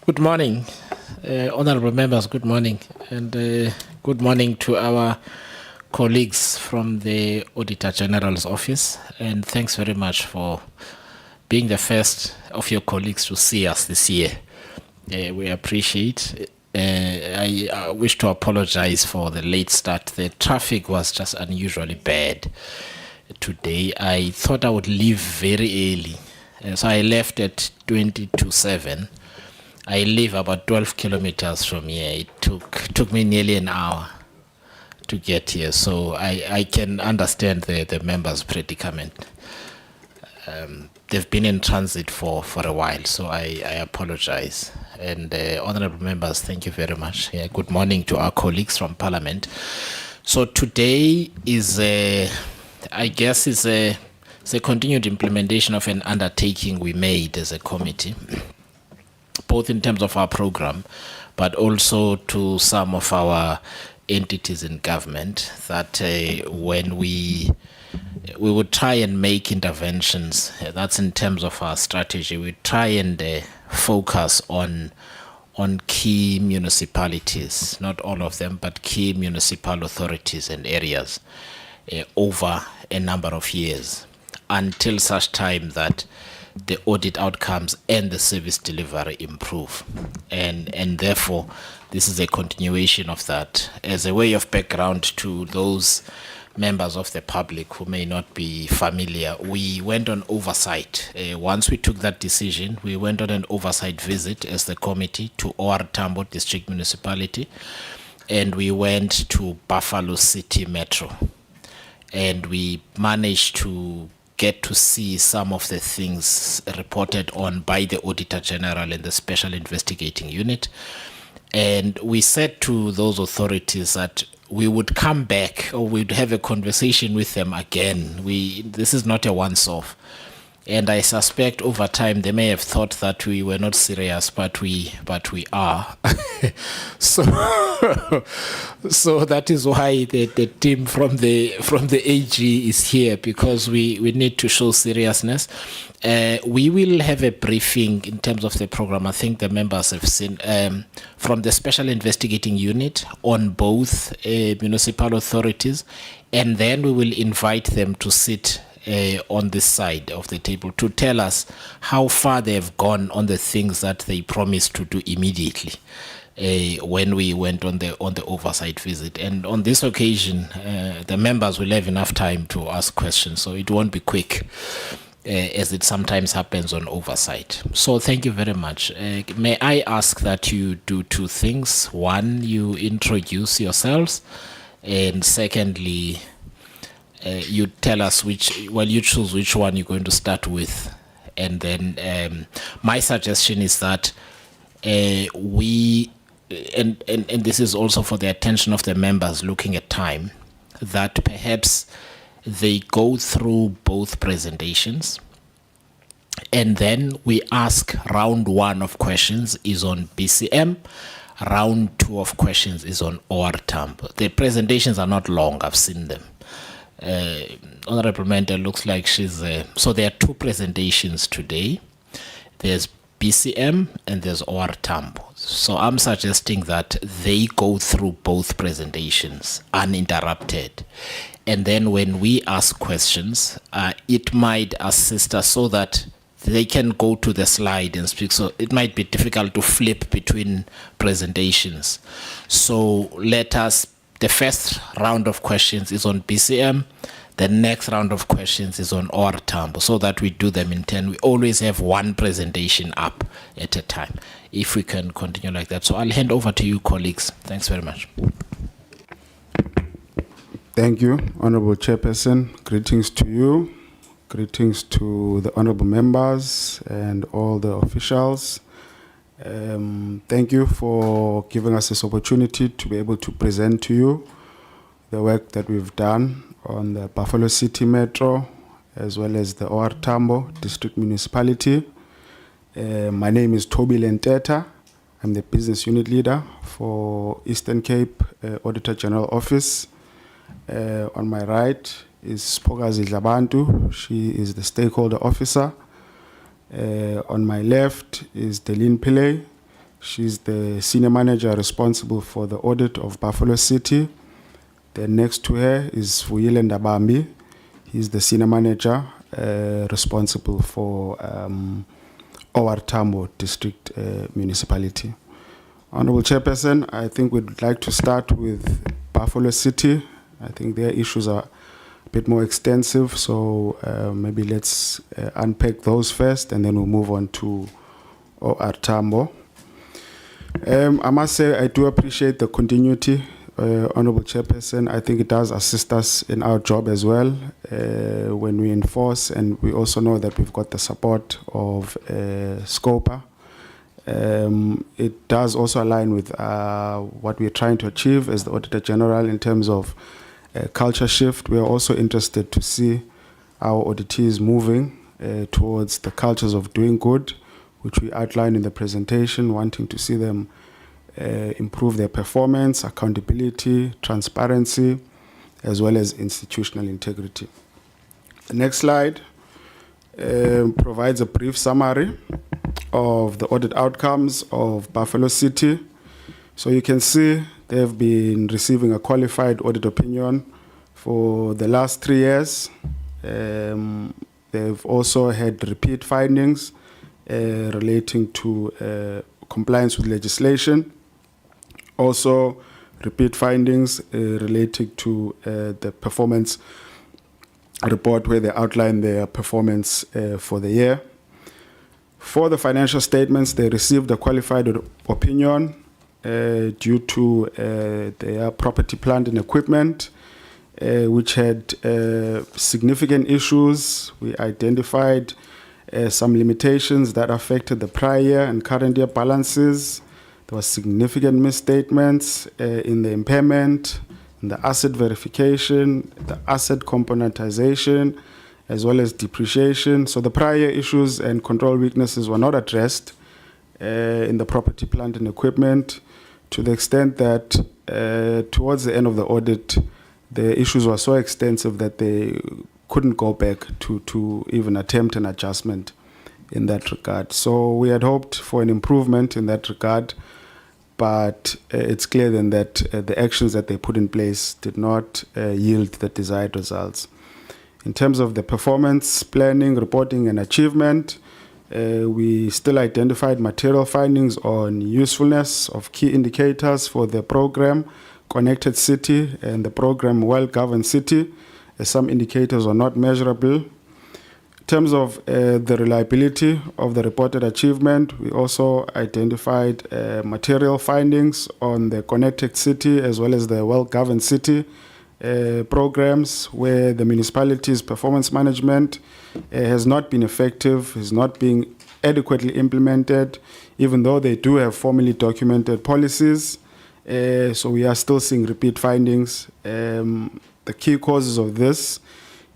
Good morning, honorable members. Good morning, and good morning to our colleagues from the Auditor General's office. And thanks very much for being the first of your colleagues to see us this year. We appreciate. I wish to apologize for the late start. The traffic was just unusually bad today. I thought I would leave very early, so I left at 20 to 7. I live about 12 kilometers from here. It took me nearly an hour to get here, so I can understand the members' predicament. They've been in transit for a while, so I apologize. And honorable members, thank you very much. Yeah, good morning to our colleagues from Parliament. So today is I guess it's a continued implementation of an undertaking we made as a committee, both in terms of our program, but also to some of our entities in government, that when we would try and make interventions, that's in terms of our strategy, we try and focus on key municipalities, not all of them, but key municipal authorities and areas over a number of years, until such time that the audit outcomes and the service delivery improve. And therefore, this is a continuation of that. As a way of background to those members of the public who may not be familiar, we went on oversight. Once we took that decision, we went on an oversight visit as the committee to OR Tambo District Municipality, and we went to Buffalo City Metro. And we managed to get to see some of the things reported on by the Auditor General and the Special Investigating Unit. And we said to those authorities that we would come back, or we'd have a conversation with them again. This is not a once-off. And I suspect over time they may have thought that we were not serious, but we are. So that is why the team from the AG is here, because we need to show seriousness. We will have a briefing in terms of the program. I think the members have seen from the Special Investigating Unit on both municipal authorities, and then we will invite them to sit on this side of the table to tell us how far they have gone on the things that they promised to do immediately when we went on the oversight visit. And on this occasion, the members will have enough time to ask questions, so it won't be quick, as it sometimes happens on oversight. So thank you very much. May I ask that you do two things? One, you introduce yourselves, and secondly, you tell us you choose which one you're going to start with. And then my suggestion is that we, and this is also for the attention of the members looking at time, that perhaps they go through both presentations, and then we ask round 1 of questions is on BCM, round 2 of questions is on OR Tambo. The presentations are not long, I've seen them. Honorable Mender looks like she's so there are 2 presentations today. There's BCM and there's OR Tambo. So I'm suggesting that they go through both presentations uninterrupted, and then when we ask questions, it might assist us so that they can go to the slide and speak. So it might be difficult to flip between presentations. So the first round of questions is on BCM. The next round of questions is on OR Tambo, so that we do them in 10. We always have one presentation up at a time, if we can continue like that. So I'll hand over to you, colleagues. Thanks very much. Thank you, Honorable Chairperson. Greetings to you. Greetings to the honorable members and all the officials. Thank you for giving us this opportunity to be able to present to you the work that we've done on the Buffalo City Metro, as well as the OR Tambo District Municipality. My name is Toby Lenteta. I'm the Business Unit Leader for Eastern Cape Auditor General Office. On my right is Spogazi Dlabantu. She is the Stakeholder Officer. On my left is Delin Pillay. She's the senior manager responsible for the audit of Buffalo City. Then next to her is Vuyile Ndabambi. He's the senior manager responsible for OR Tambo District Municipality. Honorable Chairperson, I think we'd like to start with Buffalo City. I think their issues are a bit more extensive, so maybe let's unpack those first and then we'll move on to OR Tambo. I must say I do appreciate the continuity, Honorable Chairperson. I think it does assist us in our job as well when we enforce, and we also know that we've got the support of SCOPA. It does also align with what we're trying to achieve as the Auditor General in terms of culture shift. We are also interested to see our auditees moving towards the cultures of doing good, which we outlined in the presentation, wanting to see them improve their performance, accountability, transparency, as well as institutional integrity. The next slide provides a brief summary of the audit outcomes of Buffalo City. So you can see they've been receiving a qualified audit opinion for the last 3 years. They've also had repeat findings relating to compliance with legislation. Also, repeat findings relating to the performance report where they outline their performance for the year. For the financial statements, they received a qualified opinion due to their property, plant, and equipment, which had significant issues. We identified some limitations that affected the prior year and current year balances. There were significant misstatements in the impairment, in the asset verification, the asset componentization, as well as depreciation. So the prior issues and control weaknesses were not addressed in the property, plant, and equipment, to the extent that towards the end of the audit, the issues were so extensive that they couldn't go back to even attempt an adjustment in that regard. So we had hoped for an improvement in that regard, but it's clear then that the actions that they put in place did not yield the desired results. In terms of the performance planning, reporting, and achievement, we still identified material findings on usefulness of key indicators for the program Connected City and the program Well-Governed City, as some indicators are not measurable. In terms of the reliability of the reported achievement, we also identified material findings on the Connected City as well as the Well-Governed City programs, where the municipality's performance management has not been effective, is not being adequately implemented, even though they do have formally documented policies. So we are still seeing repeat findings. The key causes of this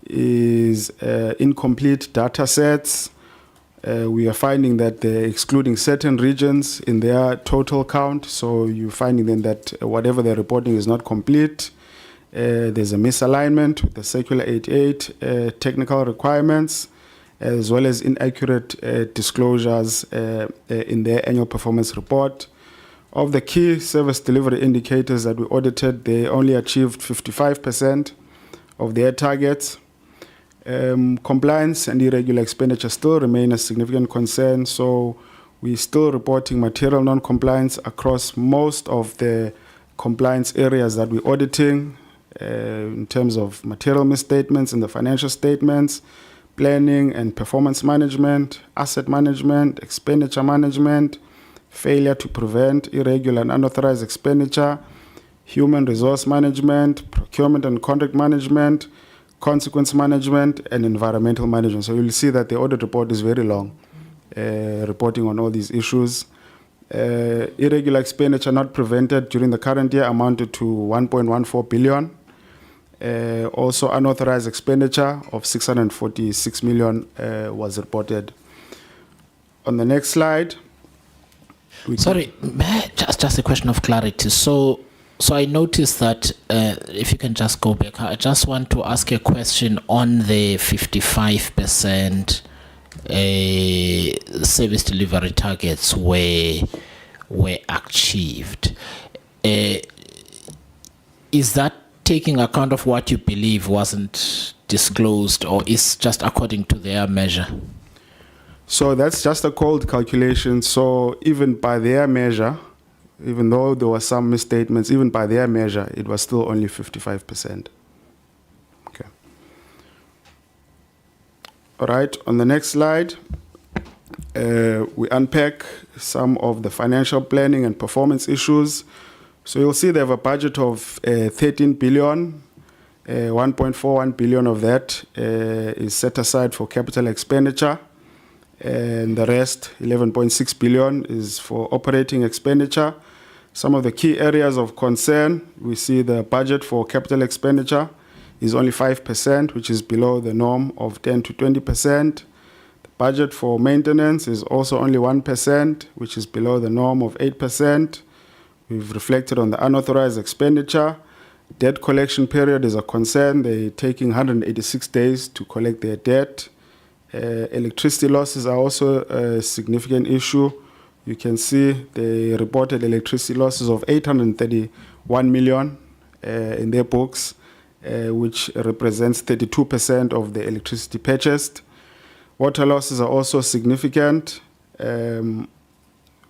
is incomplete data sets. We are finding that they're excluding certain regions in their total count. So you're finding then that whatever they're reporting is not complete. There's a misalignment with the Circular 88 technical requirements, as well as inaccurate disclosures in their annual performance report. Of the key service delivery indicators that we audited, they only achieved 55% of their targets. Compliance and irregular expenditure still remain a significant concern, so we're still reporting material non-compliance across most of the compliance areas that we're auditing. In terms of material misstatements in the financial statements, planning and performance management, asset management, expenditure management, failure to prevent irregular and unauthorized expenditure, human resource management, procurement and contract management, consequence management, and environmental management. So you'll see that the audit report is very long, reporting on all these issues. Irregular expenditure not prevented during the current year amounted to 1.14 billion. Also, unauthorized expenditure of 646 million was reported. On the next slide. Sorry, just a question of clarity. So I noticed that if you can just go back, I just want to ask a question on the 55% service delivery targets, where were achieved. Is that taking account of what you believe wasn't disclosed, or is just according to their measure? So that's just a cold calculation. So even by their measure, even though there were some misstatements, even by their measure, it was still only 55%. Okay. All right, on the next slide, we unpack some of the financial planning and performance issues. So you'll see they have a budget of 13 billion. 1.41 billion of that is set aside for capital expenditure, and the rest, 11.6 billion, is for operating expenditure. Some of the key areas of concern, we see the budget for capital expenditure is only 5%, which is below the norm of 10 to 20%. The budget for maintenance is also only 1%, which is below the norm of 8%. We've reflected on the unauthorized expenditure. Debt collection period is a concern. They're taking 186 days to collect their debt. Electricity losses are also a significant issue. You can see they reported electricity losses of 831 million in their books, which represents 32% of the electricity purchased. Water losses are also significant,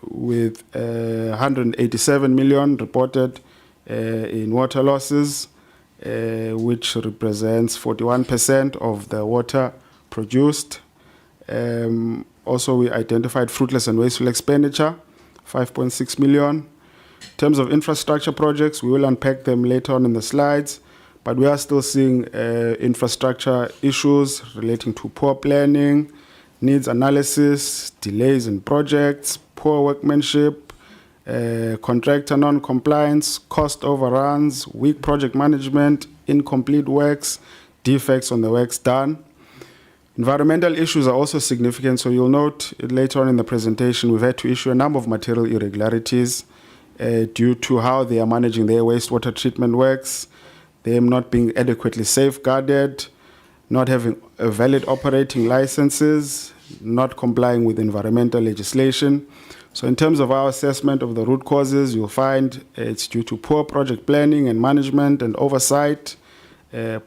with 187 million reported in water losses, which represents 41% of the water produced. Also, we identified fruitless and wasteful expenditure, 5.6 million. In terms of infrastructure projects, we will unpack them later on in the slides, but we are still seeing infrastructure issues relating to poor planning, needs analysis, delays in projects, poor workmanship, contractor non-compliance, cost overruns, weak project management, incomplete works, defects on the works done. Environmental issues are also significant, so you'll note later on in the presentation we've had to issue a number of material irregularities due to how they are managing their wastewater treatment works, them not being adequately safeguarded, not having valid operating licenses, not complying with environmental legislation. So in terms of our assessment of the root causes, you'll find it's due to poor project planning and management and oversight,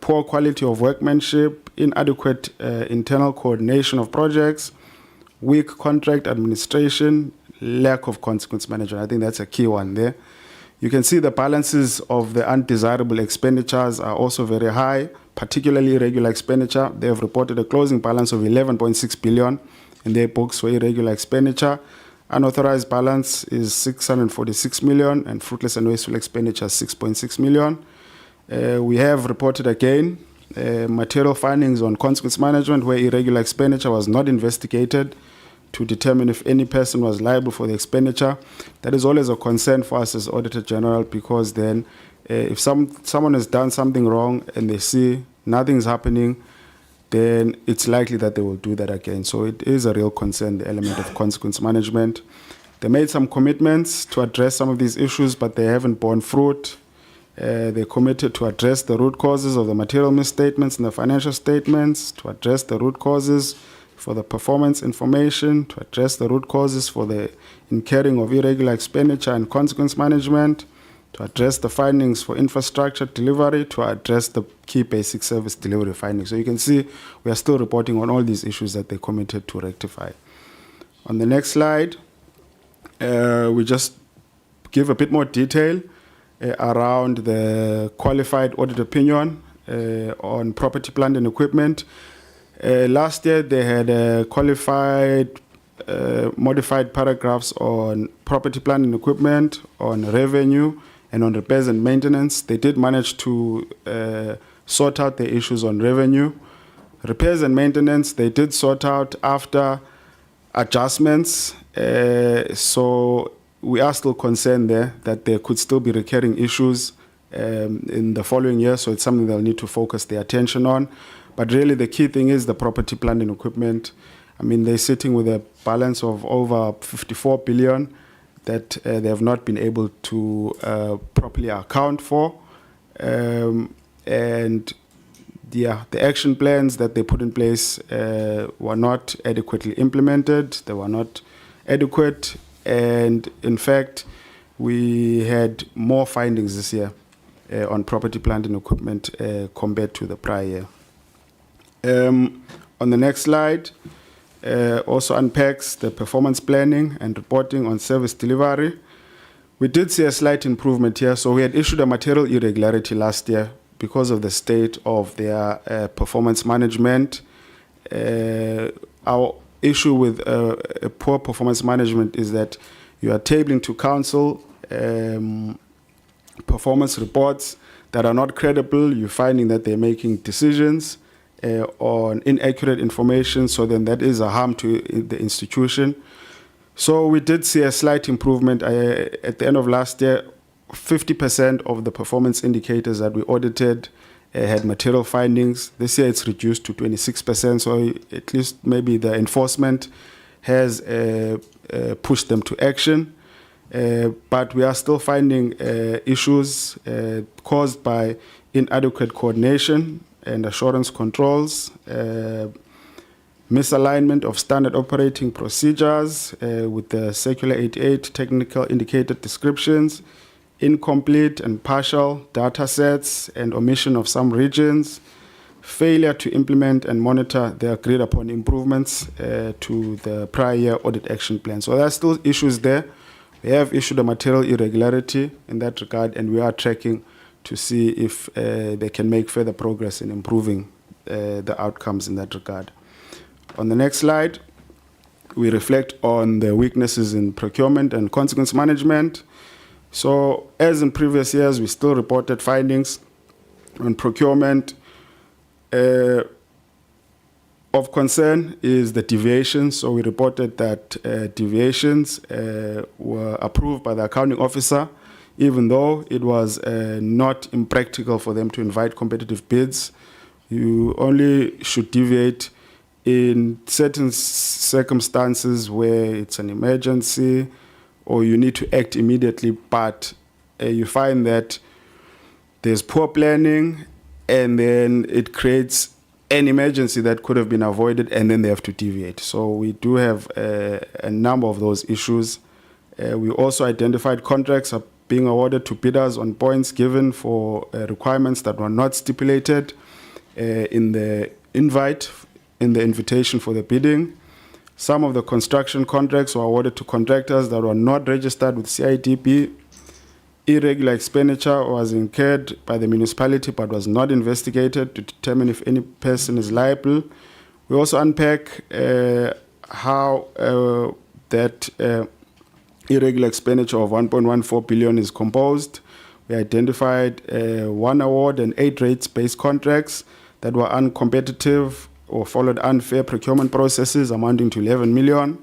poor quality of workmanship, inadequate internal coordination of projects, weak contract administration, lack of consequence management. I think that's a key one there. You can see the balances of the undesirable expenditures are also very high, particularly irregular expenditure. They have reported a closing balance of 11.6 billion in their books for irregular expenditure. Unauthorized balance is 646 million, and fruitless and wasteful expenditure 6.6 million. We have reported again material findings on consequence management where irregular expenditure was not investigated to determine if any person was liable for the expenditure. That is always a concern for us as Auditor General, because then if someone has done something wrong and they see nothing's happening, then it's likely that they will do that again. So it is a real concern, the element of consequence management. They made some commitments to address some of these issues, but they haven't borne fruit. They committed to address the root causes of the material misstatements in the financial statements, to address the root causes for the performance information, to address the root causes for the incurring of irregular expenditure and consequence management, to address the findings for infrastructure delivery, to address the key basic service delivery findings. So you can see we are still reporting on all these issues that they committed to rectify. On the next slide, we just give a bit more detail around the qualified audit opinion on property, plant and equipment. Last year they had qualified modified paragraphs on property, plant and equipment, on revenue, and on repairs and maintenance. They did manage to sort out the issues on revenue. Repairs and maintenance, they did sort out after adjustments. So we are still concerned there that there could still be recurring issues in the following year. So it's something they'll need to focus their attention on. But really the key thing is the property, plant and equipment. I mean, they're sitting with a balance of over 54 billion that they have not been able to properly account for. And the action plans that they put in place were not adequately implemented. They were not adequate. And in fact, we had more findings this year on property, plant, and equipment compared to the prior year. On the next slide, also unpacks the performance planning and reporting on service delivery. We did see a slight improvement here. So we had issued a material irregularity last year because of the state of their performance management. Our issue with a poor performance management is that you are tabling to council performance reports that are not credible. You're finding that they're making decisions on inaccurate information, so then that is a harm to the institution. So we did see a slight improvement. At the end of last year, 50% of the performance indicators that we audited had material findings. This year it's reduced to 26%, so at least maybe the enforcement has pushed them to action. But we are still finding issues caused by inadequate coordination and assurance controls, misalignment of standard operating procedures with the Circular 88 technical indicator descriptions, incomplete and partial data sets, and omission of some regions, failure to implement and monitor the agreed upon improvements to the prior year audit action plan. So there are still issues there. We have issued a material irregularity in that regard, and we are tracking to see if they can make further progress in improving the outcomes in that regard. On the next slide, we reflect on the weaknesses in procurement and consequence management. So as in previous years, we still reported findings on procurement. Of concern is the deviation. So we reported that deviations were approved by the accounting officer, even though it was not impractical for them to invite competitive bids. You only should deviate in certain circumstances where it's an emergency or you need to act immediately, but you find that there's poor planning and then it creates an emergency that could have been avoided and then they have to deviate. So we do have a number of those issues. We also identified contracts are being awarded to bidders on points given for requirements that were not stipulated in the invitation for the bidding. Some of the construction contracts were awarded to contractors that were not registered with CIDP. Irregular expenditure was incurred by the municipality but was not investigated to determine if any person is liable. We also unpack how that irregular expenditure of 1.14 billion is composed. We identified 1 award and 8 rates-based contracts that were uncompetitive or followed unfair procurement processes amounting to 11 million.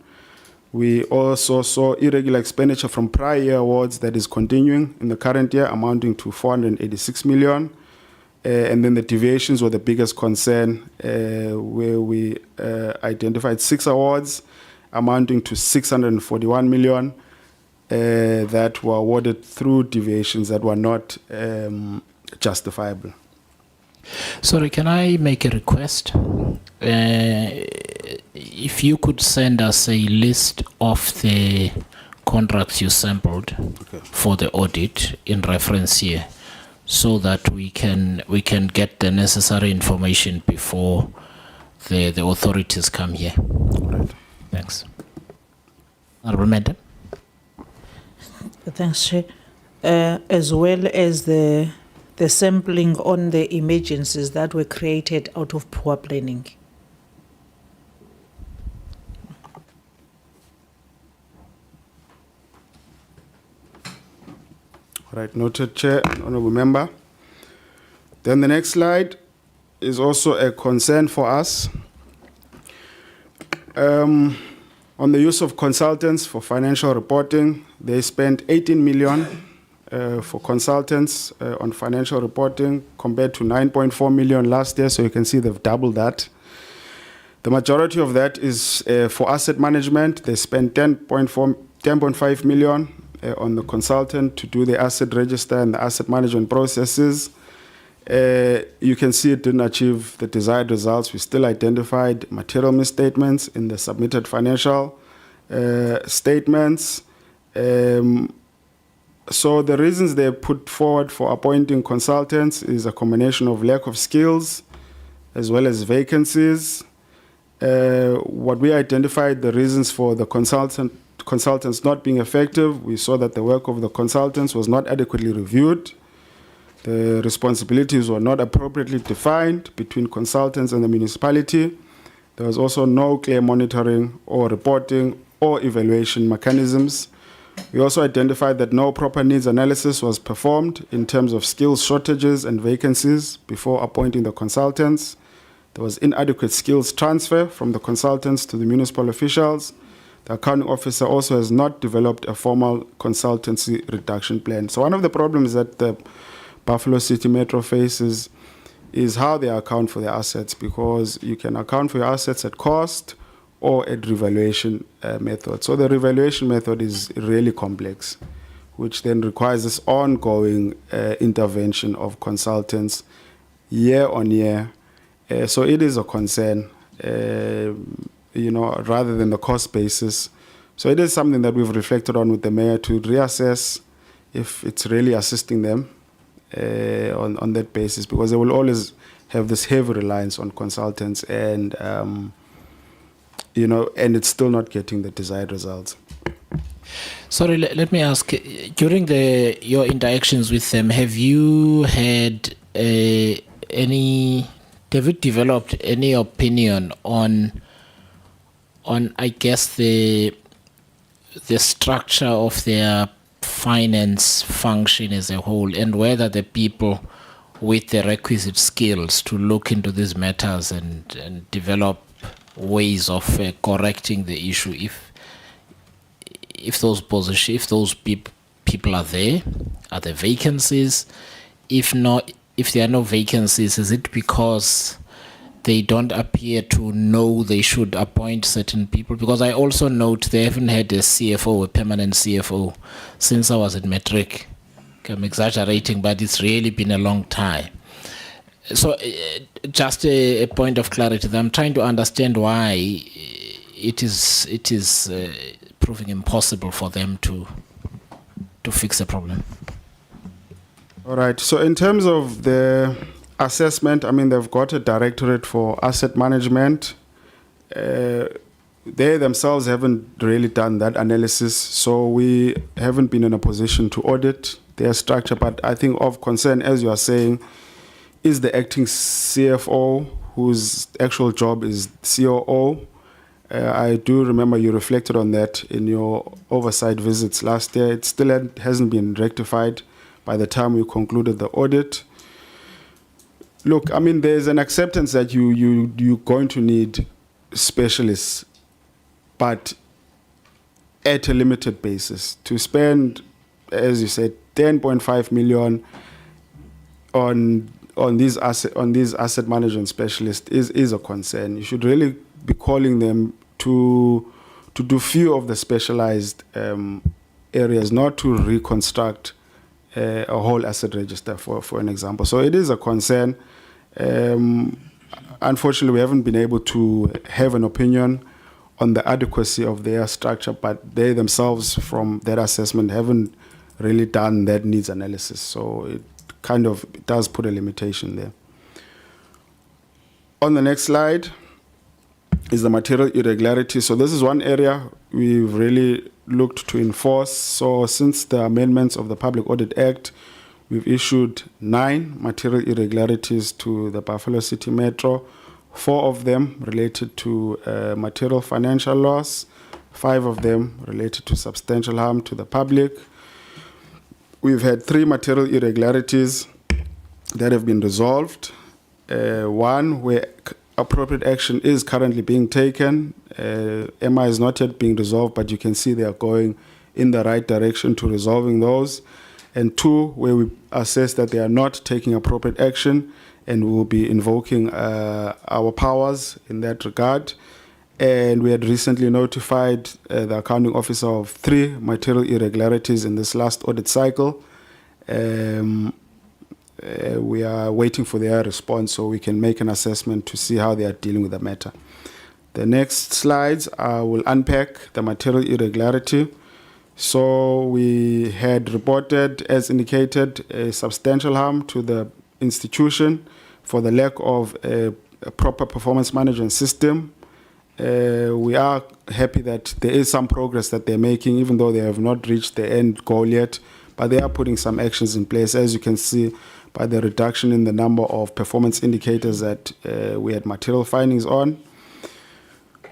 We also saw irregular expenditure from prior year awards that is continuing in the current year amounting to 486 million. And then the deviations were the biggest concern where we identified 6 awards amounting to 641 million that were awarded through deviations that were not justifiable. Sorry, can I make a request? If you could send us a list of the contracts you sampled for the audit in reference here, so that we can get the necessary information before the authorities come here. Right. Thanks. Honourable Madam. Thanks, Chair. As well as the sampling on the emergencies that were created out of poor planning. All right, noted, Chair and Honourable Member. Then the next slide is also a concern for us. On the use of consultants for financial reporting, they spent 18 million for consultants on financial reporting compared to 9.4 million last year, so you can see they've doubled that. The majority of that is for asset management. They spent 10.5 million on the consultant to do the asset register and the asset management processes. You can see it didn't achieve the desired results. We still identified material misstatements in the submitted financial statements. So the reasons they put forward for appointing consultants is a combination of lack of skills as well as vacancies. What we identified, the reasons for the consultants not being effective, we saw that the work of the consultants was not adequately reviewed. The responsibilities were not appropriately defined between consultants and the municipality. There was also no clear monitoring or reporting or evaluation mechanisms. We also identified that no proper needs analysis was performed in terms of skills shortages and vacancies before appointing the consultants. There was inadequate skills transfer from the consultants to the municipal officials. The accounting officer also has not developed a formal consultancy reduction plan. So one of the problems that the Buffalo City Metro faces is how they account for their assets, because you can account for your assets at cost or at revaluation method. So the revaluation method is really complex, which then requires this ongoing intervention of consultants year on year. So it is a concern, rather than the cost basis. So it is something that we've reflected on with the mayor to reassess if it's really assisting them on that basis, because they will always have this heavy reliance on consultants and and it's still not getting the desired results. Sorry, let me ask, during your interactions with them, have you had have you developed any opinion on I guess the structure of their finance function as a whole, and whether the people with the requisite skills to look into these matters and develop ways of correcting the issue if those people are there vacancies? If not, if there are no vacancies, is it because they don't appear to know they should appoint certain people? Because I also note they haven't had a CFO, a permanent CFO, since I was at Matric. I'm exaggerating, but it's really been a long time. So just a point of clarity, I'm trying to understand why it is proving impossible for them to fix the problem. All right. So in terms of the assessment, they've got a directorate for asset management. They themselves haven't really done that analysis, so we haven't been in a position to audit their structure. But I think of concern, as you are saying, is the acting CFO, whose actual job is COO. I do remember you reflected on that in your oversight visits last year. It still hasn't been rectified by the time we concluded the audit. Look, there's an acceptance that you're going to need specialists, but at a limited basis. To spend, as you said, 10.5 million on these asset management specialists is a concern. You should really be calling them to do few of the specialized areas, not to reconstruct a whole asset register, for an example. So it is a concern. Unfortunately, we haven't been able to have an opinion on the adequacy of their structure, but they themselves, from their assessment, haven't really done that needs analysis. So it does put a limitation there. On the next slide is the material irregularity. So this is one area we've really looked to enforce. So since the amendments of the Public Audit Act, we've issued 9 material irregularities to the Buffalo City Metro. 4 of them related to material financial loss, 5 of them related to substantial harm to the public. We've had 3 material irregularities that have been resolved. One where appropriate action is currently being taken. MI is not yet being resolved, but you can see they are going in the right direction to resolving those. And 2 where we assess that they are not taking appropriate action, and we will be invoking our powers in that regard. And we had recently notified the accounting officer of 3 material irregularities in this last audit cycle. We are waiting for their response so we can make an assessment to see how they are dealing with the matter. The next slides will unpack the material irregularity. So we had reported, as indicated, a substantial harm to the institution for the lack of a proper performance management system. We are happy that there is some progress that they're making, even though they have not reached the end goal yet, but they are putting some actions in place, as you can see by the reduction in the number of performance indicators that we had material findings on.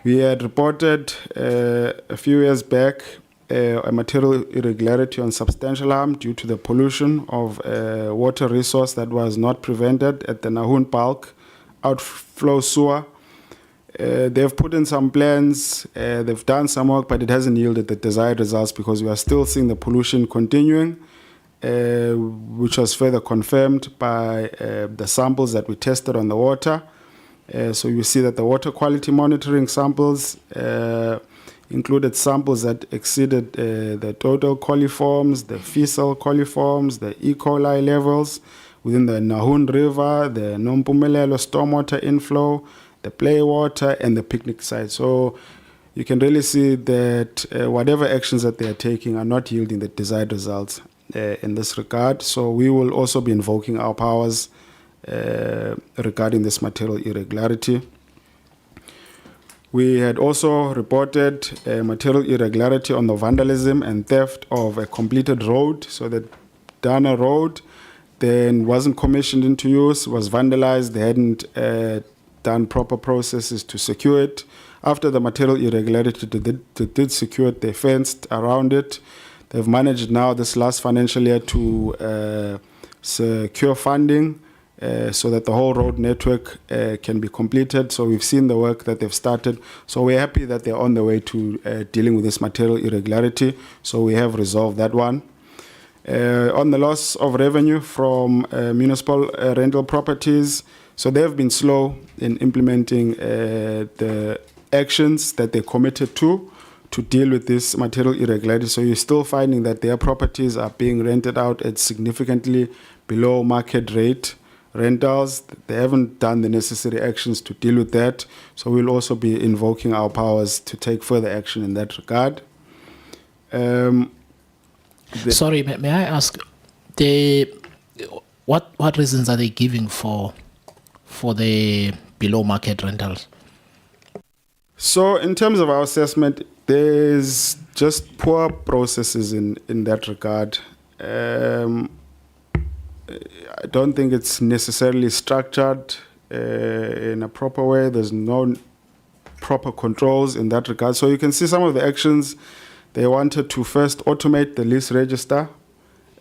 We had reported a few years back a material irregularity on substantial harm due to the pollution of a water resource that was not prevented at the Nahun bulk outflow sewer. They've put in some plans, they've done some work, but it hasn't yielded the desired results because we are still seeing the pollution continuing, which was further confirmed by the samples that we tested on the water. So you see that the water quality monitoring samples included samples that exceeded the total coliforms, the fecal coliforms, the E. coli levels within the Nahun River, the Nompumelelo stormwater inflow, the play water, and the picnic site. So you can really see that whatever actions that they are taking are not yielding the desired results in this regard. So we will also be invoking our powers regarding this material irregularity. We had also reported material irregularity on the vandalism and theft of a completed road. So the Dana Road then wasn't commissioned into use, was vandalized. They hadn't done proper processes to secure it. After the material irregularity, they did secure it, they fenced around it. They've managed now this last financial year to secure funding so that the whole road network can be completed. So we've seen the work that they've started. So we're happy that they're on the way to dealing with this material irregularity. So we have resolved that one. On the loss of revenue from municipal rental properties, so they've been slow in implementing the actions that they committed to deal with this material irregularity. So you're still finding that their properties are being rented out at significantly below market rate rentals. They haven't done the necessary actions to deal with that. So we'll also be invoking our powers to take further action in that regard. Sorry, may I ask, what reasons are they giving for the below market rentals? So in terms of our assessment, there's just poor processes in that regard. I don't think it's necessarily structured in a proper way. There's no proper controls in that regard. So you can see some of the actions. They wanted to first automate the lease register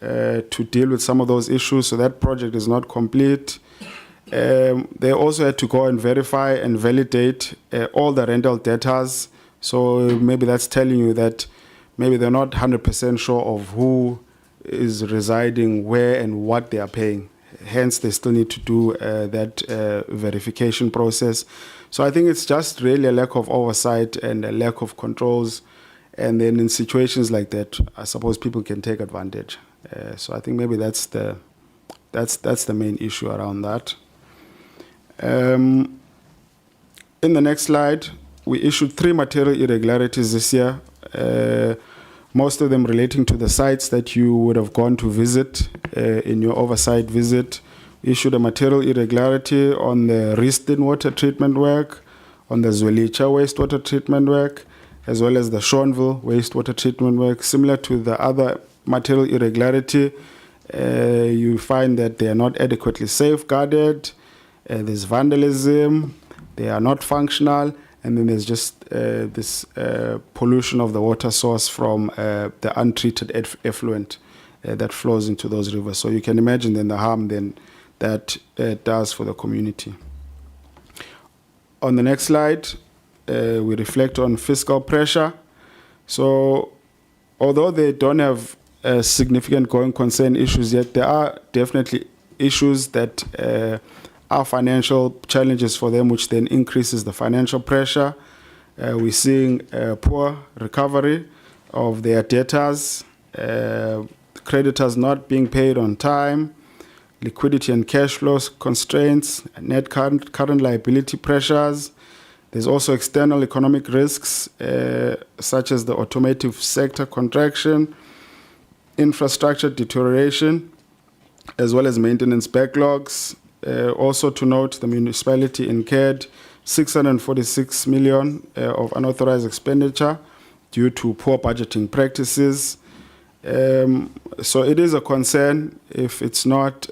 to deal with some of those issues. So that project is not complete. They also had to go and verify and validate all the rental debtors. So maybe that's telling you that maybe they're not 100% sure of who is residing where and what they are paying. Hence, they still need to do that verification process. So I think it's just really a lack of oversight and a lack of controls. And then in situations like that, I suppose people can take advantage. So I think maybe that's the main issue around that. In the next slide, we issued 3 material irregularities this year, most of them relating to the sites that you would have gone to visit in your oversight visit. We issued a material irregularity on the Riston water treatment work, on the Zwelicha wastewater treatment work, as well as the Shonville wastewater treatment work. Similar to the other material irregularity, you find that they are not adequately safeguarded. There's vandalism, they are not functional, and then there's just this pollution of the water source from the untreated effluent that flows into those rivers. So you can imagine then the harm then that does for the community. On the next slide, we reflect on fiscal pressure. So although they don't have significant going concern issues yet, there are definitely issues that are financial challenges for them, which then increases the financial pressure. We're seeing poor recovery of their debtors, creditors not being paid on time, liquidity and cash flows constraints, net current liability pressures, There's also external economic risks, such as the automotive sector contraction, infrastructure deterioration, as well as maintenance backlogs. Also to note, the municipality incurred 646 million of unauthorized expenditure due to poor budgeting practices. So it is a concern. If it's not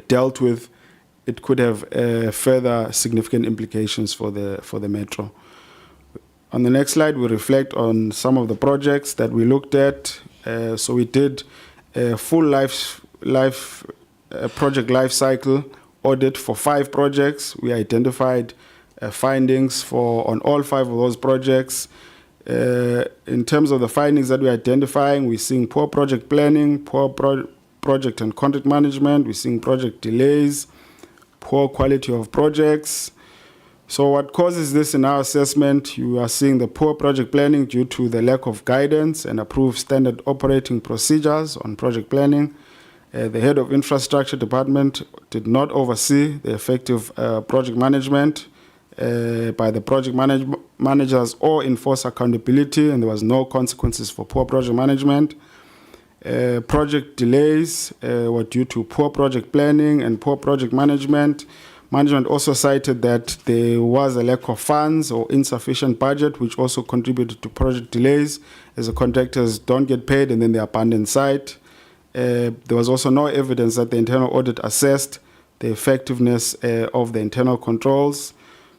dealt with, it could have further significant implications for the metro. On the next slide, we reflect on some of the projects that we looked at. So we did a full project life cycle audit for 5 projects. We identified findings on all 5 of those projects. In terms of the findings that we're identifying, we're seeing poor project planning, poor project and contract management, we're seeing project delays, poor quality of projects. So what causes this in our assessment? You are seeing the poor project planning due to the lack of guidance and approved standard operating procedures on project planning. The head of infrastructure department did not oversee the effective project management by the project managers or enforce accountability, and there was no consequences for poor project management. Project delays were due to poor project planning and poor project management. Management also cited that there was a lack of funds or insufficient budget, which also contributed to project delays, as the contractors don't get paid and then they abandon site. There was also no evidence that the internal audit assessed the effectiveness of the internal controls.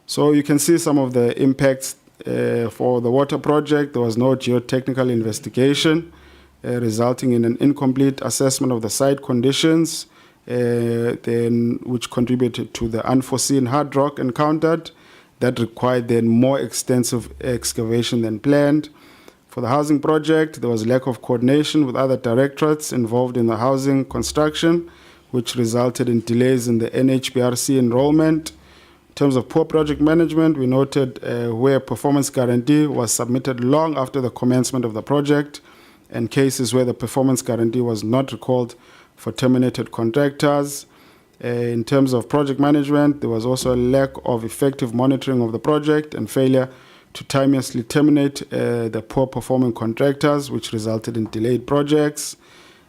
So you can see some of the impacts for the water project. There was no geotechnical investigation, resulting in an incomplete assessment of the site conditions, which contributed to the unforeseen hard rock encountered that required then more extensive excavation than planned. For the housing project, there was lack of coordination with other directorates involved in the housing construction, which resulted in delays in the NHBRC enrollment. In terms of poor project management, we noted where performance guarantee was submitted long after the commencement of the project, and cases where the performance guarantee was not recalled for terminated contractors. In terms of project management, there was also a lack of effective monitoring of the project and failure to timeously terminate the poor performing contractors, which resulted in delayed projects.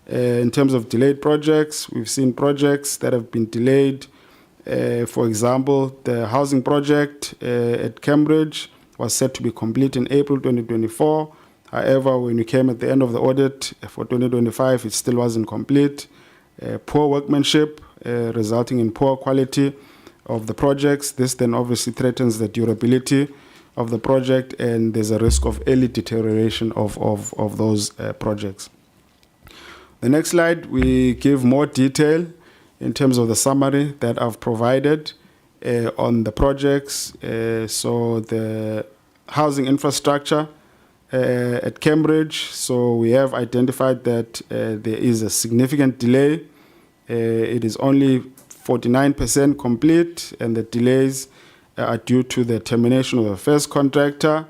In terms of delayed projects, we've seen projects that have been delayed. For example, the housing project at Cambridge was set to be complete in April 2024. However, when we came at the end of the audit for 2025, it still wasn't complete. Poor workmanship, resulting in poor quality of the projects. This then obviously threatens the durability of the project, and there's a risk of early deterioration of those projects. The next slide, we give more detail in terms of the summary that I've provided on the projects. So the housing infrastructure at Cambridge, so we have identified that there is a significant delay. It is only 49% complete, and the delays are due to the termination of the first contractor.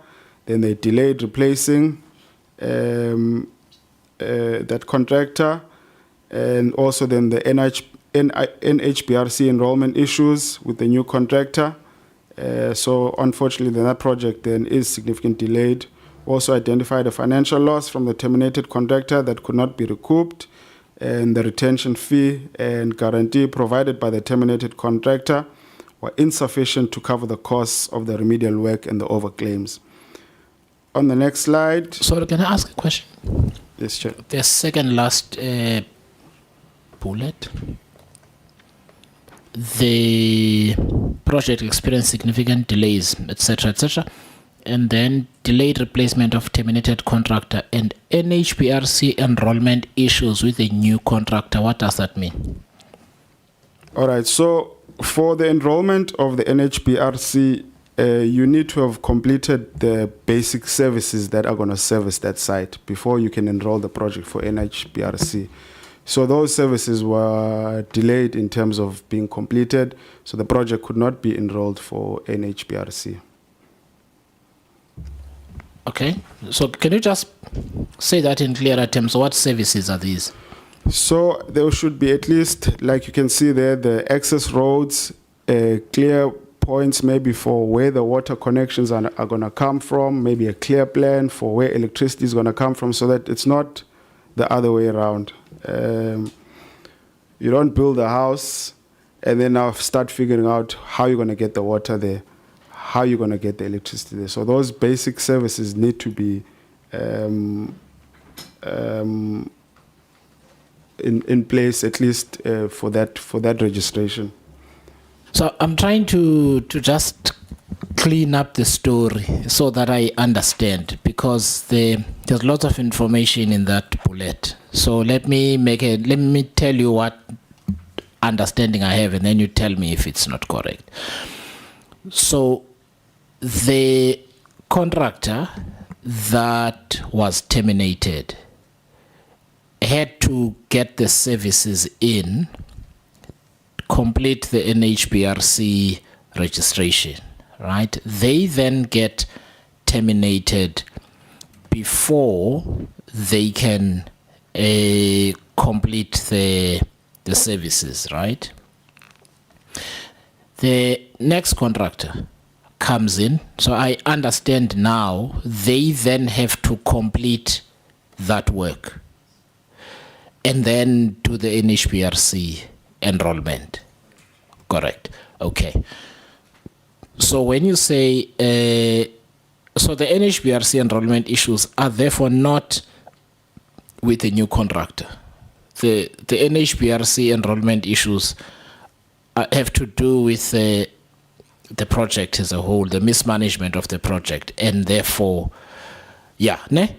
Then they delayed replacing that contractor, and also then the NHBRC enrollment issues with the new contractor. So unfortunately, that project then is significantly delayed. Also identified a financial loss from the terminated contractor that could not be recouped, and the retention fee and guarantee provided by the terminated contractor were insufficient to cover the costs of the remedial work and the overclaims. On the next slide. Sorry, can I ask a question? Yes, Chair. The second last bullet. The project experienced significant delays, etc., etc., and then delayed replacement of terminated contractor and NHBRC enrollment issues with a new contractor. What does that mean? All right. So for the enrollment of the NHBRC, you need to have completed the basic services that are going to service that site before you can enroll the project for NHBRC. So those services were delayed in terms of being completed, so the project could not be enrolled for NHBRC. Okay, so can you just say that in clearer terms? What services are these? So there should be at least, like you can see there, the access roads, clear points maybe for where the water connections are going to come from, maybe a clear plan for where electricity is going to come from, so that it's not the other way around. You don't build a house and then now start figuring out how you're going to get the water there, how you're going to get the electricity there. So those basic services need to be in place, at least for that registration. So I'm trying to just clean up the story so that I understand, because there's lots of information in that bullet. So let me tell you what understanding I have, and then you tell me if it's not correct. So the contractor that was terminated had to get the services in, complete the NHBRC registration, right? They then get terminated before they can complete the services, right? The next contractor comes in. So I understand now they then have to complete that work and then do the NHBRC enrollment. Correct. Okay. So when you say, so the NHBRC enrollment issues are therefore not with the new contractor. The NHBRC enrollment issues have to do with the project as a whole, the mismanagement of the project, and therefore, yeah, ne?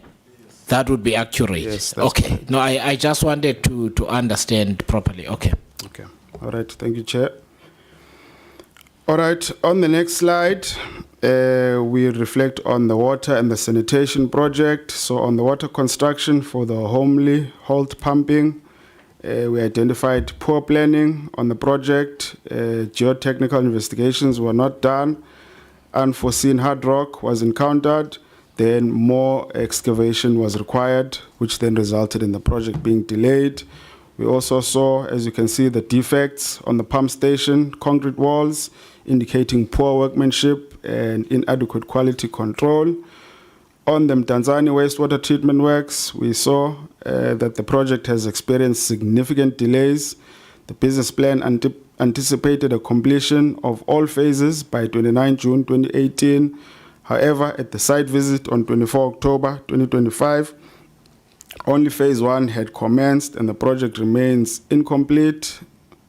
That would be accurate. Yes, that's okay. correct. No, I just wanted to understand properly. Okay. Okay. All right. Thank you, Chair. All right. On the next slide, we reflect on the water and the sanitation project. So on the water construction for the homely halt pumping, we identified poor planning on the project. Geotechnical investigations were not done. Unforeseen hard rock was encountered. Then more excavation was required, which then resulted in the project being delayed. We also saw, as you can see, the defects on the pump station, concrete walls, indicating poor workmanship and inadequate quality control. On the Mtanzani wastewater treatment works, we saw that the project has experienced significant delays. The business plan anticipated a completion of all phases by 29 June 2018. However, at the site visit on 24 October 2025, only phase 1 had commenced and the project remains incomplete.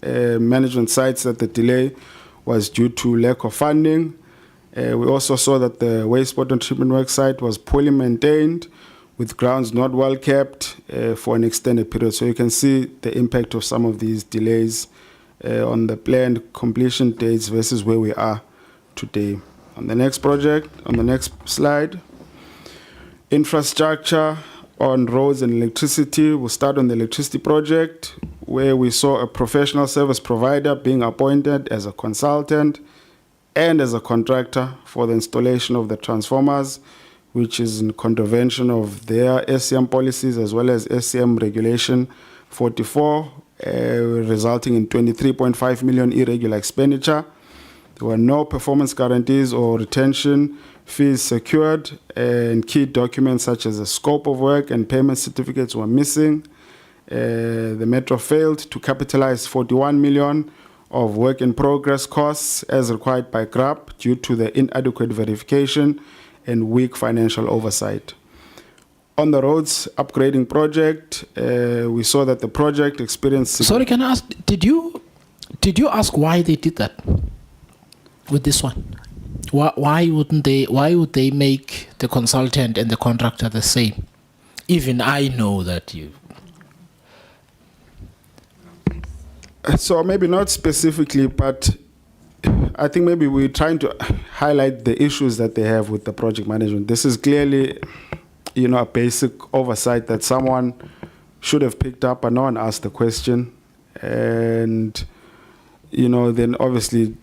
Management cites that the delay was due to lack of funding. We also saw that the wastewater treatment work site was poorly maintained, with grounds not well kept for an extended period. So you can see the impact of some of these delays on the planned completion dates versus where we are today. On the next project, on the next slide, infrastructure on roads and electricity. We'll start on the electricity project, where we saw a professional service provider being appointed as a consultant and as a contractor for the installation of the transformers, which is in contravention of their SCM policies as well as SCM Regulation 44, resulting in 23.5 million irregular expenditure. There were no performance guarantees or retention fees secured, and key documents such as the scope of work and payment certificates were missing. The Metro failed to capitalize 41 million of work in progress costs as required by GRAP due to the inadequate verification and weak financial oversight. On the roads upgrading project, we saw that the project experienced... Sorry, can I ask, did you ask why they did that with this one? Why would they make the consultant and the contractor the same? Even I know that you... So maybe not specifically, but I think maybe we're trying to highlight the issues that they have with the project management. This is clearly, a basic oversight that someone should have picked up, but no one asked the question. And, then obviously,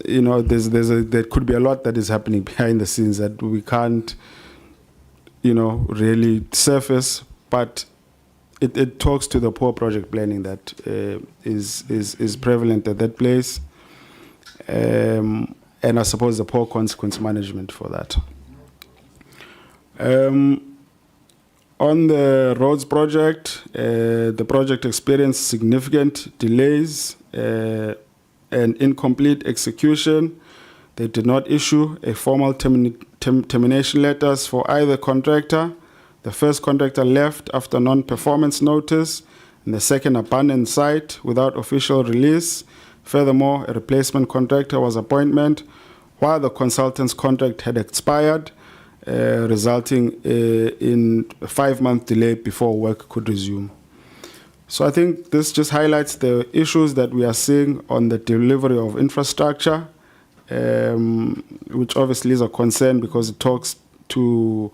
there could be a lot that is happening behind the scenes that we can't, really surface, but it talks to the poor project planning that is prevalent at that place. and I suppose the poor consequence management for that. On the roads project, the project experienced significant delays and incomplete execution. They did not issue a formal termination letters for either contractor. The first contractor left after non-performance notice, and the second abandoned site without official release. Furthermore, a replacement contractor was appointed while the consultant's contract had expired, resulting in a 5-month delay before work could resume. So I think this just highlights the issues that we are seeing on the delivery of infrastructure, which obviously is a concern because it talks to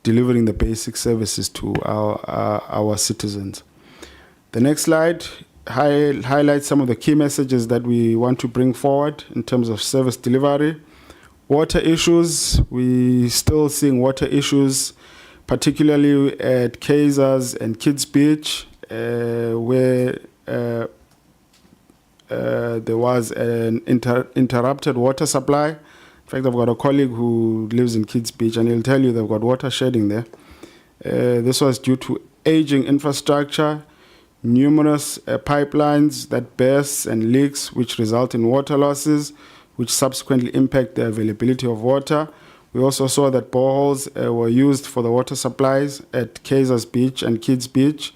delivering the basic services to our citizens. The next slide highlights some of the key messages that we want to bring forward in terms of service delivery. Water issues, we still seeing water issues, particularly at Kaiser's and Kids Beach, where there was an interrupted water supply. In fact, I've got a colleague who lives in Kids Beach, and he'll tell you they've got water shedding there. This was due to aging infrastructure, numerous pipelines that burst and leaks, which result in water losses, which subsequently impact the availability of water. We also saw that boreholes were used for the water supplies at Kaiser's Beach and Kids Beach,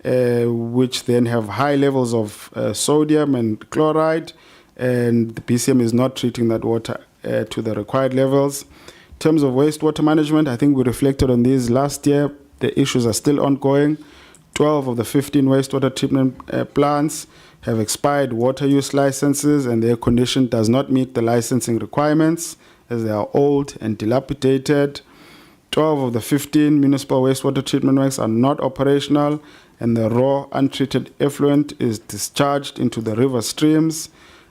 which then have high levels of sodium and chloride, and the BCM is not treating that water to the required levels. In terms of wastewater management, I think we reflected on these last year. The issues are still ongoing. 12 of the 15 wastewater treatment plants have expired water use licenses, and their condition does not meet the licensing requirements as they are old and dilapidated. 12 of the 15 municipal wastewater treatment works are not operational, and the raw untreated effluent is discharged into the river streams,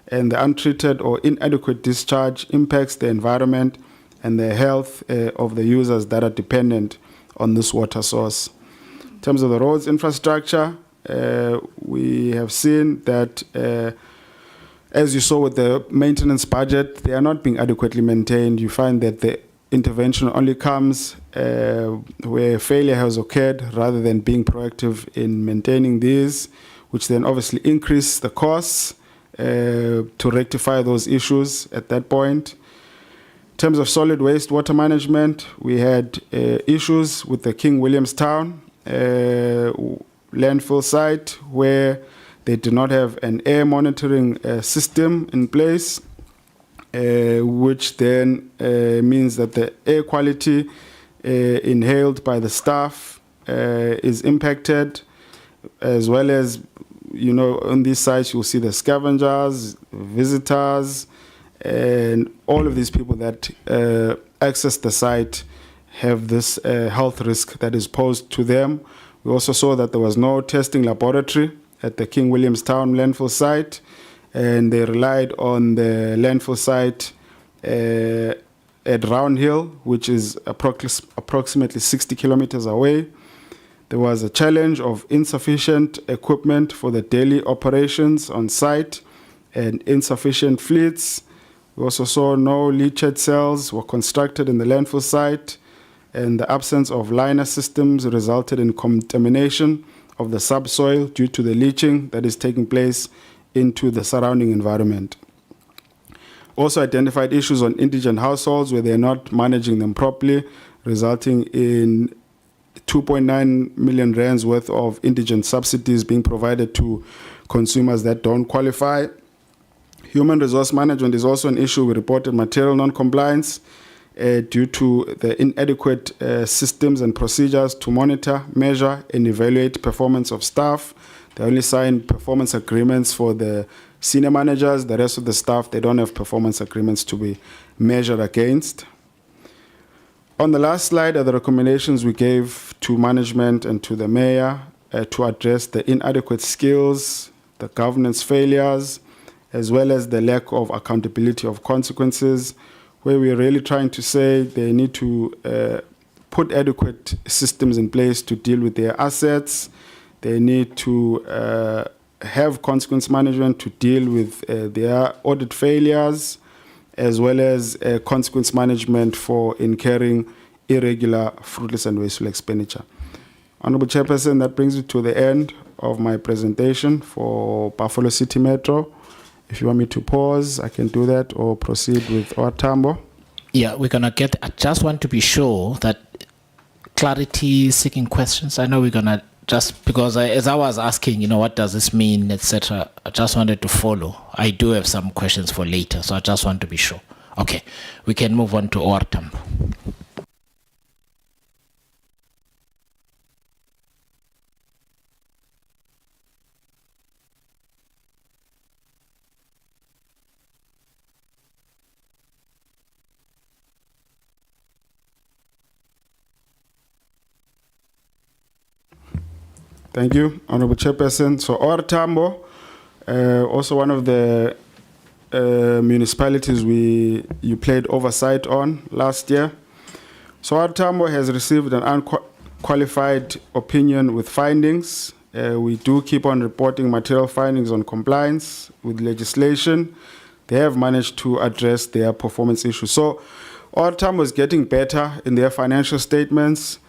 and the untreated or inadequate discharge impacts the environment and the health of the users that are dependent on this water source. In terms of the roads infrastructure, we have seen that, as you saw with the maintenance budget, they are not being adequately maintained. You find that the intervention only comes where failure has occurred rather than being proactive in maintaining these, which then obviously increase the costs to rectify those issues at that point. In terms of solid waste water management, we had issues with the King Williamstown landfill site where they do not have an air monitoring system in place, which then means that the air quality inhaled by the staff is impacted, as well as, you know, on these sites you'll see the scavengers, visitors, and all of these people that access the site have this health risk that is posed to them. We also saw that there was no testing laboratory at the King Williamstown landfill site, and they relied on the landfill site at Round Hill, which is approximately 60 kilometers away. There was a challenge of insufficient equipment for the daily operations on site and insufficient fleets. We also saw no leachate cells were constructed in the landfill site, and the absence of liner systems resulted in contamination of the subsoil due to the leaching that is taking place into the surrounding environment. Also identified issues on indigent households where they're not managing them properly, resulting in 2.9 million rands worth of indigent subsidies being provided to consumers that don't qualify. Human resource management is also an issue. We reported material non-compliance due to the inadequate systems and procedures to monitor, measure, and evaluate performance of staff. They only sign performance agreements for the senior managers. The rest of the staff, they don't have performance agreements to be measured against. On the last slide are the recommendations we gave to management and to the mayor to address the inadequate skills, the governance failures, as well as the lack of accountability of consequences, where we're really trying to say they need to put adequate systems in place to deal with their assets. They need to have consequence management to deal with their audit failures, as well as consequence management for incurring irregular, fruitless, and wasteful expenditure. Honorable Chairperson, that brings it to the end of my presentation for Buffalo City Metro. If you want me to pause, I can do that, or proceed with OR Tambo. Yeah, we're gonna get. I just want to be sure that clarity seeking questions. I know we're gonna just because as I was asking, what does this mean, etc. I just wanted to follow. I do have some questions for later, so I just want to be sure. Okay, we can move on to OR Tambo. Thank you, Honorable Chairperson. So OR Tambo, also one of the municipalities you played oversight on last year. So OR Tambo has received an unqualified opinion with findings. We do keep on reporting material findings on compliance with legislation. They have managed to address their performance issues. So OR Tambo is getting better in their financial statements.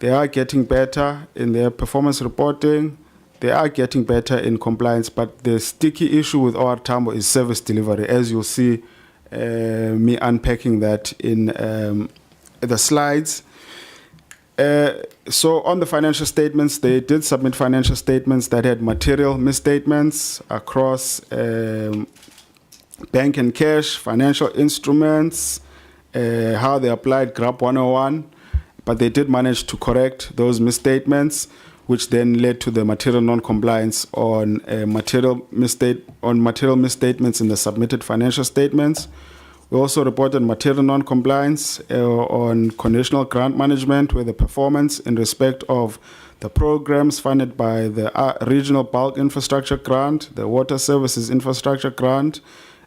They are getting better in their performance reporting. They are getting better in compliance, but the sticky issue with OR Tambo is service delivery, as you'll see me unpacking that in the slides. So on the financial statements, they did submit financial statements that had material misstatements across bank and cash, financial instruments, how they applied GRAP 101. But they did manage to correct those misstatements, which then led to the material non-compliance on material misstatements in the submitted financial statements. We also reported material non-compliance on conditional grant management, where the performance in respect of the programs funded by the Regional Bulk Infrastructure Grant, the Water Services Infrastructure Grant,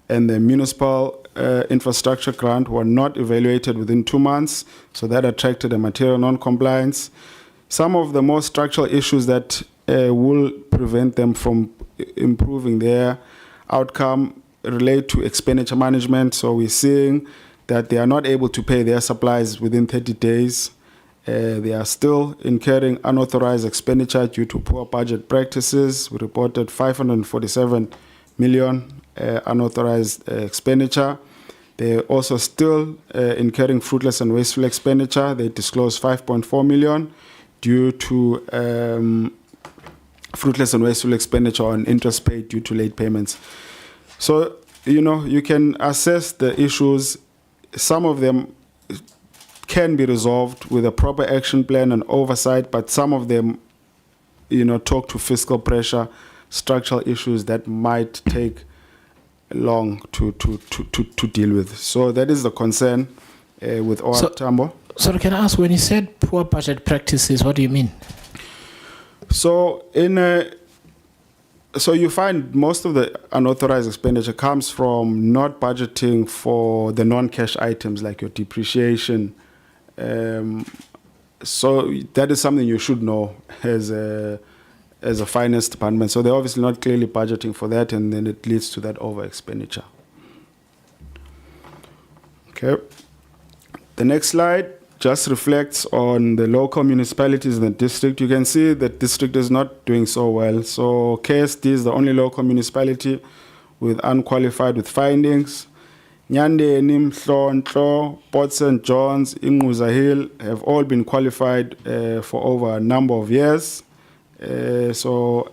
and the Municipal Infrastructure Grant were not evaluated within 2 months, so that attracted a material non-compliance. Some of the more structural issues that will prevent them from improving their outcome relate to expenditure management. So we're seeing that they are not able to pay their supplies within 30 days. They are still incurring unauthorized expenditure due to poor budget practices. We reported 547 million unauthorized expenditure. They're also still incurring fruitless and wasteful expenditure. They disclosed 5.4 million due to fruitless and wasteful expenditure on interest paid due to late payments. So, you can assess the issues. Some of them can be resolved with a proper action plan and oversight, but some of them, talk to fiscal pressure, structural issues that might take long to deal with. So that is the concern with OR Tambo. So can I ask, when you said poor budget practices, what do you mean? So so you find most of the unauthorized expenditure comes from not budgeting for the non-cash items like your depreciation. So that is something you should know as a finance department. So they're obviously not clearly budgeting for that, and then it leads to that over expenditure. Okay. The next slide just reflects on the local municipalities in the district. You can see the district is not doing so well. So KSD is the only local municipality with unqualified with findings. Nyandeni, Mhlonhlo, Port St. John's, Inguza Hill have all been qualified for over a number of years. So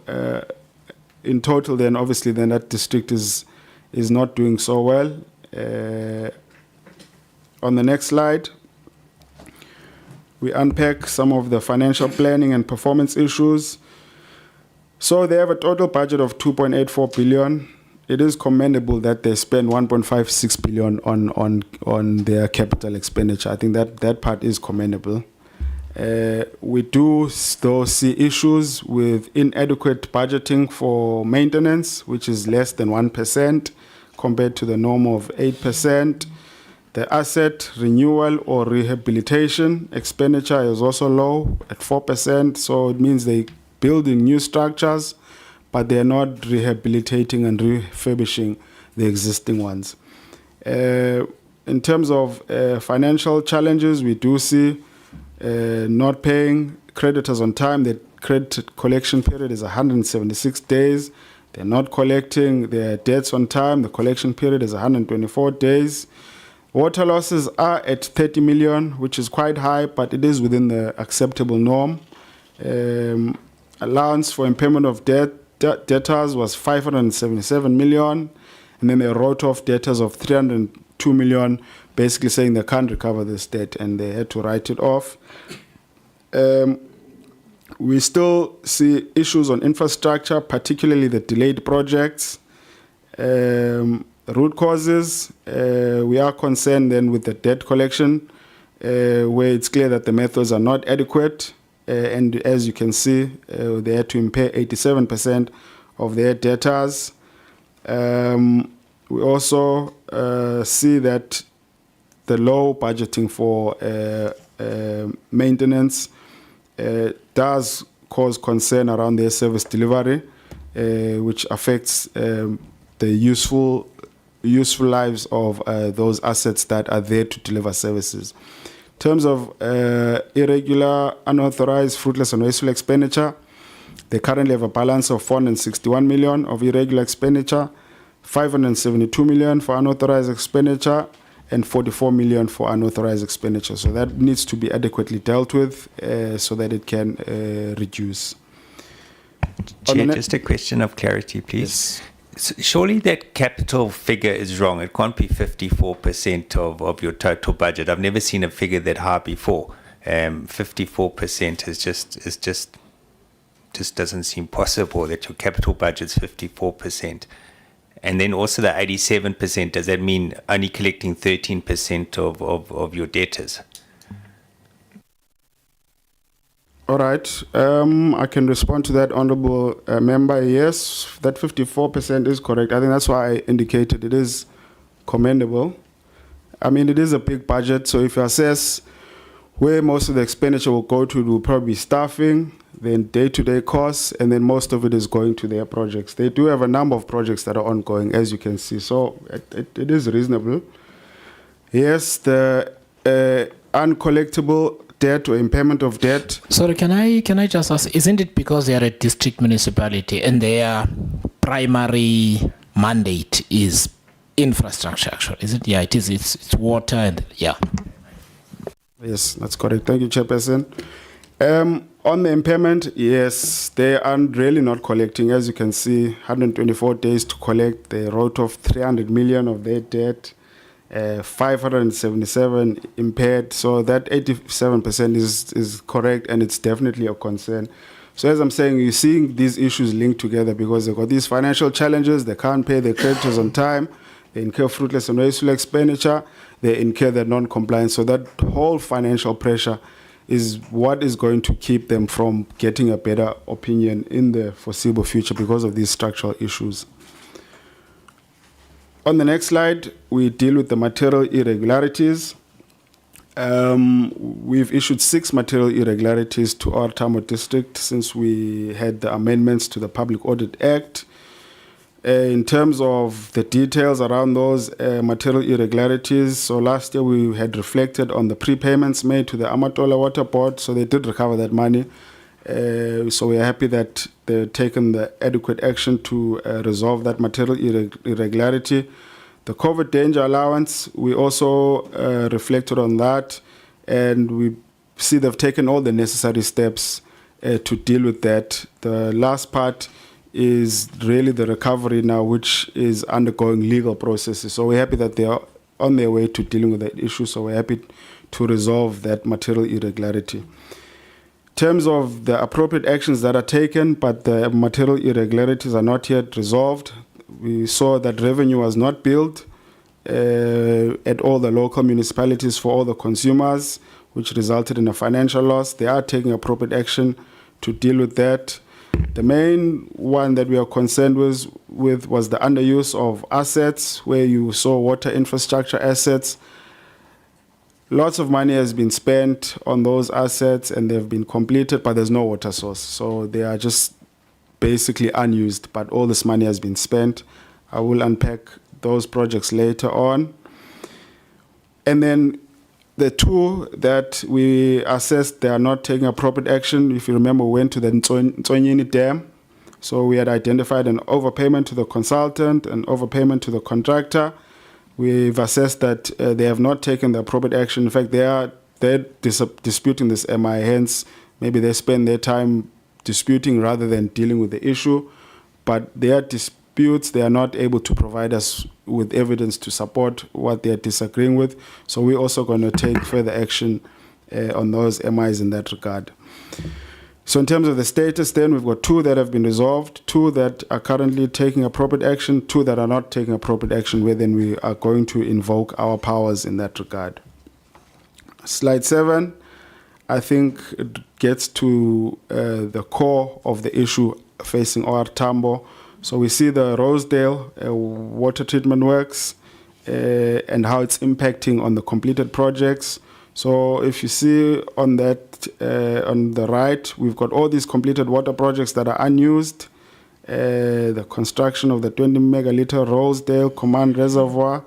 in total, then obviously then that district is not doing so well. On the next slide, we unpack some of the financial planning and performance issues. So they have a total budget of 2.84 billion. It is commendable that they spend 1.56 billion on their capital expenditure. I think that part is commendable. We do still see issues with inadequate budgeting for maintenance, which is less than 1% compared to the norm of 8%. The asset renewal or rehabilitation expenditure is also low at 4%. So it means they're building new structures, but they are not rehabilitating and refurbishing the existing ones. In terms of financial challenges, we do see not paying creditors on time. The credit collection period is 176 days. They're not collecting their debts on time. The collection period is 124 days. Water losses are at 30 million, which is quite high, but it is within the acceptable norm. Allowance for impairment of debtors was 577 million, and then they wrote off debtors of 302 million, basically saying they can't recover this debt and they had to write it off. We still see issues on infrastructure, particularly the delayed projects. Root causes, we are concerned then with the debt collection, where it's clear that the methods are not adequate. And as you can see, they had to impair 87% of their debtors. We also see that the low budgeting for maintenance does cause concern around their service delivery, which affects the useful lives of those assets that are there to deliver services. In terms of irregular, unauthorized, fruitless and wasteful expenditure, they currently have a balance of 461 million of irregular expenditure, 572 million for unauthorized expenditure, and 44 million for unauthorized expenditure. So that needs to be adequately dealt with so that it can reduce. Chair, just a question of clarity, please. Yes. Surely that capital figure is wrong. It can't be 54% of your total budget. I've never seen a figure that high before. 54% is just doesn't seem possible that your capital budget's 54%. And then also the 87%, does that mean only collecting 13% of your debtors? All right. I can respond to that, honourable member. Yes, that 54% is correct. I think that's why I indicated it is commendable. I mean, it is a big budget, so if you assess where most of the expenditure will go to, it will probably be staffing, then day-to-day costs, and then most of it is going to their projects. They do have a number of projects that are ongoing, as you can see, so it is reasonable. Yes, the uncollectible debt or impairment of debt. Sorry, can I just ask, isn't it because they are a district municipality and their primary mandate is infrastructure, actually? Is it? Yeah, it is. It's water and, yeah. Yes, that's correct. Thank you, Chairperson. On the impairment, yes, they are really not collecting. As you can see, 124 days to collect. They wrote off 300 million of their debt, 577 impaired. So that 87% is correct, and it's definitely a concern. So as I'm saying, you're seeing these issues linked together because they've got these financial challenges. They can't pay their creditors on time. They incur fruitless and wasteful expenditure. They incur their non-compliance. So that whole financial pressure is what is going to keep them from getting a better opinion in the foreseeable future because of these structural issues. On the next slide, we deal with the material irregularities. We've issued 6 material irregularities to OR Tambo District since we had the amendments to the Public Audit Act. In terms of the details around those material irregularities, so last year we had reflected on the prepayments made to the Amatola Water Board, so they did recover that money. So we are happy that they've taken the adequate action to resolve that material irregularity. The COVID danger allowance, we also reflected on that, and we see they've taken all the necessary steps to deal with that. The last part is really the recovery now, which is undergoing legal processes. So we're happy that they are on their way to dealing with that issue. So we're happy to resolve that material irregularity. In terms of the appropriate actions that are taken, but the material irregularities are not yet resolved. We saw that revenue was not billed at all the local municipalities for all the consumers, which resulted in a financial loss. They are taking appropriate action to deal with that. The main one that we are concerned with was the underuse of assets, where you saw water infrastructure assets. Lots of money has been spent on those assets and they've been completed, but there's no water source. So they are just basically unused, but all this money has been spent. I will unpack those projects later on. And then the two that we assessed, they are not taking appropriate action. If you remember, we went to the Ntonyini Dam. So we had identified an overpayment to the consultant, an overpayment to the contractor. We've assessed that they have not taken the appropriate action. In fact, they're disputing this MI. Hence, maybe they spend their time disputing rather than dealing with the issue. But their disputes, they are not able to provide us with evidence to support what they are disagreeing with. So we're also going to take further action on those MIs in that regard. So in terms of the status, then we've got 2 that have been resolved, 2 that are currently taking appropriate action, 2 that are not taking appropriate action, where then we are going to invoke our powers in that regard. Slide 7, I think it gets to the core of the issue facing OR Tambo. So we see the Rosedale water treatment works and how it's impacting on the completed projects. So if you see on that, on the right, we've got all these completed water projects that are unused. The construction of the 20 megaliter Rosedale Command Reservoir,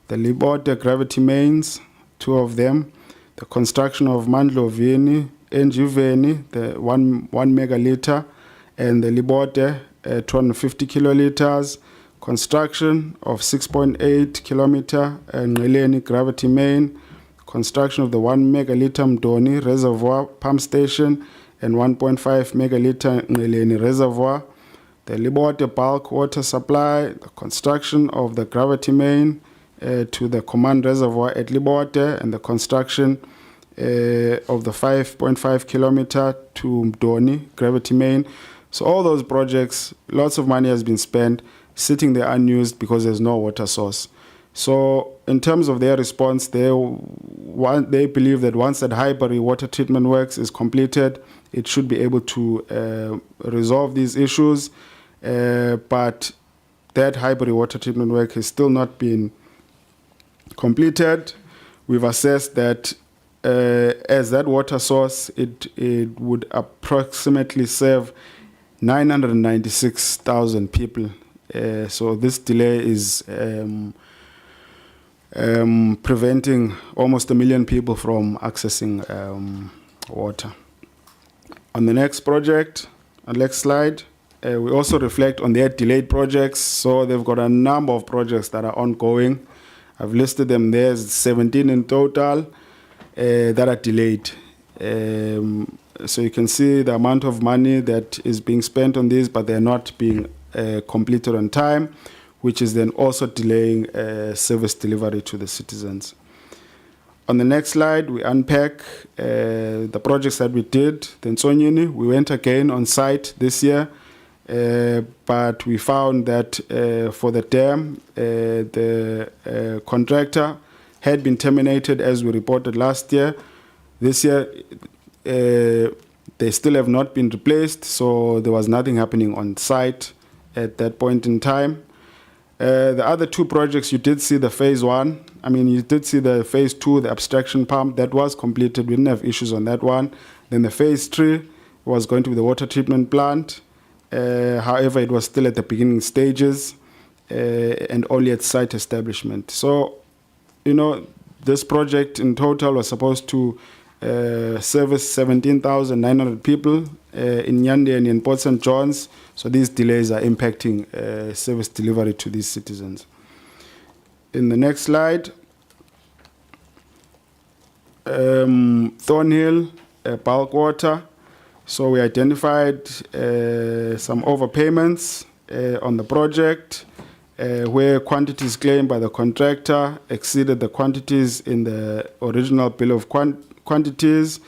the Libote gravity mains, 2 of them. The construction of Mandlovini, Njuveni, the 1 megaliter, and the Libote, 250 kiloliters. Construction of 6.8 kilometer Ngeleni gravity main. Construction of the 1 megaliter Mdoni Reservoir Pump Station and 1.5 megaliter Ngeleni Reservoir. The Libote bulk water supply, the construction of the gravity main to the command reservoir at Libote, and the construction of the 5.5 kilometer to Mdoni gravity main. So all those projects, lots of money has been spent, sitting there unused because there's no water source. So in terms of their response, they believe that once that Highbury water treatment works is completed, it should be able to resolve these issues. But that Highbury water treatment work has still not been completed. We've assessed that as that water source, it would approximately serve 996,000 people. So this delay is preventing almost 1 million people from accessing water. On the next project, on next slide, we also reflect on their delayed projects. So they've got a number of projects that are ongoing. I've listed them there, 17 in total that are delayed. So you can see the amount of money that is being spent on these, but they're not being completed on time, which is then also delaying service delivery to the citizens. On the next slide, we unpack the projects that we did. Then Nsonyini, we went again on site this year, but we found that for the dam, the contractor had been terminated as we reported last year. This year, they still have not been replaced, so there was nothing happening on site at that point in time. The other 2 projects, you did see the phase 1. I mean, you did see the phase 2, the abstraction pump, that was completed. We didn't have issues on that one. Then the phase 3 was going to be the water treatment plant. However, it was still at the beginning stages and only at site establishment. So, you know, this project in total was supposed to service 17,900 people in Nyande and in Port St. John's. So these delays are impacting service delivery to these citizens. In the next slide, Thornhill, bulk water. So we identified some overpayments on the project where quantities claimed by the contractor exceeded the quantities in the original bill of quantities,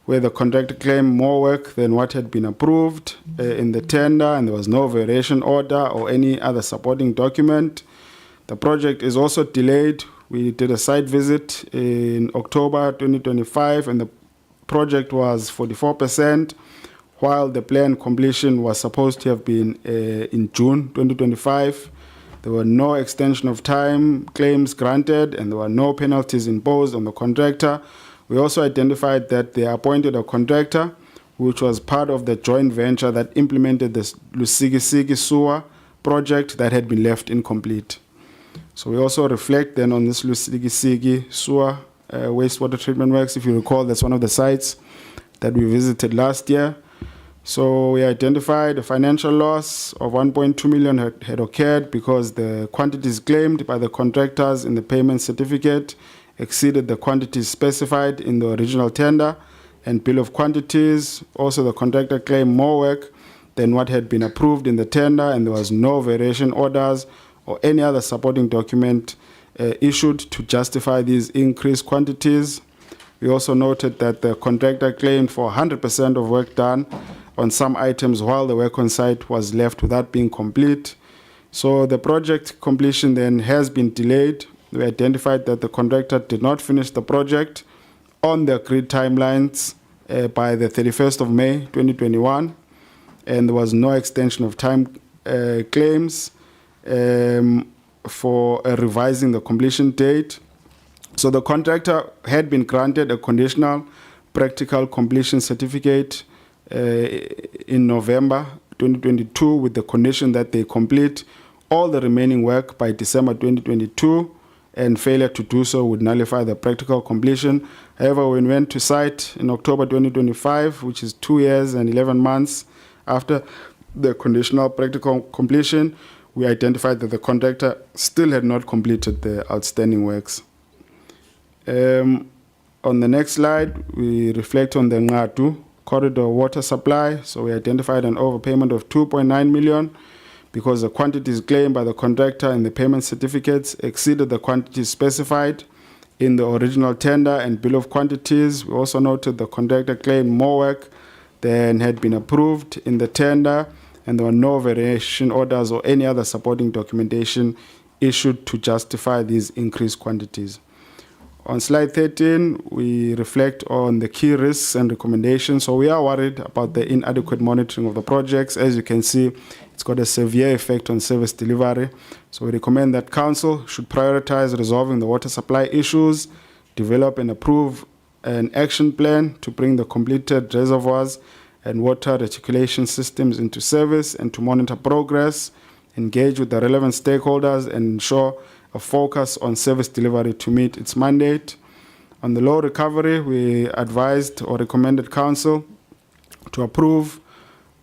where the contractor claimed more work than what had been approved in the tender, and there was no variation order or any other supporting document. The project is also delayed. We did a site visit in October 2025, and the project was 44%, while the planned completion was supposed to have been in June 2025. There were no extension of time claims granted, and there were no penalties imposed on the contractor. We also identified that they appointed a contractor which was part of the joint venture that implemented the Lusikisiki sewer project that had been left incomplete. So we also reflect then on this Lusikisiki sewer wastewater treatment works. If you recall, that's one of the sites that we visited last year. So we identified a financial loss of 1.2 million had occurred because the quantities claimed by the contractors in the payment certificate exceeded the quantities specified in the original tender and bill of quantities. Also, the contractor claimed more work than what had been approved in the tender, and there was no variation orders or any other supporting document issued to justify these increased quantities. We also noted that the contractor claimed for 100% of work done on some items while the work on site was left without being complete. So the project completion then has been delayed. We identified that the contractor did not finish the project on the agreed timelines by the 31st of May 2021, and there was no extension of time claims for revising the completion date. So the contractor had been granted a conditional practical completion certificate in November 2022 with the condition that they complete all the remaining work by December 2022, and failure to do so would nullify the practical completion. However, when we went to site in October 2025, which is 2 years and 11 months after the conditional practical completion, we identified that the contractor still had not completed the outstanding works. On the next slide, we reflect on the Ngatu corridor water supply. So we identified an overpayment of 2.9 million because the quantities claimed by the contractor in the payment certificates exceeded the quantities specified in the original tender and bill of quantities. We also noted the contractor claimed more work than had been approved in the tender, and there were no variation orders or any other supporting documentation issued to justify these increased quantities. On slide 13, we reflect on the key risks and recommendations. So we are worried about the inadequate monitoring of the projects. As you can see, it's got a severe effect on service delivery. So we recommend that council should prioritize resolving the water supply issues, develop and approve an action plan to bring the completed reservoirs and water reticulation systems into service, and to monitor progress, engage with the relevant stakeholders, and ensure a focus on service delivery to meet its mandate. On the low recovery, we advised or recommended council to approve,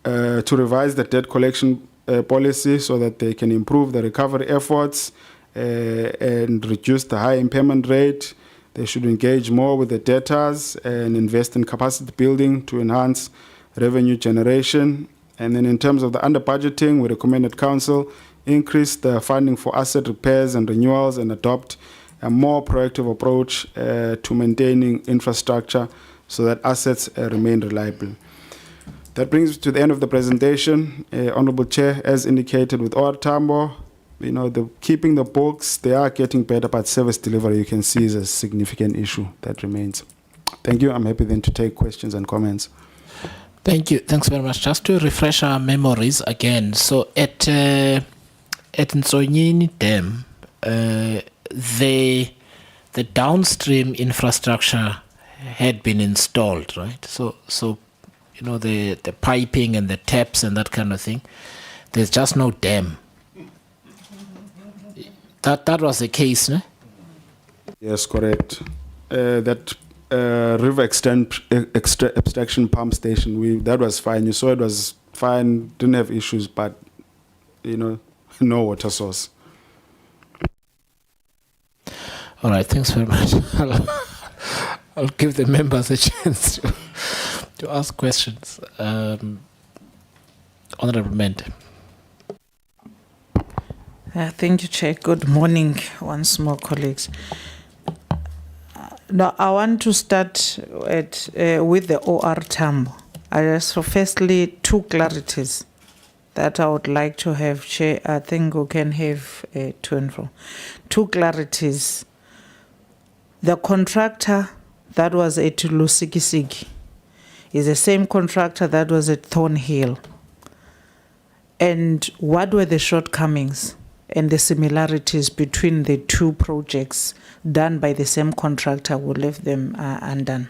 to revise the debt collection policy so that they can improve the recovery efforts and reduce the high impairment rate. They should engage more with the debtors and invest in capacity building to enhance revenue generation. And then in terms of the under budgeting, we recommended council increase the funding for asset repairs and renewals and adopt a more proactive approach to maintaining infrastructure so that assets remain reliable. That brings us to the end of the presentation. Honorable Chair, as indicated with OR Tambo, keeping the books, they are getting better, but service delivery, you can see, is a significant issue that remains. Thank you. I'm happy then to take questions and comments. Thank you. Thanks very much. Just to refresh our memories again. So at Nsonyini Dam, the downstream infrastructure had been installed, right? So the piping and the taps and that kind of thing. There's just no dam. That was the case, no? Yes, correct. That river abstraction pump station, that was fine. You saw it was fine, didn't have issues, but no water source. All right, thanks very much. I'll give the members a chance to ask questions. Honorable Mente. Thank you, Chair. Good morning once more, colleagues. Now, I want to start with the OR Tambo. So firstly, two clarities that I would like to have, Chair. I think we can have to and fro. Two clarities. The contractor that was at Lusikisiki is the same contractor that was at Thornhill. And what were the shortcomings and the similarities between the two projects done by the same contractor who left them undone?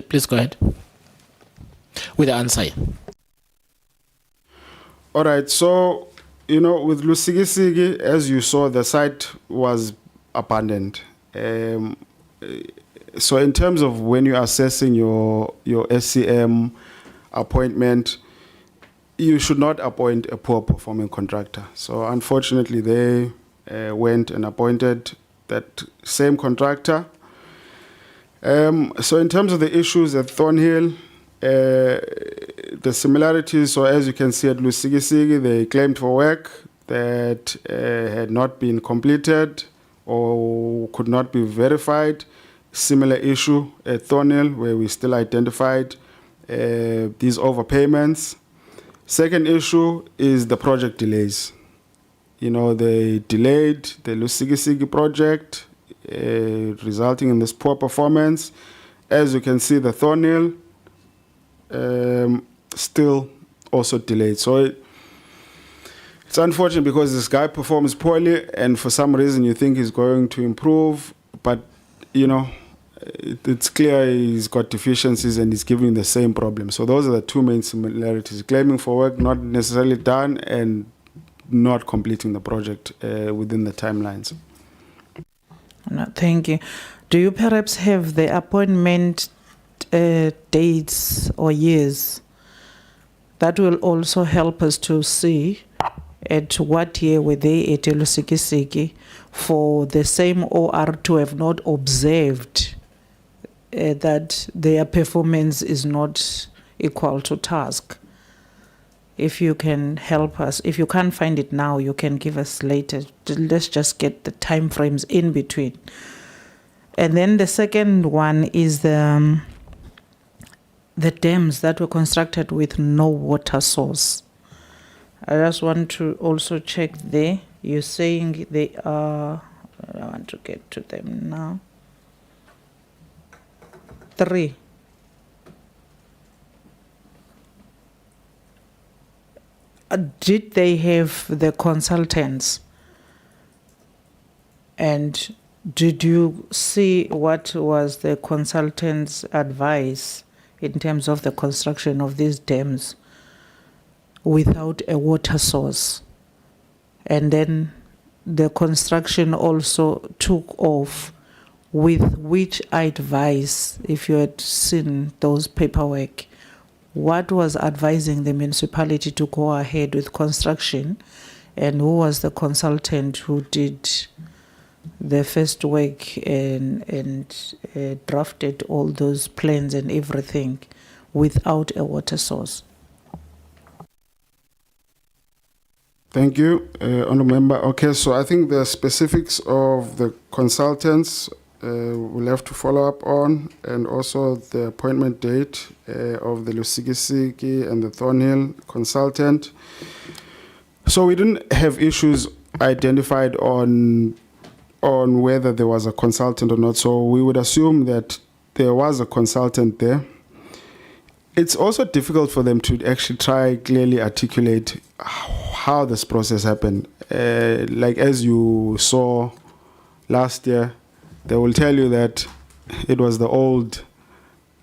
Please go ahead with the answer. All right, so, with Lusigisigi, as you saw, the site was abandoned. So in terms of when you're assessing your SCM appointment, you should not appoint a poor performing contractor. So unfortunately, they went and appointed that same contractor. So in terms of the issues at Thornhill, the similarities, so as you can see at Lusigisigi, they claimed for work that had not been completed or could not be verified. Similar issue at Thornhill, where we still identified these overpayments. Second issue is the project delays. They delayed the Lusigisigi project, resulting in this poor performance. As you can see, the Thornhill still also delayed. So it's unfortunate because this guy performs poorly, and for some reason you think he's going to improve, but it's clear he's got deficiencies and he's giving the same problem. So those are the two main similarities: claiming for work not necessarily done and not completing the project within the timelines. No, thank you. Do you perhaps have the appointment dates or years? That will also help us to see at what year were they at Lusigisigi for the same OR to have not observed that their performance is not equal to task. If you can help us, if you can't find it now, you can give us later. Let's just get the time frames in between. And then the second one is the dams that were constructed with no water source. I just want to also check there. You're saying they are, I want to get to them now. 3. Did they have the consultants? And did you see what was the consultant's advice in terms of the construction of these dams without a water source? And then the construction also took off with which advice, if you had seen those paperwork, what was advising the municipality to go ahead with construction, and who was the consultant who did the first work and drafted all those plans and everything without a water source? Thank you, Honourable Member. Okay, so I think the specifics of the consultants we'll have to follow up on, and also the appointment date of the Lusigisigi and the Thornhill consultant. So we didn't have issues identified on whether there was a consultant or not. So we would assume that there was a consultant there. It's also difficult for them to actually try clearly articulate how this process happened. Like as you saw last year, they will tell you that it was the old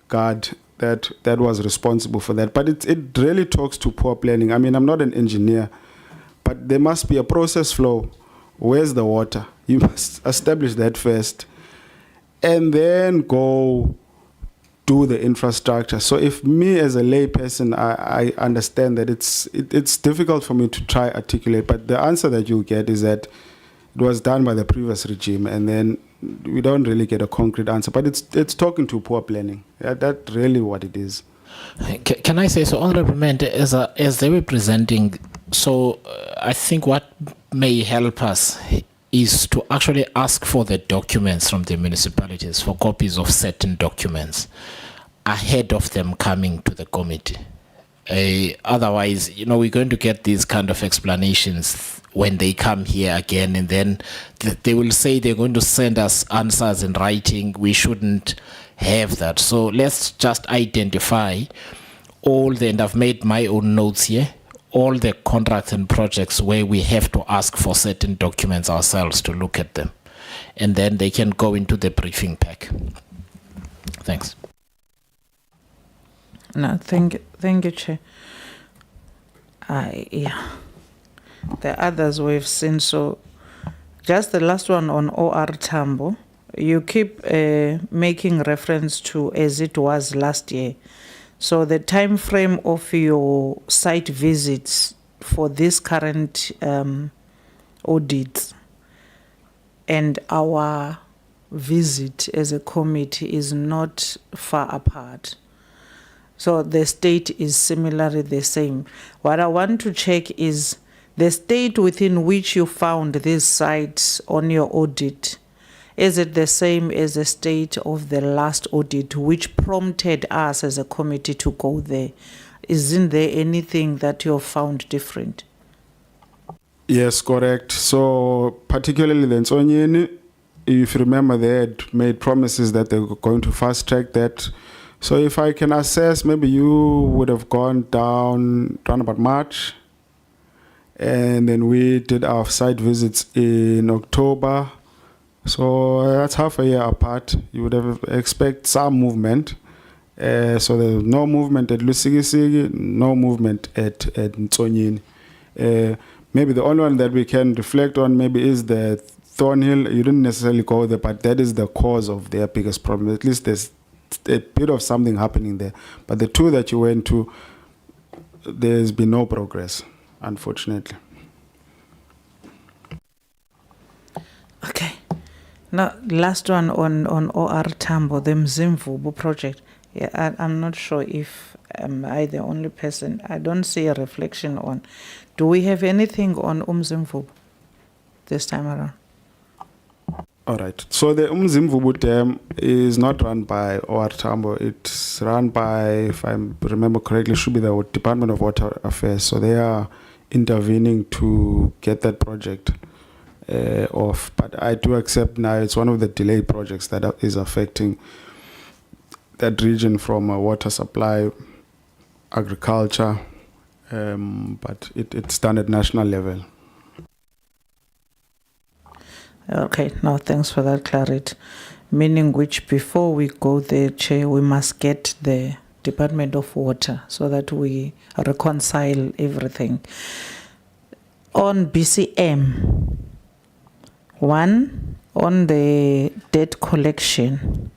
guard that was responsible for that. But it really talks to poor planning. I mean, I'm not an engineer, but there must be a process flow. Where's the water? You must establish that first, and then go do the infrastructure. So if me as a lay person, I understand that it's difficult for me to try articulate, but the answer that you get is that it was done by the previous regime, and then we don't really get a concrete answer. But it's talking to poor planning. That's really what it is. Can I say so, Honourable Member, as they were presenting? So I think what may help us is to actually ask for the documents from the municipalities, for copies of certain documents ahead of them coming to the committee. Otherwise, we're going to get these kind of explanations when they come here again, and then they will say they're going to send us answers in writing. We shouldn't have that. So let's just identify and I've made my own notes here, all the contracts and projects where we have to ask for certain documents ourselves to look at them, and then they can go into the briefing pack. Thanks. No, thank you, Chair. Yeah. The others we've seen, so just the last one on OR Tambo. You keep making reference to as it was last year. So the time frame of your site visits for this current audit and our visit as a committee is not far apart. So the state is similarly the same. What I want to check is the state within which you found these sites on your audit. Is it the same as the state of the last audit, which prompted us as a committee to go there? Isn't there anything that you have found different? Yes, correct. So particularly the Nsonyeni, if you remember, they had made promises that they were going to fast track that. So if I can assess, maybe you would have gone down around about March. And then we did our site visits in October. So that's half a year apart. You would have expect some movement. So there's no movement at Lusigisi, no movement at Nsonyeni. Maybe the only one that we can reflect on maybe is the Thornhill. You didn't necessarily go there, but that is the cause of their biggest problem. At least there's a bit of something happening there. But the two that you went to, there's been no progress, unfortunately. Okay. Now, last one on OR Tambo, the Mzimvubu project. Yeah, I'm not sure if I the only person. I don't see a reflection on. Do we have anything on Mzimvubu this time around? All right. So the Mzimvubu Dam is not run by OR Tambo. It's run by, if I remember correctly, should be the Department of Water Affairs. So they are intervening to get that project off. But I do accept now it's one of the delayed projects that is affecting that region from water supply, agriculture, but it's done at national level. Okay, no, thanks for that clarity. Meaning which before we go there, Chair, we must get the Department of Water so that we reconcile everything. On BCM, one, on the debt collection,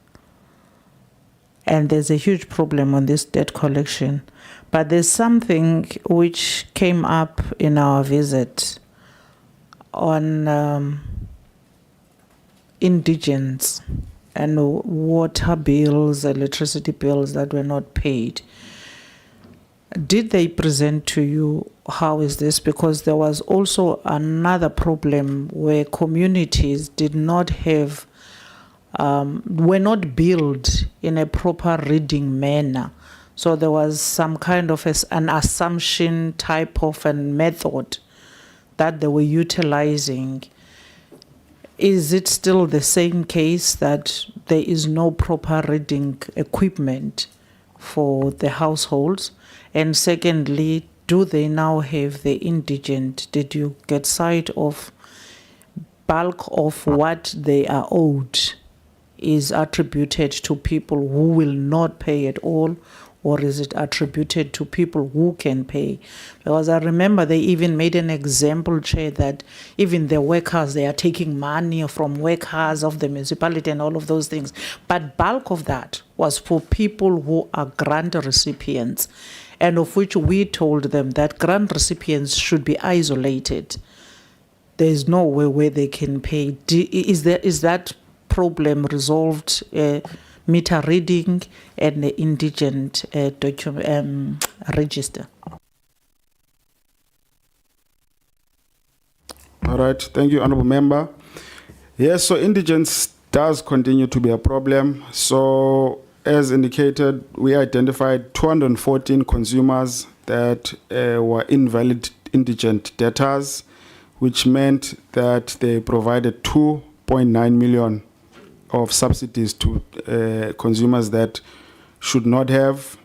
and there's a huge problem on this debt collection, but there's something which came up in our visit on indigents and water bills, electricity bills that were not paid. Did they present to you how is this? Because there was also another problem where communities did not have, were not billed in a proper reading manner. So there was some kind of an assumption type of a method that they were utilizing. Is it still the same case that there is no proper reading equipment for the households? And secondly, do they now have the indigent? Did you get sight of bulk of what they are owed is attributed to people who will not pay at all, or is it attributed to people who can pay? Because I remember they even made an example, Chair, that even the workers, they are taking money from workers of the municipality and all of those things. But bulk of that was for people who are grant recipients, and of which we told them that grant recipients should be isolated. There is no way where they can pay. Is that problem resolved? Meter reading and the indigent register. All right, thank you, Honourable Member. Yes, so indigence does continue to be a problem. So as indicated, we identified 214 consumers that were invalid indigent debtors, which meant that they provided 2.9 million of subsidies to consumers that should not have.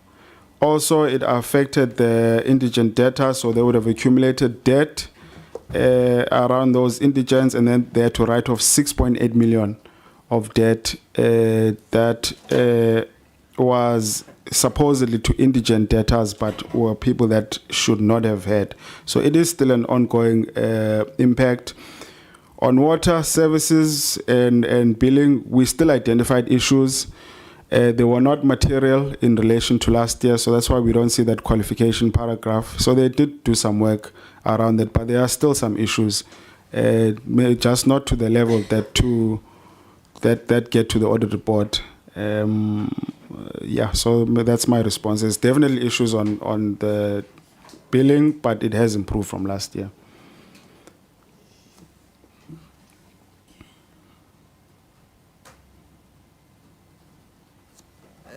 Also, it affected the indigent debtors, so they would have accumulated debt around those indigents, and then they had to write off 6.8 million of debt that was supposedly to indigent debtors, but were people that should not have had. So it is still an ongoing impact. On water services and billing, we still identified issues. They were not material in relation to last year, so that's why we don't see that qualification paragraph. So they did do some work around it, but there are still some issues, just not to the level that get to the audit report. Yeah, so that's my response. There's definitely issues on the billing, but it has improved from last year.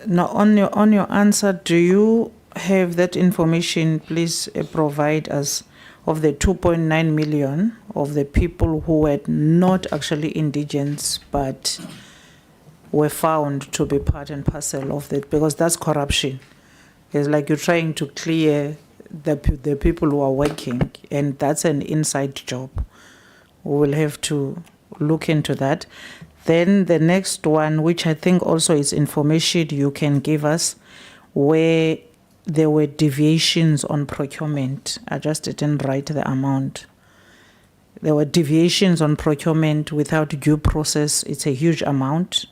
Now, on your answer, do you have that information? Please provide us of the 2.9 million of the people who were not actually indigents but were found to be part and parcel of that, because that's corruption. It's like you're trying to clear the people who are working, and that's an inside job. We will have to look into that. Then the next one, which I think also is information you can give us, where there were deviations on procurement. I just didn't write the amount. There were deviations on procurement without due process. It's a huge amount.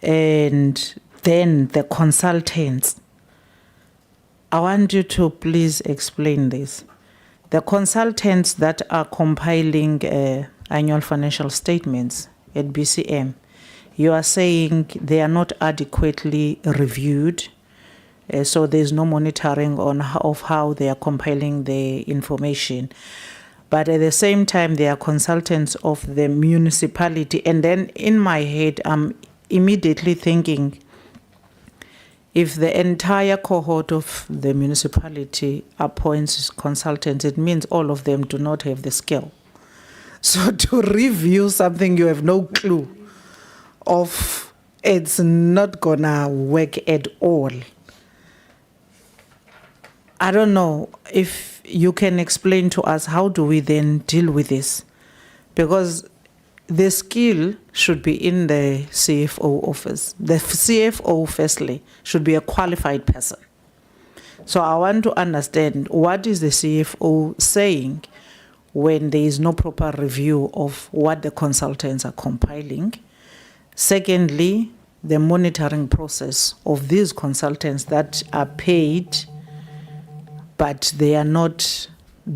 And then the consultants. I want you to please explain this. The consultants that are compiling annual financial statements at BCM, you are saying they are not adequately reviewed, so there's no monitoring of how they are compiling the information. But at the same time, they are consultants of the municipality. And then in my head, I'm immediately thinking, if the entire cohort of the municipality appoints consultants, it means all of them do not have the skill. So to review something you have no clue of, it's not gonna work at all. I don't know if you can explain to us, how do we then deal with this? Because the skill should be in the CFO office. The CFO, firstly, should be a qualified person. So I want to understand, what is the CFO saying when there is no proper review of what the consultants are compiling? Secondly, the monitoring process of these consultants that are paid, but they are not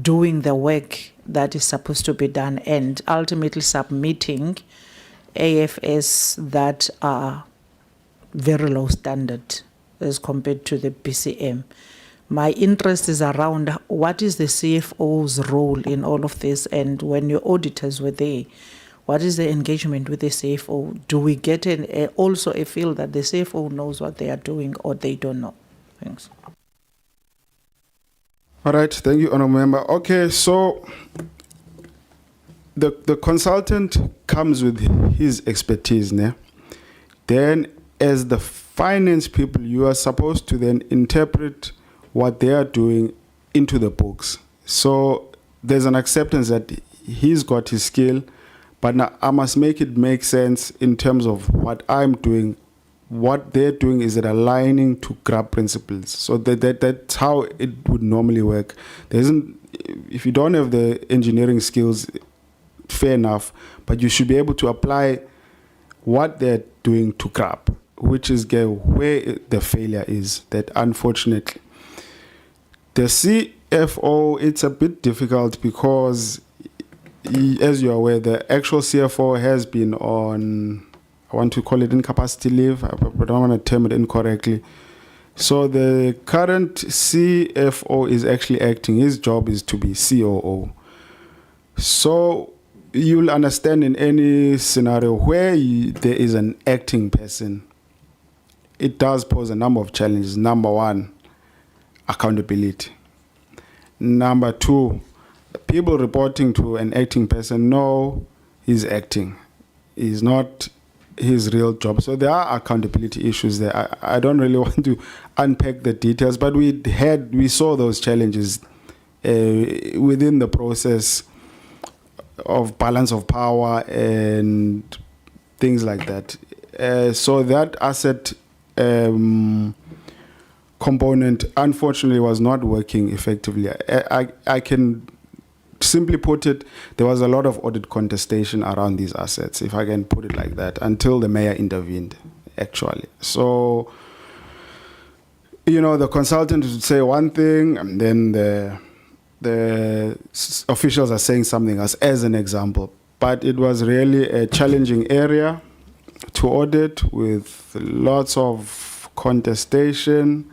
doing the work that is supposed to be done, and ultimately submitting AFS that are very low standard as compared to the BCM. My interest is around what is the CFO's role in all of this, and when your auditors were there, what is the engagement with the CFO? Do we get also a feel that the CFO knows what they are doing, or they don't know? Thanks. All right, thank you, Honourable Member. Okay, so the consultant comes with his expertise, né? Then as the finance people, you are supposed to then interpret what they are doing into the books. So there's an acceptance that he's got his skill, but now I must make it make sense in terms of what I'm doing. What they're doing is that aligning to GRAB principles. So that's how it would normally work. There isn't, if you don't have the engineering skills, fair enough, but you should be able to apply what they're doing to GRAB, which is where the failure is, that unfortunately. The CFO, it's a bit difficult because, as you're aware, the actual CFO has been on, I want to call it incapacity leave, but I don't want to term it incorrectly. So the current CFO is actually acting. His job is to be COO. So you'll understand in any scenario where there is an acting person, it does pose a number of challenges. Number one, accountability. Number two, people reporting to an acting person know he's acting. He's not his real job. So there are accountability issues there. I don't really want to unpack the details, but we saw those challenges within the process of balance of power and things like that. So that asset component, unfortunately, was not working effectively. I can simply put it, there was a lot of audit contestation around these assets, if I can put it like that, until the mayor intervened, actually. So, the consultant would say one thing, and then the officials are saying something else, as an example. But it was really a challenging area to audit, with lots of contestation.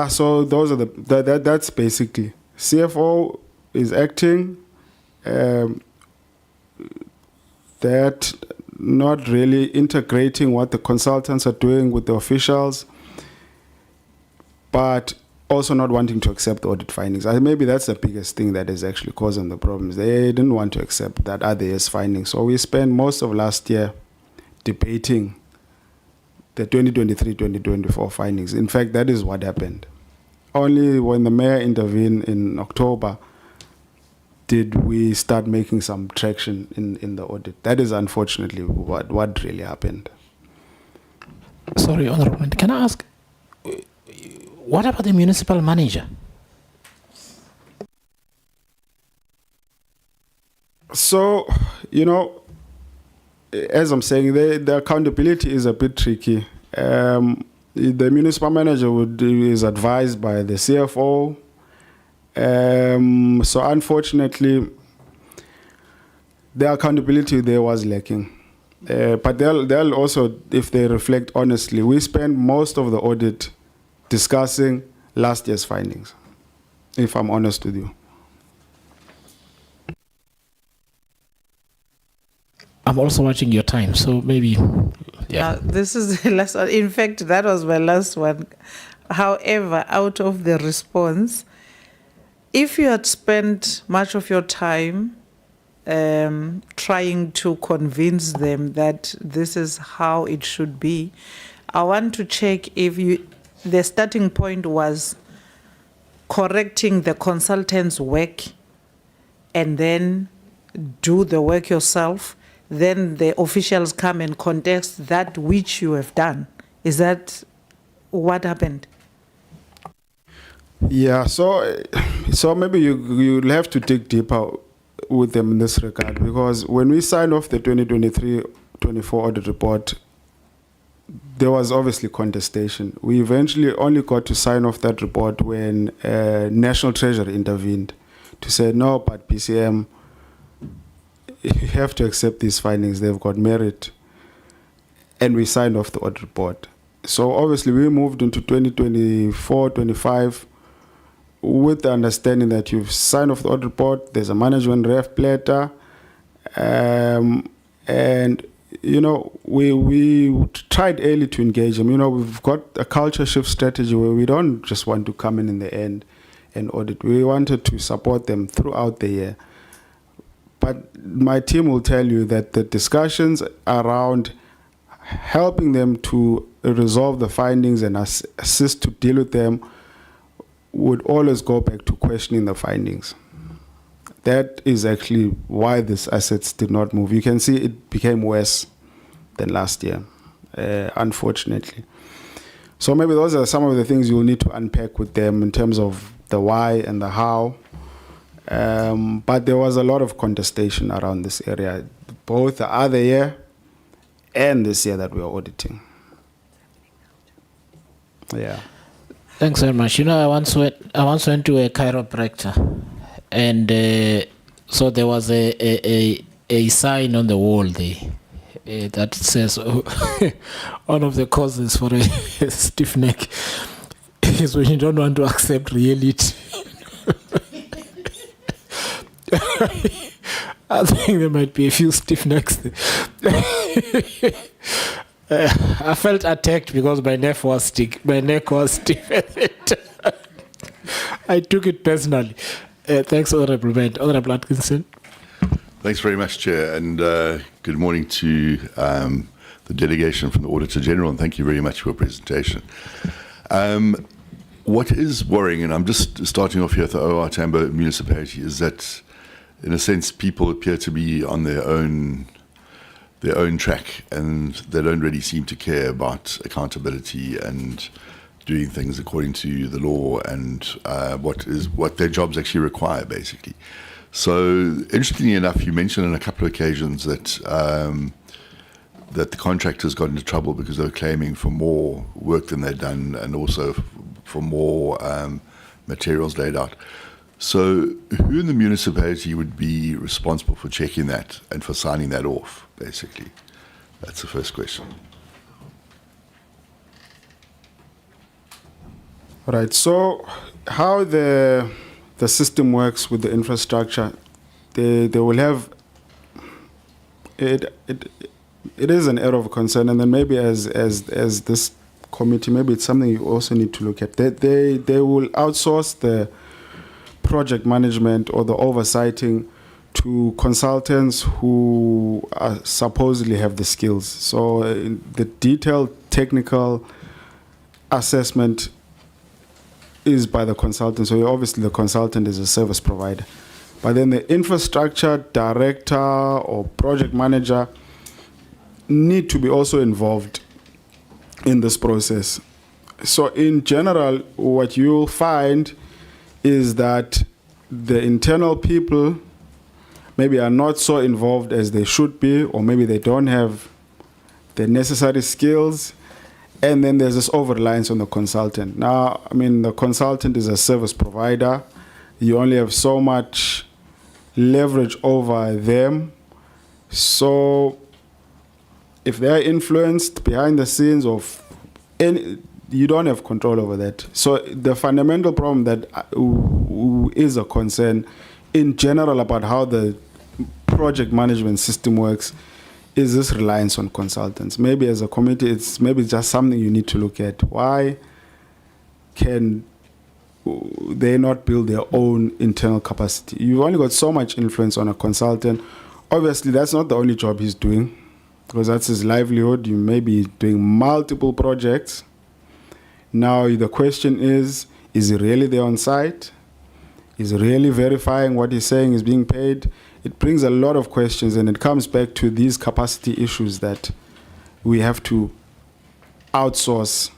So those are that's basically. CFO is acting, that not really integrating what the consultants are doing with the officials, but also not wanting to accept the audit findings. Maybe that's the biggest thing that is actually causing the problems. They didn't want to accept that other year's findings. So we spent most of last year debating the 2023-2024 findings. In fact, that is what happened. Only when the mayor intervened in October did we start making some traction in the audit. That is unfortunately what really happened. Sorry, Honorable Member, can I ask, what about the municipal manager? So, as I'm saying, the accountability is a bit tricky. The municipal manager is advised by the CFO. So unfortunately, the accountability there was lacking. But they'll also, if they reflect honestly, we spent most of the audit discussing last year's findings, if I'm honest with you. I'm also watching your time, so maybe, yeah. This is the last one. In fact, that was my last one. However, out of the response, if you had spent much of your time trying to convince them that this is how it should be, I want to check if the starting point was correcting the consultant's work and then do the work yourself, then the officials come and contest that which you have done. Is that what happened? Yeah, so maybe you'll have to dig deeper with them in this regard, because when we signed off the 2023-24 audit report, there was obviously contestation. We eventually only got to sign off that report when National Treasury intervened to say, no, but PCM, you have to accept these findings, they've got merit. And we signed off the audit report. So obviously we moved into 2024-25 with the understanding that you've signed off the audit report, there's a management ref letter, and we tried early to engage them. We've got a culture shift strategy where we don't just want to come in the end and audit. We wanted to support them throughout the year. But my team will tell you that the discussions around helping them to resolve the findings and assist to deal with them would always go back to questioning the findings. That is actually why these assets did not move. You can see it became worse than last year, unfortunately. So maybe those are some of the things you'll need to unpack with them in terms of the why and the how. But there was a lot of contestation around this area, both the other year and this year that we are auditing. Yeah. Thanks very much. I once went to a chiropractor, and so there was a sign on the wall there that says one of the causes for a stiff neck is when you don't want to accept reality. I think there might be a few stiff necks there. I felt attacked because my neck was stiff. I took it personally. Thanks, Honourable Member. Honourable Atkinson. Thanks very much, Chair, and good morning to the delegation from the Auditor General, and thank you very much for your presentation. What is worrying, and I'm just starting off here at the OR Tambo Municipality, is that, in a sense, people appear to be on their own their own track, and they don't really seem to care about accountability and doing things according to the law and what their jobs actually require, basically. So, interestingly enough, you mentioned on a couple of occasions that that the contractors got into trouble because they were claiming for more work than they'd done, and also for more materials laid out. So, who in the municipality would be responsible for checking that and for signing that off, basically? That's the first question. All right. So, how the system works with the infrastructure, they will have it. It is an area of concern, and then maybe as this committee, maybe it's something you also need to look at. They will outsource the project management or the oversighting to consultants who supposedly have the skills. So the detailed technical assessment is by the consultant. So obviously the consultant is a service provider. But then the infrastructure director or project manager need to be also involved in this process. So in general, what you'll find is that the internal people maybe are not so involved as they should be, or maybe they don't have the necessary skills, and then there's this over-reliance on the consultant. Now, I mean, the consultant is a service provider. You only have so much leverage over them. So if they're influenced behind the scenes of any, you don't have control over that. So the fundamental problem that is a concern in general about how the project management system works is this reliance on consultants. Maybe as a committee, it's maybe just something you need to look at. Why can they not build their own internal capacity? You've only got so much influence on a consultant. Obviously, that's not the only job he's doing, because that's his livelihood. You may be doing multiple projects. Now, the question is he really there on site? Is he really verifying what he's saying is being paid? It brings a lot of questions, and it comes back to these capacity issues that we have to outsource.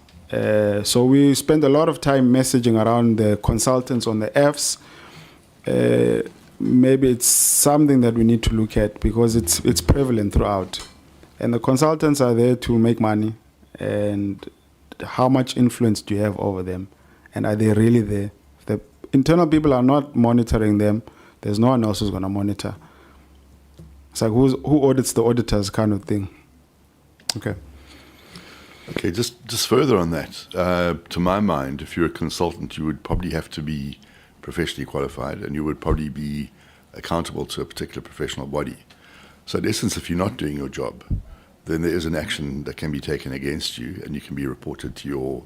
So we spend a lot of time messaging around the consultants on the Fs. Maybe it's something that we need to look at, because it's prevalent throughout. And the consultants are there to make money. And how much influence do you have over them? And are they really there? If the internal people are not monitoring them, there's no one else who's going to monitor. It's like who audits the auditors kind of thing. Okay. Okay, just further on that. To my mind, if you're a consultant, you would probably have to be professionally qualified, and you would probably be accountable to a particular professional body. So in essence, if you're not doing your job, then there is an action that can be taken against you, and you can be reported to your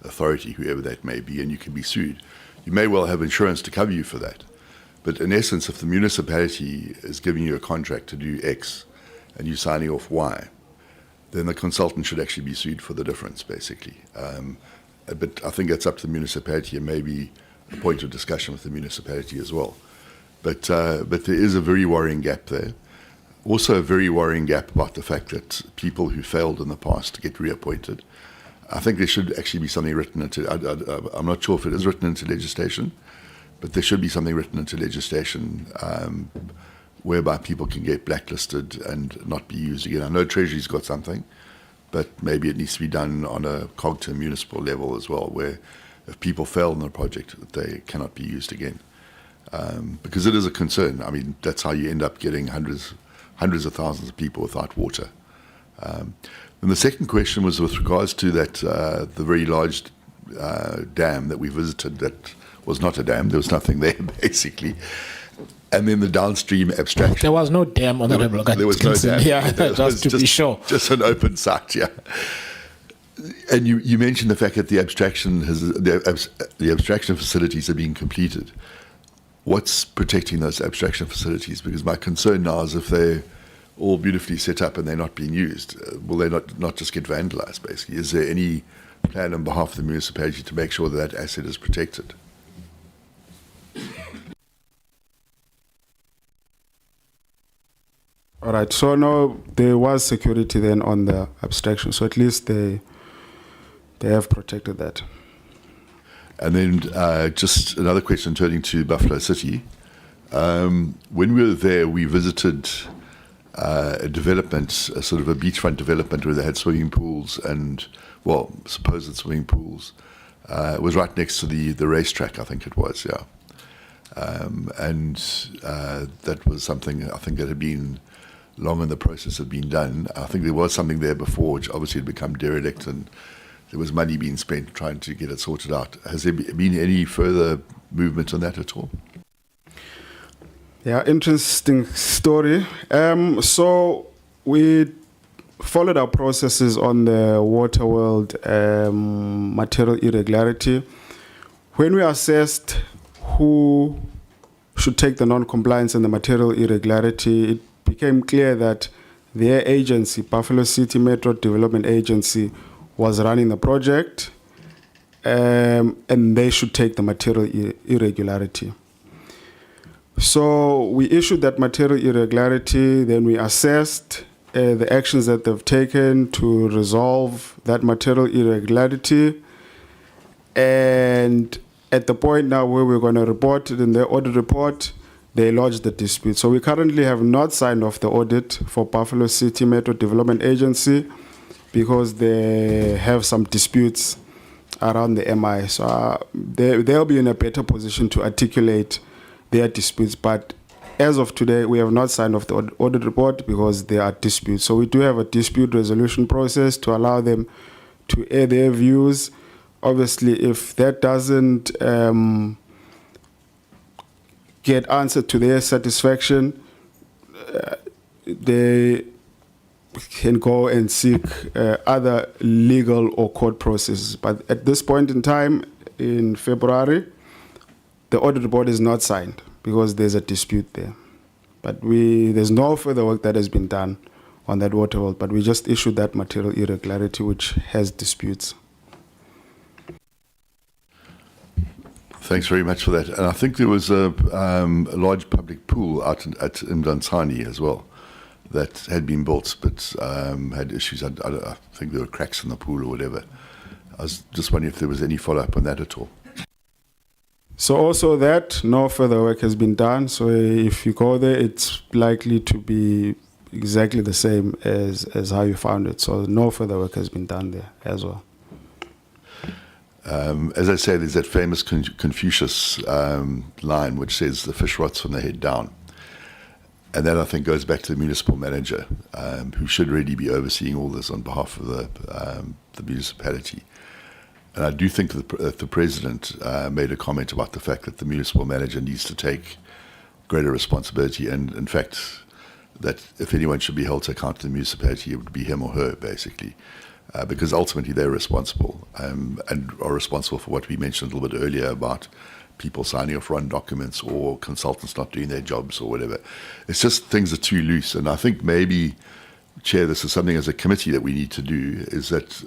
authority, whoever that may be, and you can be sued. You may well have insurance to cover you for that. But in essence, if the municipality is giving you a contract to do X and you're signing off Y, then the consultant should actually be sued for the difference, basically. But I think that's up to the municipality, and maybe a point of discussion with the municipality as well. But there is a very worrying gap there. Also a very worrying gap about the fact that people who failed in the past get reappointed. I think there should actually be something written into, I'm not sure if it is written into legislation, but there should be something written into legislation whereby people can get blacklisted and not be used again. I know Treasury's got something, but maybe it needs to be done on a COGTA municipal level as well, where if people fail in the project, they cannot be used again. Because it is a concern. I mean, that's how you end up getting hundreds of thousands of people without water. And the second question was with regards to that, the very large dam that we visited that was not a dam. There was nothing there, basically. And then the downstream abstraction. There was no dam, Honorable. There was no dam. Yeah, There just to be sure. Just an open site, yeah. And you mentioned the fact that the abstraction facilities are being completed. What's protecting those abstraction facilities? Because my concern now is if they're all beautifully set up and they're not being used, will they not just get vandalized, basically? Is there any plan on behalf of the municipality to make sure that asset is protected? All right. So no, there was security then on the abstraction. So at least they have protected that. And then just another question turning to Buffalo City. When we were there, we visited a development, a sort of a beachfront development where they had swimming pools and, well, supposed swimming pools. It was right next to the racetrack, I think it was, yeah. And that was something I think that had been long in the process of being done. I think there was something there before, which obviously had become derelict, and there was money being spent trying to get it sorted out. Has there been any further movement on that at all? Yeah, interesting story. So we followed our processes on the Water World material irregularity. When we assessed who should take the non-compliance and the material irregularity, it became clear that their agency, Buffalo City Metro Development Agency, was running the project, and they should take the material irregularity. So we issued that material irregularity, then we assessed the actions that they've taken to resolve that material irregularity, and at the point now where we're going to report it in the audit report, they lodged the dispute. So we currently have not signed off the audit for Buffalo City Metro Development Agency because they have some disputes around the MI. So they'll be in a better position to articulate their disputes. But as of today, we have not signed off the audit report because there are disputes. So we do have a dispute resolution process to allow them to air their views. Obviously, if that doesn't get answered to their satisfaction, they can go and seek other legal or court processes. But at this point in time, in February, the audit report is not signed because there's a dispute there. But there's no further work that has been done on that water world, but we just issued that material irregularity which has disputes. Thanks very much for that. And I think there was a large public pool out in Mdantsane as well that had been built but had issues. I think there were cracks in the pool or whatever. I was just wondering if there was any follow-up on that at all. So also that, no further work has been done. So if you go there, it's likely to be exactly the same as how you found it. So no further work has been done there as well. As I say, there's that famous Confucius line which says the fish rots from the head down. And that, I think, goes back to the municipal manager, who should really be overseeing all this on behalf of the municipality. And I do think that the president made a comment about the fact that the municipal manager needs to take greater responsibility. And, in fact, that if anyone should be held to account to the municipality, it would be him or her, basically. Because ultimately they're responsible and are responsible for what we mentioned a little bit earlier about people signing off wrong documents or consultants not doing their jobs or whatever. It's just things are too loose. And I think maybe, Chair, this is something as a committee that we need to do, is that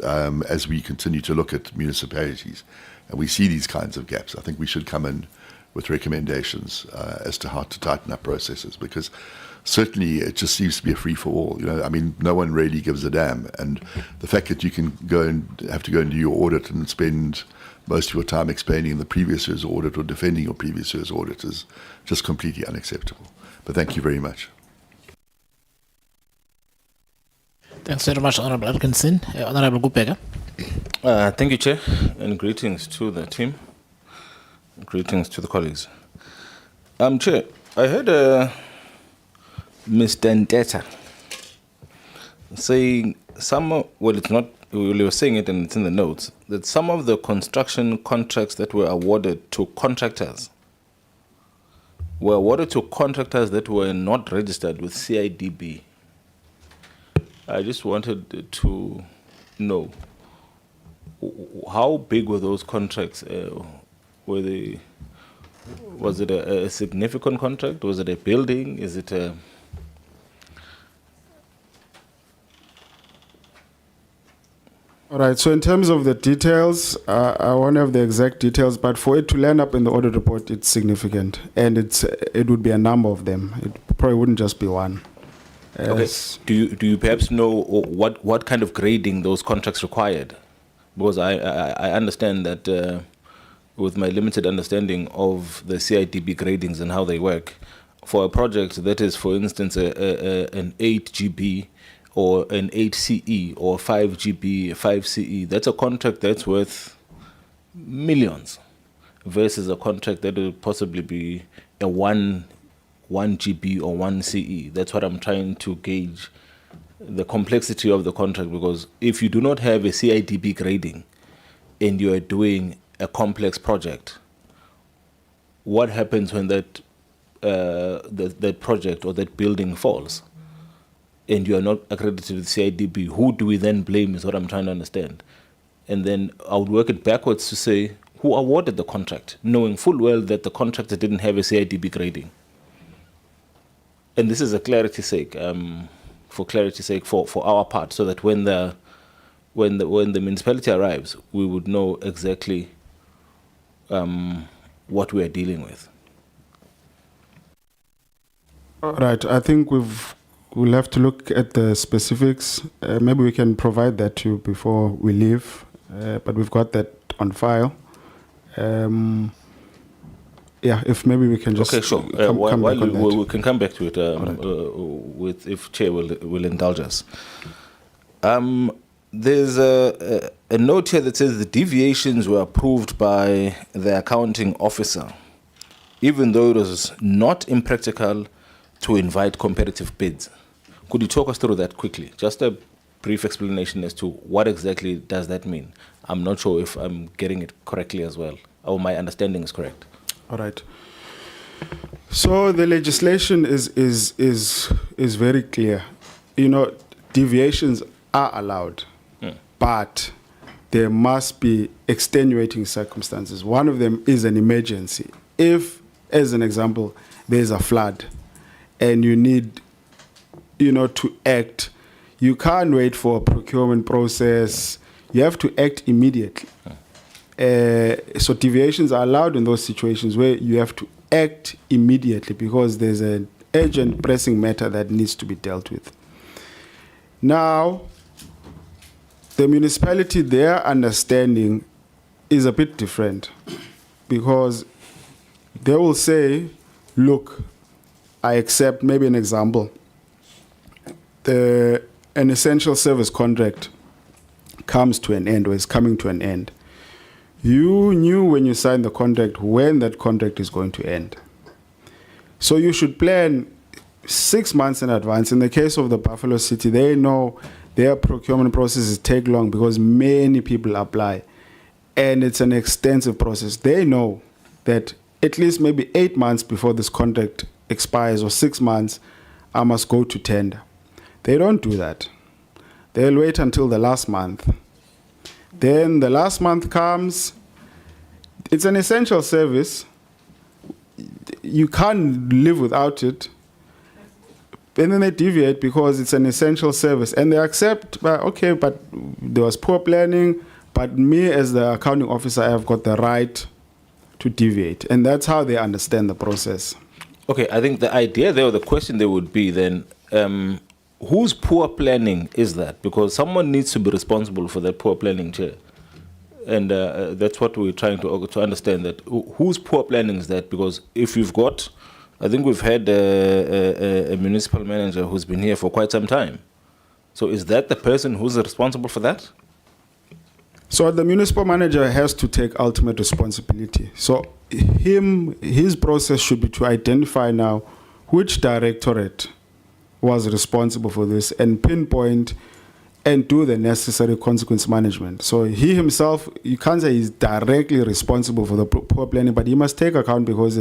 as we continue to look at municipalities and we see these kinds of gaps, I think we should come in with recommendations as to how to tighten up processes, because certainly it just seems to be a free-for-all. I mean, no one really gives a damn. And the fact that you can go and have to go and do your audit and spend most of your time explaining the previous year's audit or defending your previous year's audit is just completely unacceptable. But thank you very much. Thanks very much, Honourable Atkinson. Honourable Gupega. Thank you, Chair, and greetings to the team. Greetings to the colleagues. Chair, I heard Mr. Ndeta saying it's not, we were saying it and it's in the notes, that some of the construction contracts that were awarded to contractors were awarded to contractors that were not registered with CIDB. I just wanted to know, how big were those contracts? Was it a significant contract? Was it a building? Is it a... All right, so in terms of the details, I won't have the exact details, but for it to land up in the audit report, it's significant. And it would be a number of them. It probably wouldn't just be one. Okay. Do you perhaps know what kind of grading those contracts required? Because I understand that with my limited understanding of the CIDB gradings and how they work, for a project that is, for instance, an 8 GB or an 8 CE or 5 GB, 5 CE, that's a contract that's worth millions versus a contract that will possibly be a 1 GB or 1 CE. That's what I'm trying to gauge, the complexity of the contract, because if you do not have a CIDB grading and you are doing a complex project, what happens when that project or that building falls and you are not accredited with CIDB? Who do we then blame is what I'm trying to understand. And then I would work it backwards to say, who awarded the contract, knowing full well that the contractor didn't have a CIDB grading. And this is a clarity's sake, for clarity's sake, for our part, so that when the municipality arrives, we would know exactly what we are dealing with. All right. I think we'll have to look at the specifics. Maybe we can provide that to you before we leave, but we've got that on file. If maybe we can just okay, sure. come back on that. We can come back to it with if Chair will indulge us. There's a note here that says the deviations were approved by the accounting officer, even though it was not impractical to invite competitive bids. Could you talk us through that quickly? Just a brief explanation as to what exactly does that mean. I'm not sure if I'm getting it correctly as well, or my understanding is correct. All right. So the legislation is very clear. You know, deviations are allowed, but there must be extenuating circumstances. One of them is an emergency. If, as an example, there's a flood and you need, to act, you can't wait for a procurement process. You have to act immediately. So deviations are allowed in those situations where you have to act immediately because there's an urgent pressing matter that needs to be dealt with. Now, the municipality, their understanding is a bit different because they will say, look, I accept, maybe an example, an essential service contract comes to an end or is coming to an end. You knew when you signed the contract when that contract is going to end. So you should plan 6 months in advance. In the case of the Buffalo City, they know their procurement processes take long because many people apply. And it's an extensive process. They know that at least maybe 8 months before this contract expires or 6 months, I must go to tender. They don't do that. They'll wait until the last month. Then the last month comes. It's an essential service. You can't live without it. And then they deviate because it's an essential service. And they accept, but there was poor planning, but me as the accounting officer, I have got the right to deviate. And that's how they understand the process. Okay, I think the idea there, or the question there would be then, whose poor planning is that? Because someone needs to be responsible for that poor planning, Chair. And that's what we're trying to understand, that whose poor planning is that? Because if you've got, I think we've had a municipal manager who's been here for quite some time. So is that the person who's responsible for that? So the municipal manager has to take ultimate responsibility. So his process should be to identify now which directorate was responsible for this and pinpoint and do the necessary consequence management. So he himself, you can't say he's directly responsible for the poor planning, but he must take account because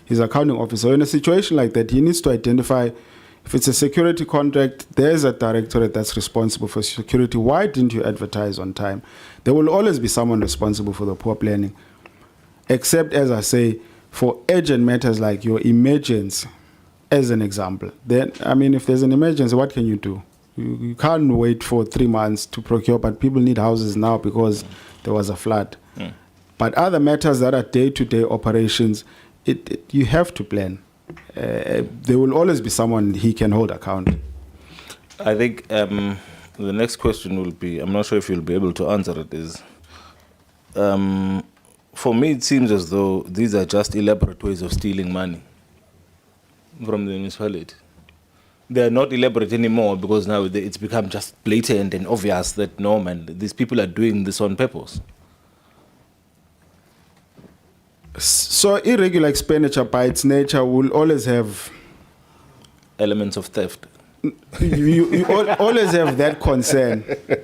he's accounting officer. In a situation like that, he needs to identify if it's a security contract, there's a directorate that's responsible for security. Why didn't you advertise on time? There will always be someone responsible for the poor planning. Except, as I say, for urgent matters like your emergency, as an example. Then, if there's an emergency, what can you do? You can't wait for 3 months to procure, but people need houses now because there was a flood. But other matters that are day-to-day operations, you have to plan. There will always be someone he can hold account. I think the next question will be, I'm not sure if you'll be able to answer it, is for me it seems as though these are just elaborate ways of stealing money from the municipality. They are not elaborate anymore because now it's become just blatant and obvious that no man, these people are doing this on purpose. So irregular expenditure by its nature will always have Elements of theft. always have that concern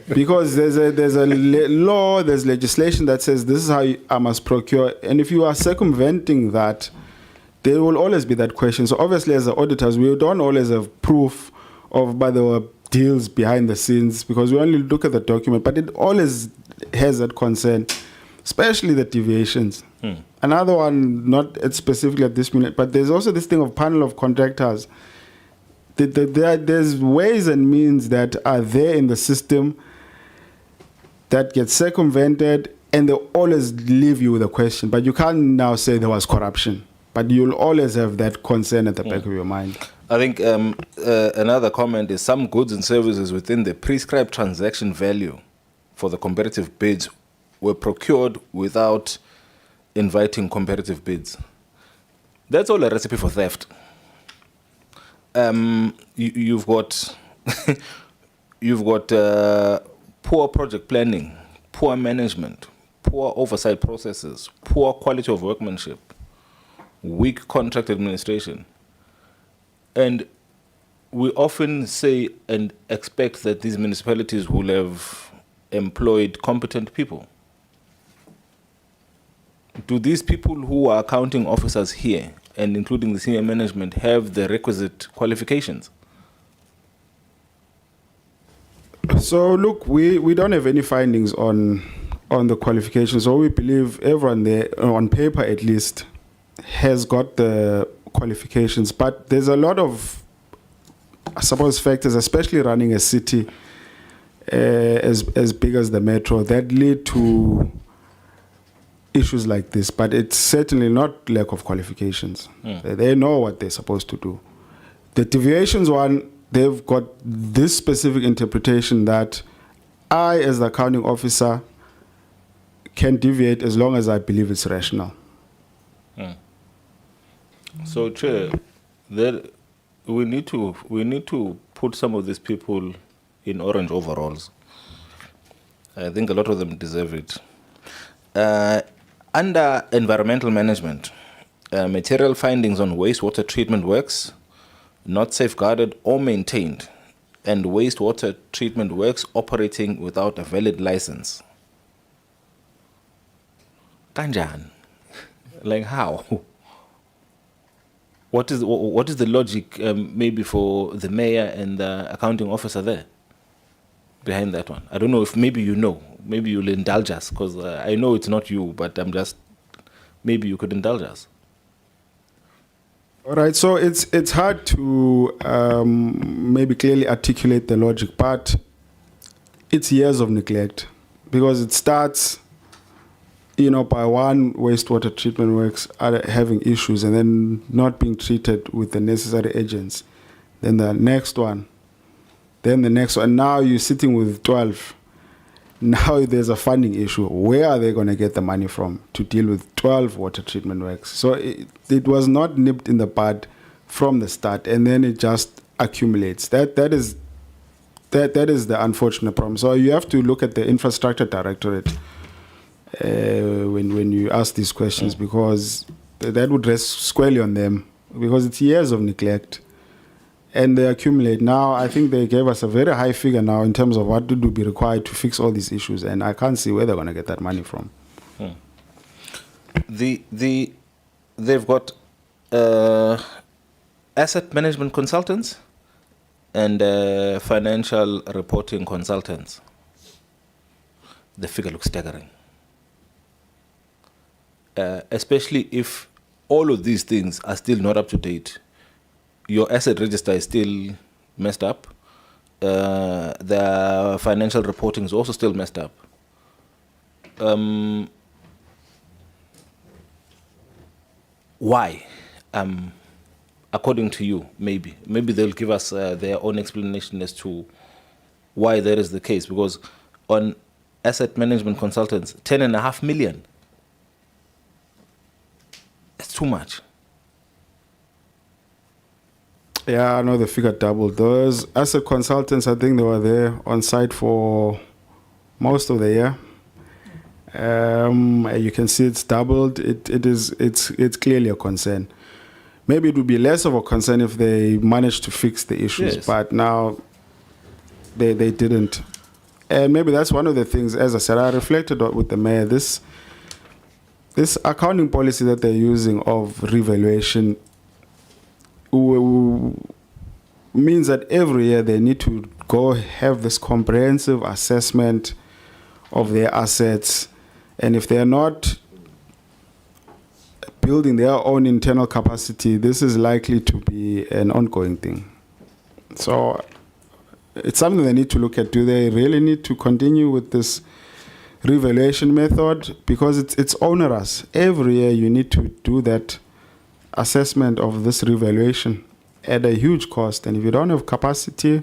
because there's a law, there's legislation that says this is how I must procure, and if you are circumventing that, there will always be that question. So obviously, as the auditors, we don't always have proof of, but there were deals behind the scenes because we only look at the document, but it always has that concern, especially the deviations. Another one, not specifically at this minute, but there's also this thing of panel of contractors. There's ways and means that are there in the system that get circumvented, and they always leave you with a question. But you can't now say there was corruption. But you'll always have that concern at the back of your mind. I think another comment is some goods and services within the prescribed transaction value for the competitive bids were procured without inviting competitive bids. That's all a recipe for theft. You've got you've got poor project planning, poor management, poor oversight processes, poor quality of workmanship, weak contract administration. And we often say and expect that these municipalities will have employed competent people. Do these people who are accounting officers here, and including the senior management, have the requisite qualifications? So look, we don't have any findings on the qualifications. So we believe everyone there, on paper at least, has got the qualifications. But there's a lot of, I suppose, factors, especially running a city as big as the metro, that lead to issues like this. But it's certainly not lack of qualifications. They know what they're supposed to do. The deviations one, they've got this specific interpretation that I, as the accounting officer, can deviate as long as I believe it's rational. So, Chair, we need to put some of these people in orange overalls. I think a lot of them deserve it. Under environmental management, material findings on wastewater treatment works not safeguarded or maintained, and wastewater treatment works operating without a valid license. Kanjan, like how? What is the logic, maybe for the mayor and the accounting officer there behind that one? I don't know if maybe you know. Maybe you'll indulge us, because I know it's not you, but maybe you could indulge us. All right, so it's hard to maybe clearly articulate the logic, but it's years of neglect, because it starts, by one wastewater treatment works having issues and then not being treated with the necessary agents. Then the next one, then the next one. Now you're sitting with 12. Now there's a funding issue. Where are they going to get the money from to deal with 12 water treatment works? So it was not nipped in the bud from the start, and then it just accumulates. That is the unfortunate problem. So you have to look at the infrastructure directorate when you ask these questions, because that would rest squarely on them, because it's years of neglect. And they accumulate. Now, I think they gave us a very high figure now in terms of what would be required to fix all these issues, and I can't see where they're going to get that money from. They've got asset management consultants and financial reporting consultants. The figure looks staggering. Especially if all of these things are still not up to date. Your asset register is still messed up. The financial reporting is also still messed up. Why? according to you, maybe they'll give us their own explanation as to why that is the case. Because on asset management consultants, 10.5 million. It's too much. Yeah, I know the figure doubled. Those asset consultants, I think they were there on site for most of the year. You can see it's doubled. It's clearly a concern. Maybe it would be less of a concern if they managed to fix the issues, Yes. but now they didn't. And maybe that's one of the things, as I said, I reflected with the mayor, this accounting policy that they're using of revaluation means that every year they need to go have this comprehensive assessment of their assets. And if they're not building their own internal capacity, this is likely to be an ongoing thing. So it's something they need to look at. Do they really need to continue with this revaluation method? Because it's onerous. Every year you need to do that assessment of this revaluation at a huge cost. And if you don't have capacity,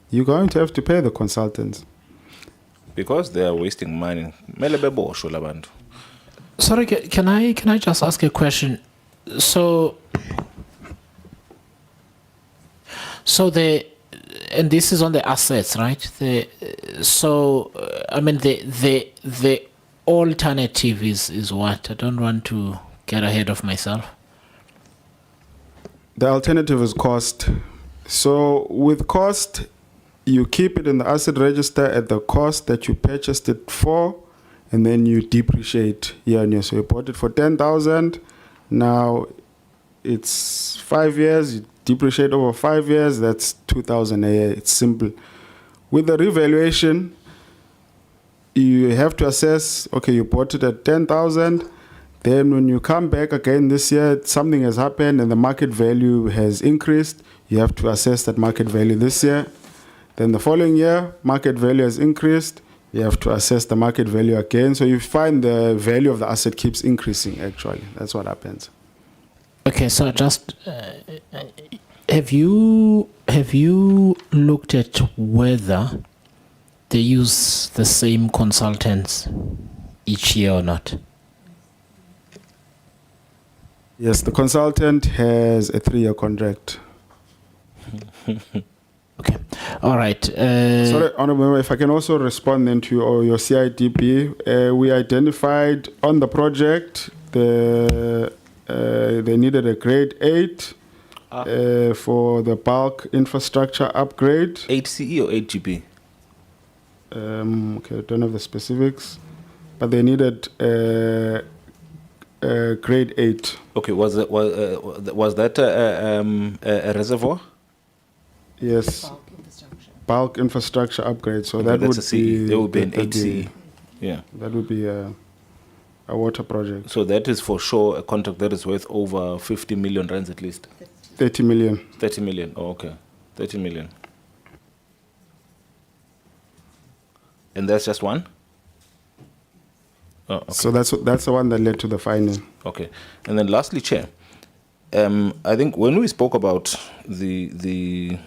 you're going to have to pay the consultants. Because they are wasting money. Mele beboshwe labantu. Sorry, can I just ask a question? So and this is on the assets, right? The alternative is what? I don't want to get ahead of myself. The alternative is cost. So with cost, you keep it in the asset register at the cost that you purchased it for, and then you depreciate year on year. So you bought it for 10,000. Now it's 5 years. You depreciate over 5 years. That's 2,000 a year. It's simple. With the revaluation, you have to assess. Okay, you bought it at 10,000. Then when you come back again this year, something has happened and the market value has increased. You have to assess that market value this year. Then the following year, market value has increased. You have to assess the market value again. So you find the value of the asset keeps increasing, actually. That's what happens. Okay, so just have you looked at whether they use the same consultants each year or not? Yes, the consultant has a 3-year contract. Okay, all right. Sorry, Honourable Member, if I can also respond then to your CIDP. We identified on the project they needed a grade 8 for the bulk infrastructure upgrade. 8 CE or 8 GB? Okay, I don't have the specifics, but they needed grade 8. Okay, was that a reservoir? Yes. Bulk infrastructure upgrade. So Okay, that that's would a CE. be There would be an that'd 8 be- CE. Yeah. That would be a water project. So that is for sure a contract that is worth over 50 million rands at least. 30 million. 30 million. Oh, okay. 30 million. And that's just one? Oh, okay. So that's the one that led to the finding. Okay. And then lastly, Chair, I think when we spoke about the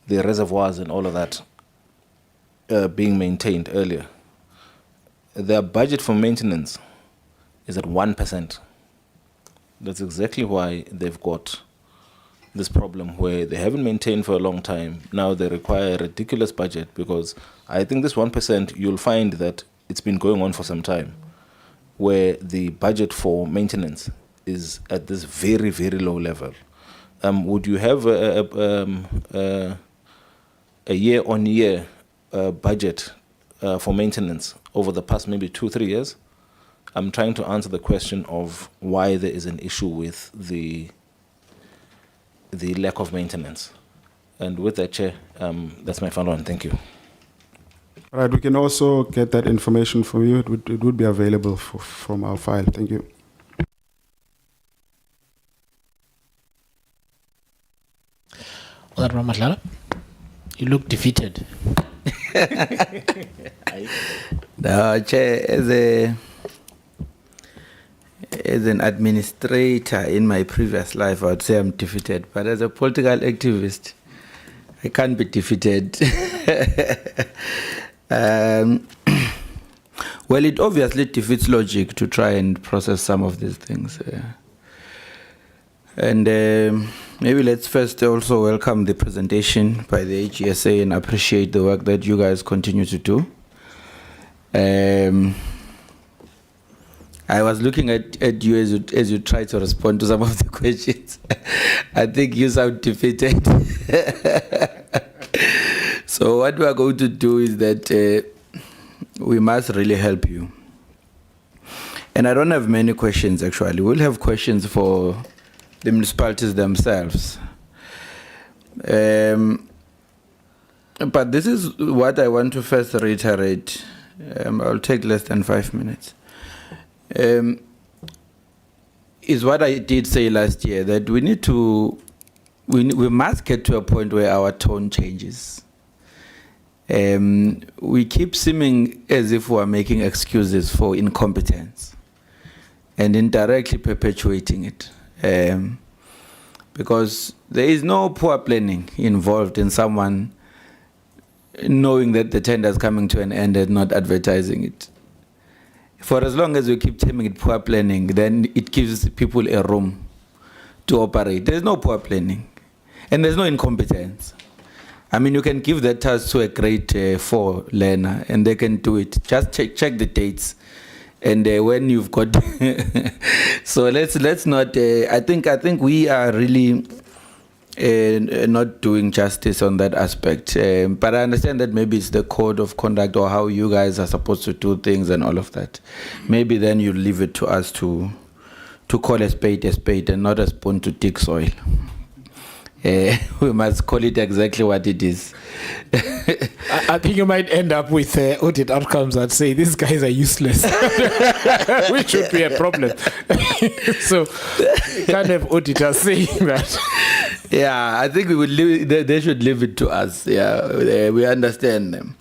reservoirs and all of that being maintained earlier, their budget for maintenance is at 1%. That's exactly why they've got this problem where they haven't maintained for a long time. Now they require a ridiculous budget because I think this 1%, you'll find that it's been going on for some time, where the budget for maintenance is at this very, very low level. Would you have a year-on-year budget for maintenance over the past maybe 2-3 years? I'm trying to answer the question of why there is an issue with the lack of maintenance. And with that, Chair, that's my final one. Thank you. All right, we can also get that information from you. It would be available from our file. Thank you. Honourable Matlala, you look defeated. No, Chair, as an administrator in my previous life, I would say I'm defeated. But as a political activist, I can't be defeated. Well, it obviously defeats logic to try and process some of these things. And maybe let's first also welcome the presentation by the AGSA and appreciate the work that you guys continue to do. I was looking at you as you try to respond to some of the questions. I think you sound defeated. So what we are going to do is that we must really help you. And I don't have many questions, actually. We'll have questions for the municipalities themselves. But this is what I want to first reiterate. I'll take less than 5 minutes. Is what I did say last year, that we need to, we must get to a point where our tone changes. We keep seeming as if we are making excuses for incompetence and indirectly perpetuating it. Because there is no poor planning involved in someone knowing that the tender is coming to an end and not advertising it. For as long as we keep terming it poor planning, then it gives people a room to operate. There's no poor planning, and there's no incompetence. I mean, you can give that task to a grade 4 learner, and they can do it. Just check the dates, and when you've got. So let's not. I think we are really not doing justice on that aspect. But I understand that maybe it's the code of conduct or how you guys are supposed to do things and all of that. Maybe then you leave it to us to call a spade and not a spoon to dig soil. We must call it exactly what it is. I think you might end up with audit outcomes that say these guys are useless, which would be a problem. So you can't have auditors saying that. Yeah, I think we would leave, they should leave it to us. Yeah, we understand them.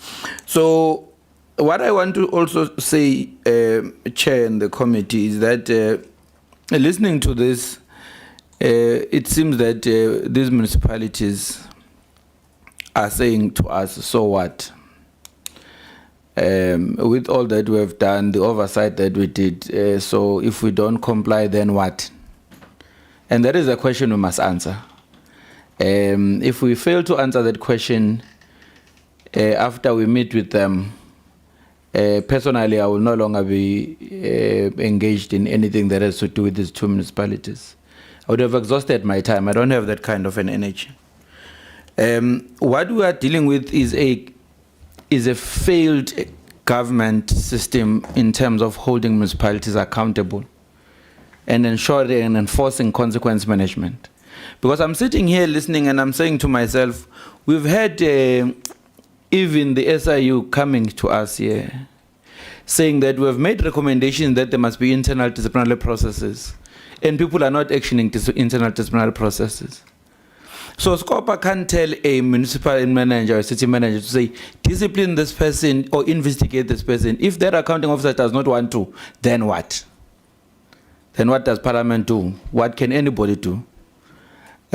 So what I want to also say, Chair and the committee, is that listening to this, it seems that these municipalities are saying to us, so what? With all that we have done, the oversight that we did, so if we don't comply, then what? And that is a question we must answer. If we fail to answer that question after we meet with them, personally, I will no longer be engaged in anything that has to do with these two municipalities. I would have exhausted my time. I don't have that kind of an energy. What we are dealing with is a failed government system in terms of holding municipalities accountable and ensuring and enforcing consequence management. Because I'm sitting here listening and I'm saying to myself, we've had even the SIU coming to us here saying that we have made recommendations that there must be internal disciplinary processes, and people are not actioning internal disciplinary processes. So SCOPA can't tell a municipal manager or a city manager to say, discipline this person or investigate this person. If their accounting officer does not want to, then what? Then what does Parliament do? What can anybody do?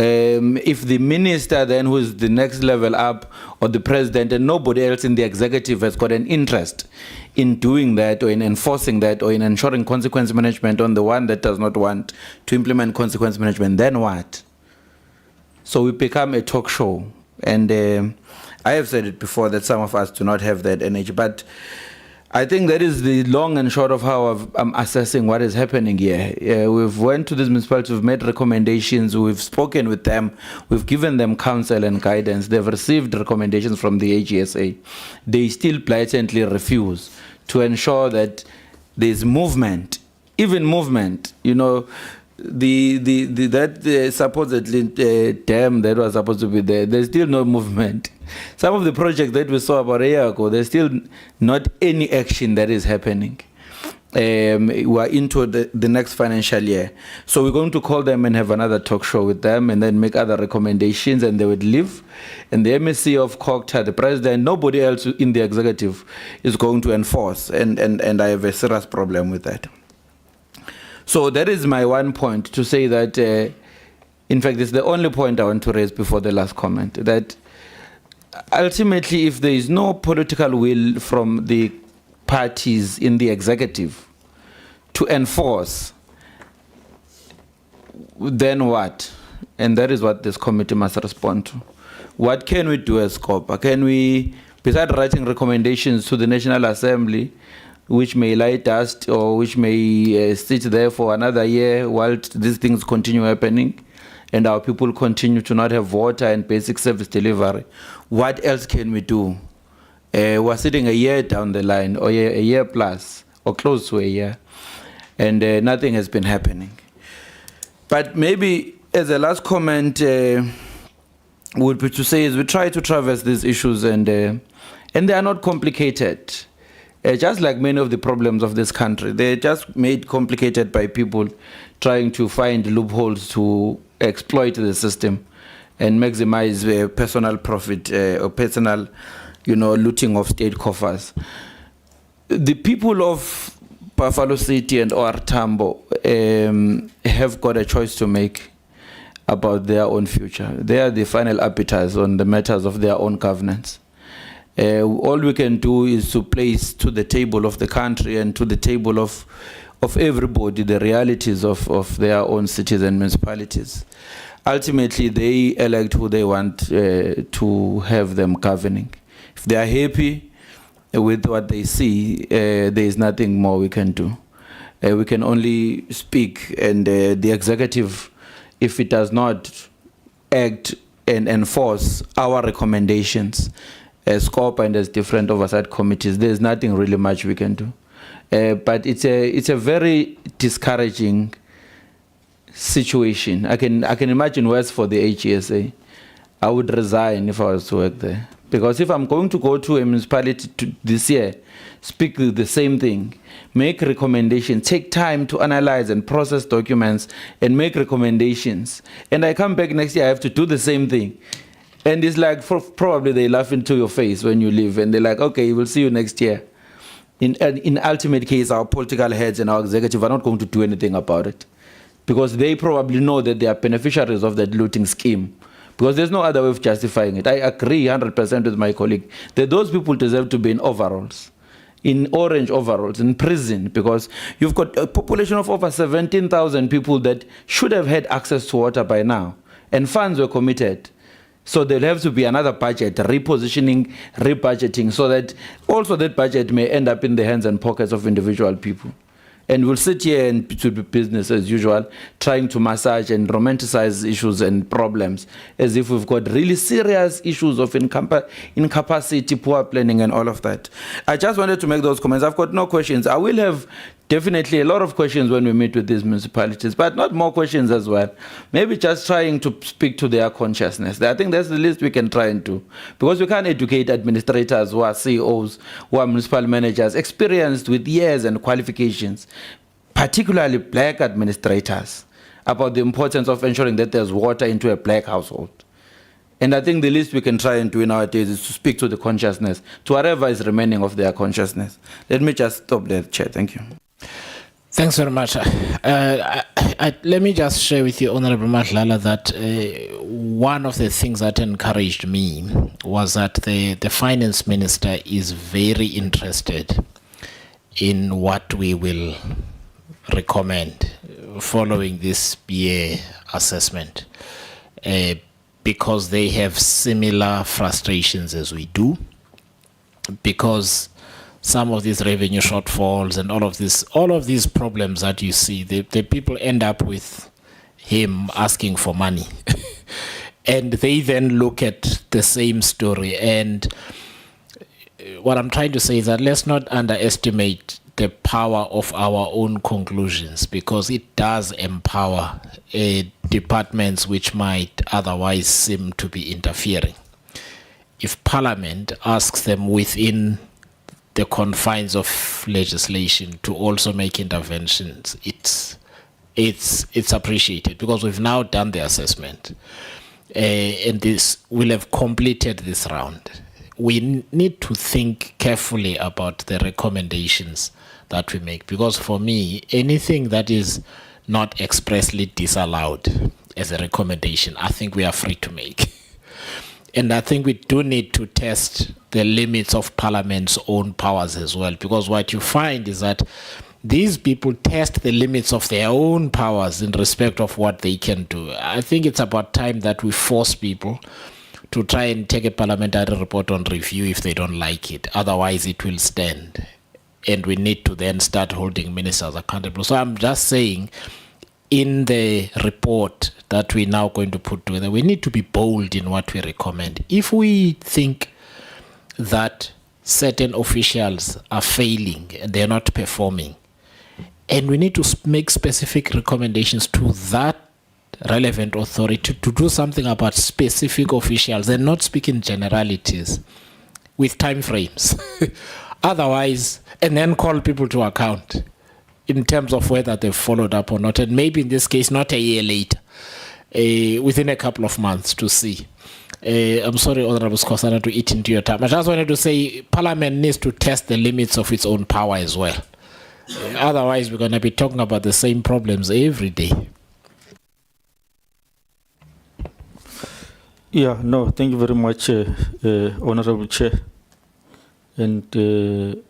If the minister then, who is the next level up, or the president, and nobody else in the executive has got an interest in doing that or in enforcing that or in ensuring consequence management on the one that does not want to implement consequence management, then what? So we become a talk show. And I have said it before that some of us do not have that energy, but I think that is the long and short of how I'm assessing what is happening here. We've went to these municipalities, we've made recommendations, we've spoken with them, we've given them counsel and guidance. They've received recommendations from the AGSA. They still blatantly refuse to ensure that there's movement, even movement. You know, that supposedly dam that was supposed to be there, there's still no movement. Some of the projects that we saw about a year ago, there's still not any action that is happening. We are into the next financial year. So we're going to call them and have another talk show with them and then make other recommendations, and they would leave. And the MSC of COGTA, the president, nobody else in the executive is going to enforce. And I have a serious problem with that. So that is my one point to say that, in fact, it's the only point I want to raise before the last comment, that ultimately, if there is no political will from the parties in the executive to enforce, then what? And that is what this committee must respond to. What can we do as COPA? Can we, besides writing recommendations to the National Assembly, which may lie dust or which may sit there for another year while these things continue happening and our people continue to not have water and basic service delivery, what else can we do? We're sitting a year down the line, or a year plus, or close to a year, and nothing has been happening. But maybe as a last comment would be to say is we try to traverse these issues, and they are not complicated. Just like many of the problems of this country, they're just made complicated by people trying to find loopholes to exploit the system and maximize personal profit or personal, looting of state coffers. The people of Buffalo City and OR Tambo have got a choice to make about their own future. They are the final arbiters on the matters of their own governance. All we can do is to place to the table of the country and to the table of everybody the realities of their own cities and municipalities. Ultimately, they elect who they want to have them governing. If they are happy with what they see, there is nothing more we can do. We can only speak, and the executive, if it does not act and enforce our recommendations, as COPA and as different oversight committees, there's nothing really much we can do. But it's a very discouraging situation. I can imagine worse for the AGSA. I would resign if I was to work there. Because if I'm going to go to a municipality this year, speak the same thing, make recommendations, take time to analyze and process documents and make recommendations, and I come back next year, I have to do the same thing. And it's like, probably they laugh into your face when you leave, and they're like, okay, we'll see you next year. In ultimate case, our political heads and our executive are not going to do anything about it, because they probably know that they are beneficiaries of that looting scheme, because there's no other way of justifying it. I agree 100% with my colleague that those people deserve to be in overalls, in orange overalls, in prison, because you've got a population of over 17,000 people that should have had access to water by now, and funds were committed. So there'll have to be another budget, repositioning, rebudgeting, so that also that budget may end up in the hands and pockets of individual people. And we'll sit here and to do business as usual, trying to massage and romanticize issues and problems as if we've got really serious issues of incapacity, poor planning, and all of that. I just wanted to make those comments. I've got no questions. I will have definitely a lot of questions when we meet with these municipalities, but not more questions as well. Maybe just trying to speak to their consciousness. I think that's the least we can try and do, because we can't educate administrators who are CEOs, who are municipal managers, experienced with years and qualifications, particularly black administrators, about the importance of ensuring that there's water into a black household. And I think the least we can try and do nowadays is to speak to the consciousness, to whatever is remaining of their consciousness. Let me just stop there, Chair. Thank you. Thanks very much. Let me just share with you, Honorable Madlala, that one of the things that encouraged me was that the finance minister is very interested in what we will recommend following this year assessment, because they have similar frustrations as we do, because some of these revenue shortfalls and all of these problems that you see, the people end up with him asking for money. And they then look at the same story. And what I'm trying to say is that let's not underestimate the power of our own conclusions, because it does empower departments which might otherwise seem to be interfering. If Parliament asks them within the confines of legislation to also make interventions, it's appreciated, because we've now done the assessment, and this will have completed this round. We need to think carefully about the recommendations, that we make. Because for me, anything that is not expressly disallowed as a recommendation, I think we are free to make. And I think we do need to test the limits of Parliament's own powers as well, because what you find is that these people test the limits of their own powers in respect of what they can do. I think it's about time that we force people to try and take a parliamentary report on review if they don't like it. Otherwise, it will stand. And we need to then start holding ministers accountable. So I'm just saying, in the report that we're now going to put together, we need to be bold in what we recommend. If we think that certain officials are failing and they're not performing, and we need to make specific recommendations to that relevant authority to do something about specific officials and not speak in generalities with time frames. Otherwise, and then call people to account in terms of whether they've followed up or not. And maybe in this case, not a year later, within a couple of months to see. I'm sorry, Honorable Skosana, to eat into your time. I just wanted to say Parliament needs to test the limits of its own power as well. Otherwise, we're going to be talking about the same problems every day. Yeah, no, thank you very much, Honorable Chair. And good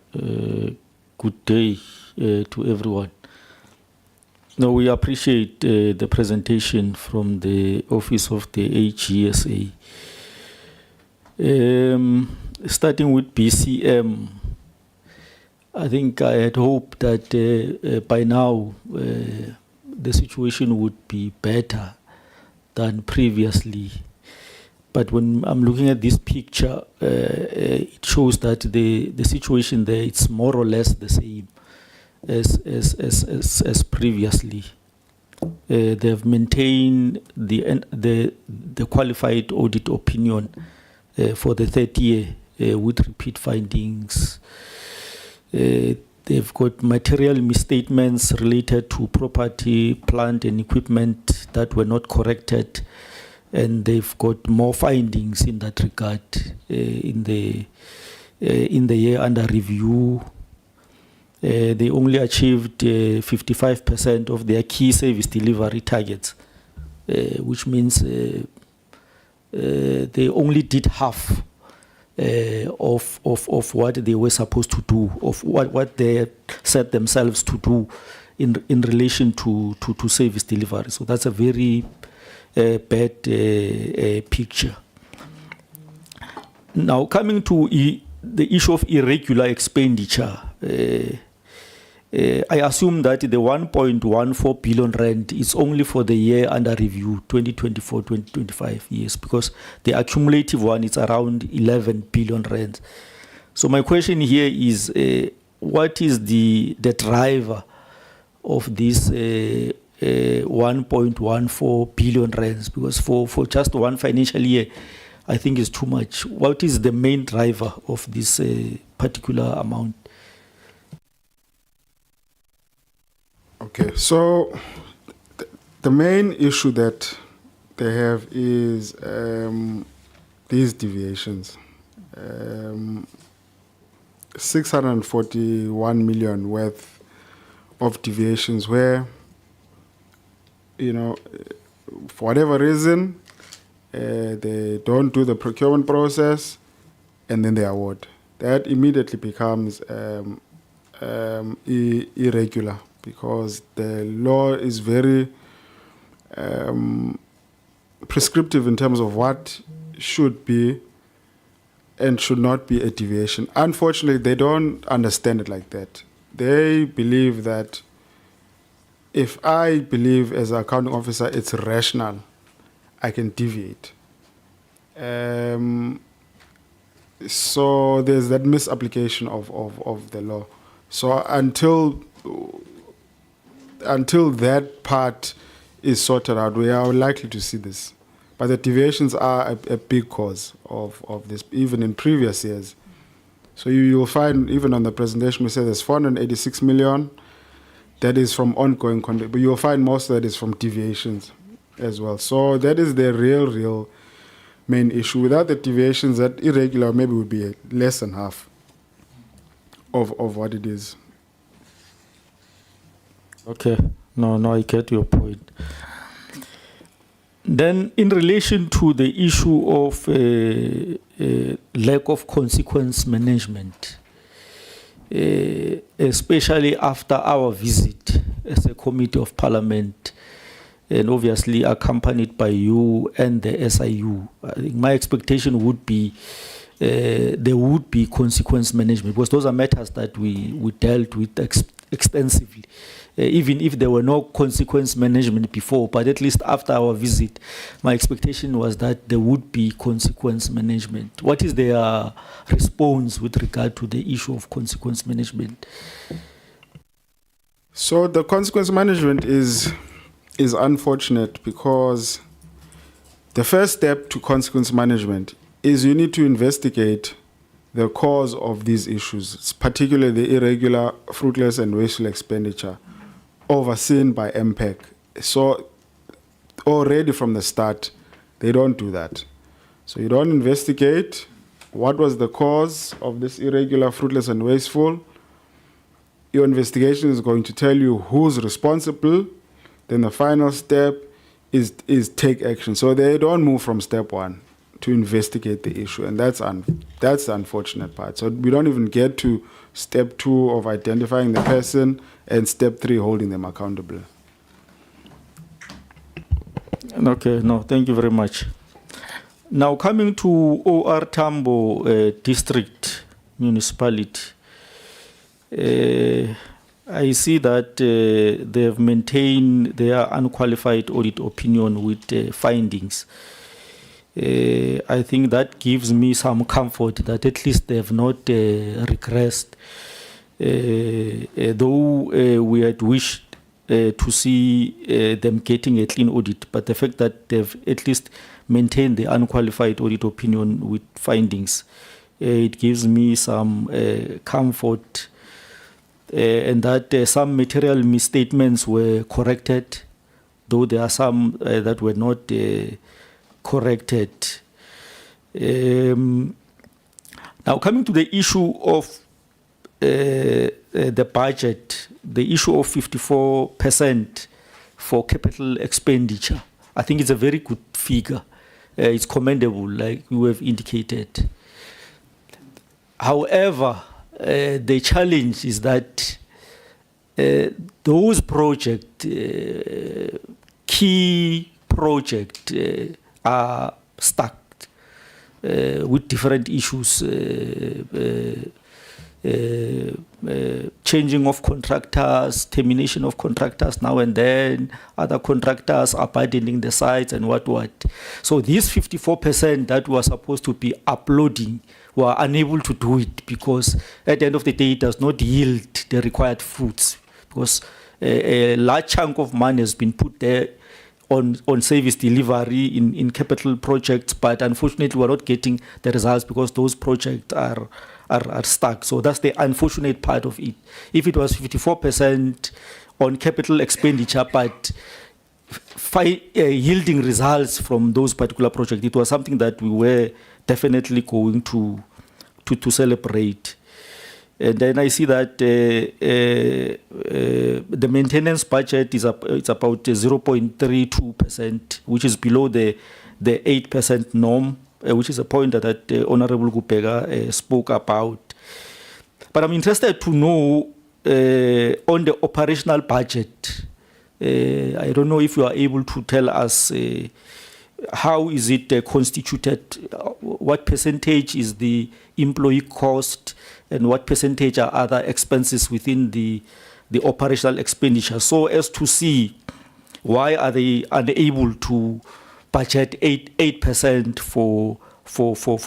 day to everyone. No, we appreciate the presentation from the Office of the AGSA. Starting with BCM, I think I had hoped that by now the situation would be better than previously. But when I'm looking at this picture, it shows that the situation there, it's more or less the same as previously. They've maintained the qualified audit opinion for the third year with repeat findings. They've got material misstatements related to property, plant, and equipment that were not corrected, and they've got more findings in that regard in the year under review. They only achieved 55% of their key service delivery targets, which means they only did half of what they were supposed to do, of what they set themselves to do in relation to service delivery. So that's a very bad picture. Now, coming to the issue of irregular expenditure, I assume that the 1.14 billion rand is only for the year under review, 2024-2025 years, because the accumulative one is around 11 billion rand. So my question here is, what is the driver of this 1.14 billion rands? Because for just one financial year, I think it's too much. What is the main driver of this particular amount? Okay, so the main issue that they have is these deviations. 641 million worth of deviations where, you know, for whatever reason, they don't do the procurement process and then they award. That immediately becomes irregular, because the law is very prescriptive in terms of what should be and should not be a deviation. Unfortunately, they don't understand it like that. They believe that if I believe as an accounting officer it's rational, I can deviate. So there's that misapplication of the law. So until that part is sorted out, we are likely to see this. But the deviations are a big cause of this, even in previous years. So you'll find, even on the presentation, we say there's 486 million. That is from ongoing conduct, but you'll find most of that is from deviations as well. So that is the real main issue. Without the deviations, that irregular maybe would be less than half of what it is. Okay. No, I get your point. Then, in relation to the issue of lack of consequence management, especially after our visit as a committee of parliament, and obviously accompanied by you and the SIU, I think my expectation would be there would be consequence management, because those are matters that we dealt with extensively. Even if there were no consequence management before, but at least after our visit, my expectation was that there would be consequence management. What is their response with regard to the issue of consequence management? So the consequence management is unfortunate, because the first step to consequence management is you need to investigate the cause of these issues, particularly the irregular, fruitless, and wasteful expenditure overseen by MPEC. So already from the start, they don't do that. So you don't investigate what was the cause of this irregular, fruitless, and wasteful. Your investigation is going to tell you who's responsible. Then the final step is take action. So they don't move from step one to investigate the issue, and that's the unfortunate part. So we don't even get to step 2 of identifying the person and step 3 holding them accountable. Okay, no, thank you very much. Now, coming to OR Tambo District Municipality, I see that they have maintained their unqualified audit opinion with findings. I think that gives me some comfort that at least they have not regressed, though we had wished to see them getting a clean audit, but the fact that they've at least maintained the unqualified audit opinion with findings, it gives me some comfort, and that some material misstatements were corrected, though there are some that were not corrected. Now, coming to the issue of the budget, the issue of 54% for capital expenditure, I think it's a very good figure. It's commendable, like you have indicated. However, the challenge is that those projects, key projects, are stuck with different issues, changing of contractors, termination of contractors now and then, other contractors abandoning the sites and what. So these 54% that were supposed to be uploading were unable to do it, because at the end of the day it does not yield the required fruits, because a large chunk of money has been put there on service delivery in capital projects, but unfortunately we're not getting the results because those projects are stuck. So that's the unfortunate part of it. If it was 54% on capital expenditure, but yielding results from those particular projects, it was something that we were definitely going to celebrate. And then I see that the maintenance budget is it's about 0.32%, which is below the 8% norm, which is a point that Honorable Gupega spoke about. But I'm interested to know on the operational budget. I don't know if you are able to tell us how is it constituted, what percentage is the employee cost, and what percentage are other expenses within the operational expenditure, so as to see why are they unable to budget 8% for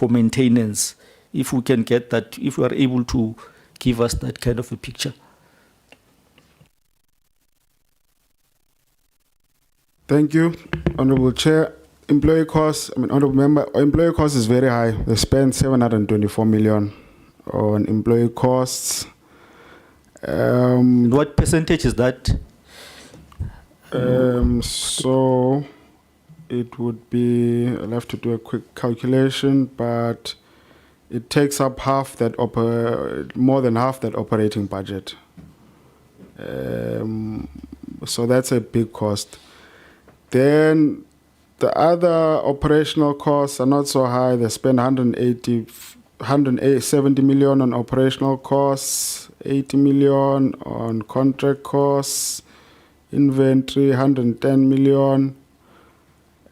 maintenance. If we can get that, if we are able to give us that kind of a picture. Thank you, Honorable Chair. Employee costs, Honorable Member, employee costs is very high. They spend 724 million on employee costs. What percentage is that? So it would be, I'll have to do a quick calculation, but it takes up half that more than half that operating budget. So that's a big cost. Then the other operational costs are not so high. They spend 170 million on operational costs, 80 million on contract costs, inventory 110 million.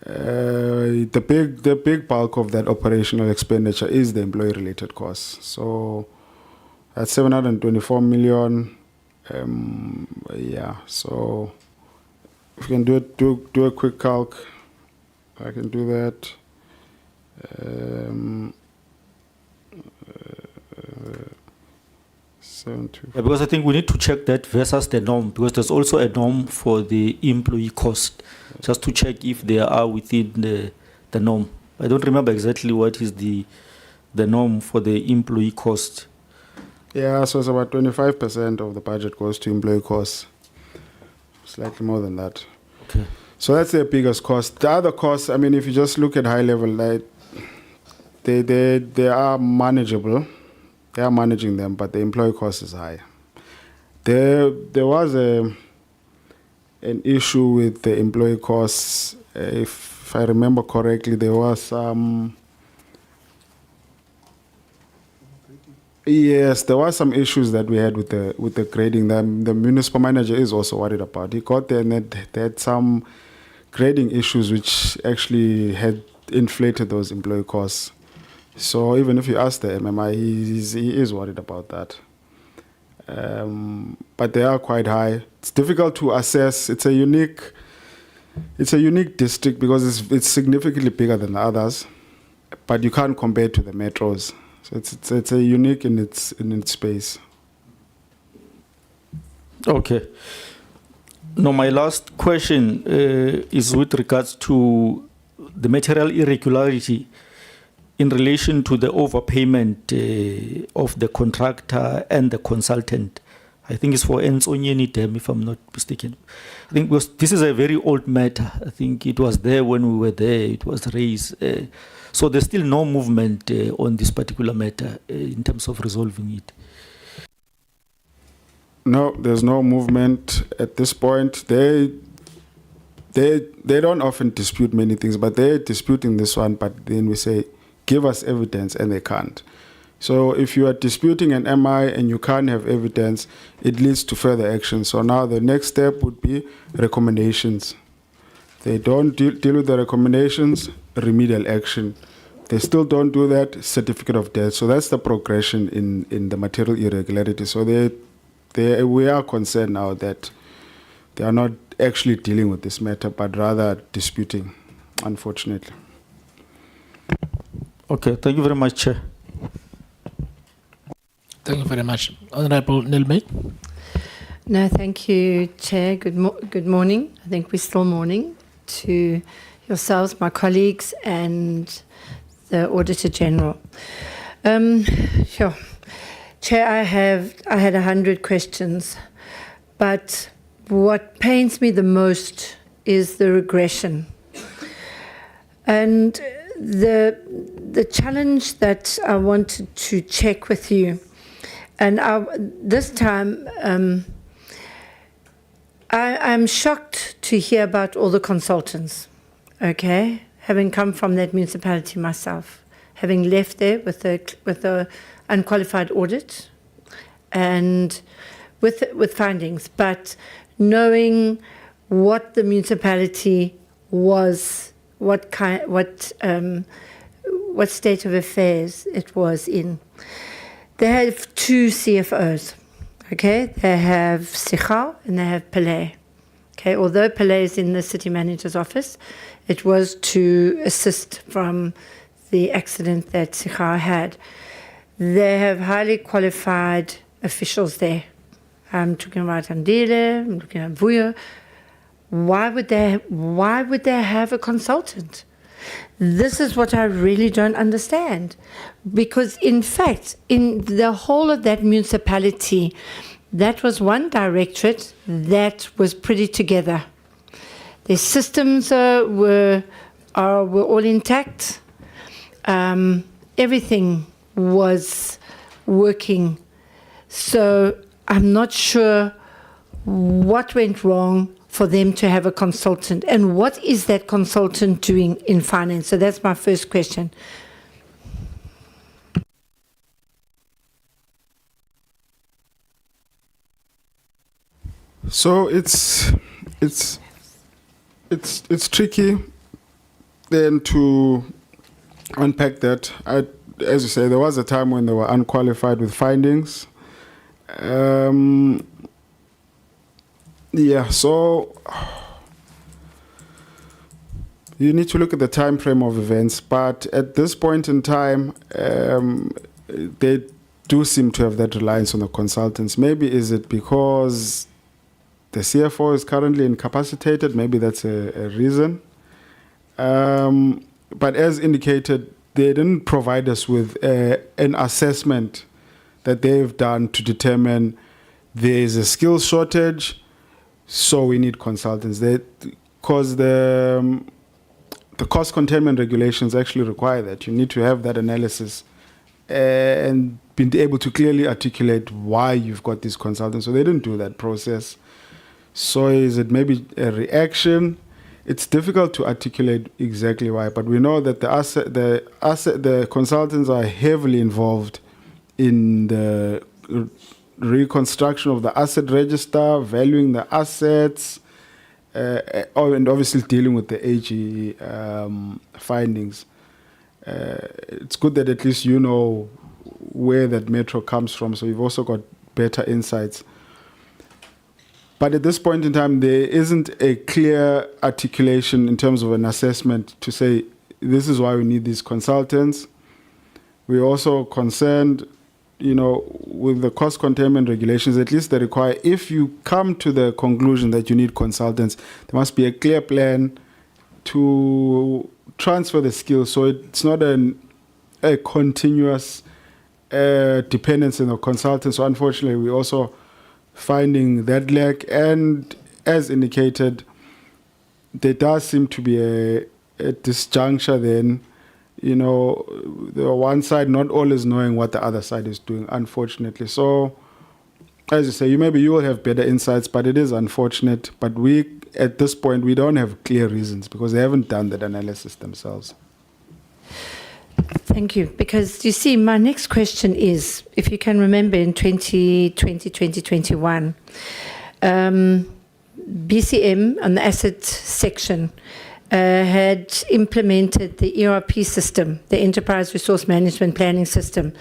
The big bulk of that operational expenditure is the employee-related costs. So that's 724 million. Yeah. So if you can do a quick calc, I can do that. Yeah, because I think we need to check that versus the norm, because there's also a norm for the employee cost, just to check if they are within the norm. I don't remember exactly what is the norm for the employee cost. Yeah, so it's about 25% of the budget goes to employee costs, slightly more than that. Okay. So that's the biggest cost. The other costs, I mean, if you just look at high level, like they are manageable. They are managing them, but the employee cost is high. There was an issue with the employee costs. If I remember correctly, there was some. Yes, there were some issues that we had with the grading. The municipal manager is also worried about. He got there and they had some grading issues which actually had inflated those employee costs. So even if you ask the MMI, he is worried about that. But they are quite high. It's difficult to assess. It's a unique district because it's significantly bigger than the others, but you can't compare it to the metros. So it's a unique in its space. Okay. Now my last question is with regards to the material irregularity in relation to the overpayment of the contractor and the consultant. I think it's for Ensonyeni Dam, if I'm not mistaken. I think this is a very old matter. I think it was there when we were there. It was raised. So there's still no movement on this particular matter in terms of resolving it. No, there's no movement at this point. They don't often dispute many things, but they're disputing this one. But then we say, give us evidence, and they can't. So if you are disputing an MI and you can't have evidence, it leads to further action. So now the next step would be recommendations. They don't deal with the recommendations, remedial action. They still don't do that, certificate of death. So that's the progression in the material irregularity. So we are concerned now that they are not actually dealing with this matter, but rather disputing, unfortunately. Okay, thank you very much, Chair. Thank you very much. Honorable Nilme. No, thank you, Chair. Good morning. I think we're still morning to yourselves, my colleagues, and the Auditor General. Sure. Chair, I had 100 questions, but what pains me the most is the regression. And the challenge that I wanted to check with you, and this time I'm shocked to hear about all the consultants, okay? Having come from that municipality myself, having left there with the unqualified audit and with findings, but knowing what the municipality was, what state of affairs it was in. They have two CFOs, okay? They have Sichau and they have Pelé. Okay, although Pelé is in the city manager's office, it was to assist from the accident that Sichau had. They have highly qualified officials there. I'm talking about Andile, I'm looking at Vuyo. Why would they have a consultant? This is what I really don't understand. Because in fact, in the whole of that municipality, that was one directorate that was pretty together. Their systems were all intact. Everything was working. So I'm not sure what went wrong, for them to have a consultant? And what is that consultant doing in finance? So that's my first question. So it's tricky then to unpack that. As you say, there was a time when they were unqualified with findings. So you need to look at the time frame of events, but at this point in time, they do seem to have that reliance on the consultants. Maybe is it because the CFO is currently incapacitated? Maybe that's a reason. But as indicated, they didn't provide us with an assessment that they've done to determine there is a skills shortage, so we need consultants. Because the cost containment regulations actually require that. You need to have that analysis and be able to clearly articulate why you've got these consultants. So they didn't do that process. So is it maybe a reaction? It's difficult to articulate exactly why, but we know that the consultants are heavily involved in the reconstruction of the asset register, valuing the assets, and obviously dealing with the AG findings. It's good that at least you know where that metro comes from, so you've also got better insights. But at this point in time, there isn't a clear articulation in terms of an assessment to say, this is why we need these consultants. We're also concerned, with the cost containment regulations, at least they require, if you come to the conclusion that you need consultants, there must be a clear plan to transfer the skills. So it's not a continuous dependence on the consultants. So unfortunately, we also finding that lack, and as indicated, there does seem to be a disjuncture then, the one side not always knowing what the other side is doing, unfortunately. So, as you say, maybe you will have better insights, but it is unfortunate. But at this point, we don't have clear reasons because they haven't done that analysis themselves. Thank you. Because you see, my next question is, if you can remember in 2021, BCM on the asset section had implemented the ERP system, the Enterprise Resource Management Planning System,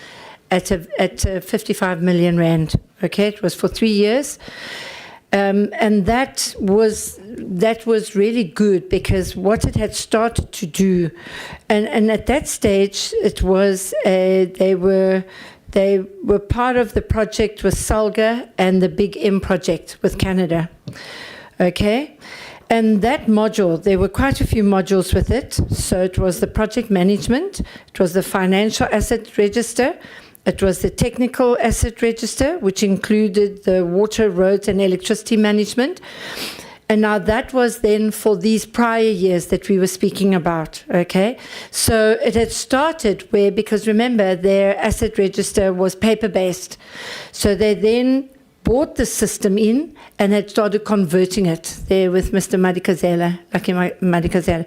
at 55 million rand. Okay, it was for 3 years. And that was really good because what it had started to do, and at that stage it was they were part of the project with Salga and the Big M project with Canada. Okay, and that module, there were quite a few modules with it. So it was the project management, it was the financial asset register. It was the technical asset register, which included the water, roads, and electricity management. And now that was then for these prior years that we were speaking about, okay? So it had started where, because remember, their asset register was paper-based. So they then bought the system in and had started converting it there with Mr. Lucky Madikazela.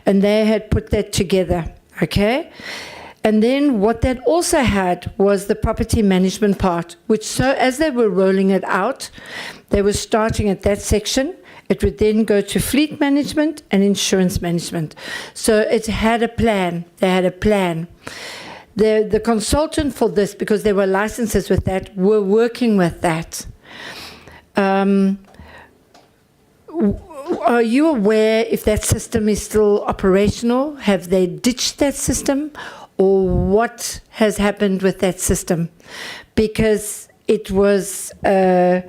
And they had put that together, okay? And then what that also had was the property management part, which so as they were rolling it out, they were starting at that section. It would then go to fleet management and insurance management. So it had a plan. They had a plan. The consultant for this, because there were licenses with that, were working with that. Are you aware if that system is still operational? Have they ditched that system? Or what has happened with that system? Because it was a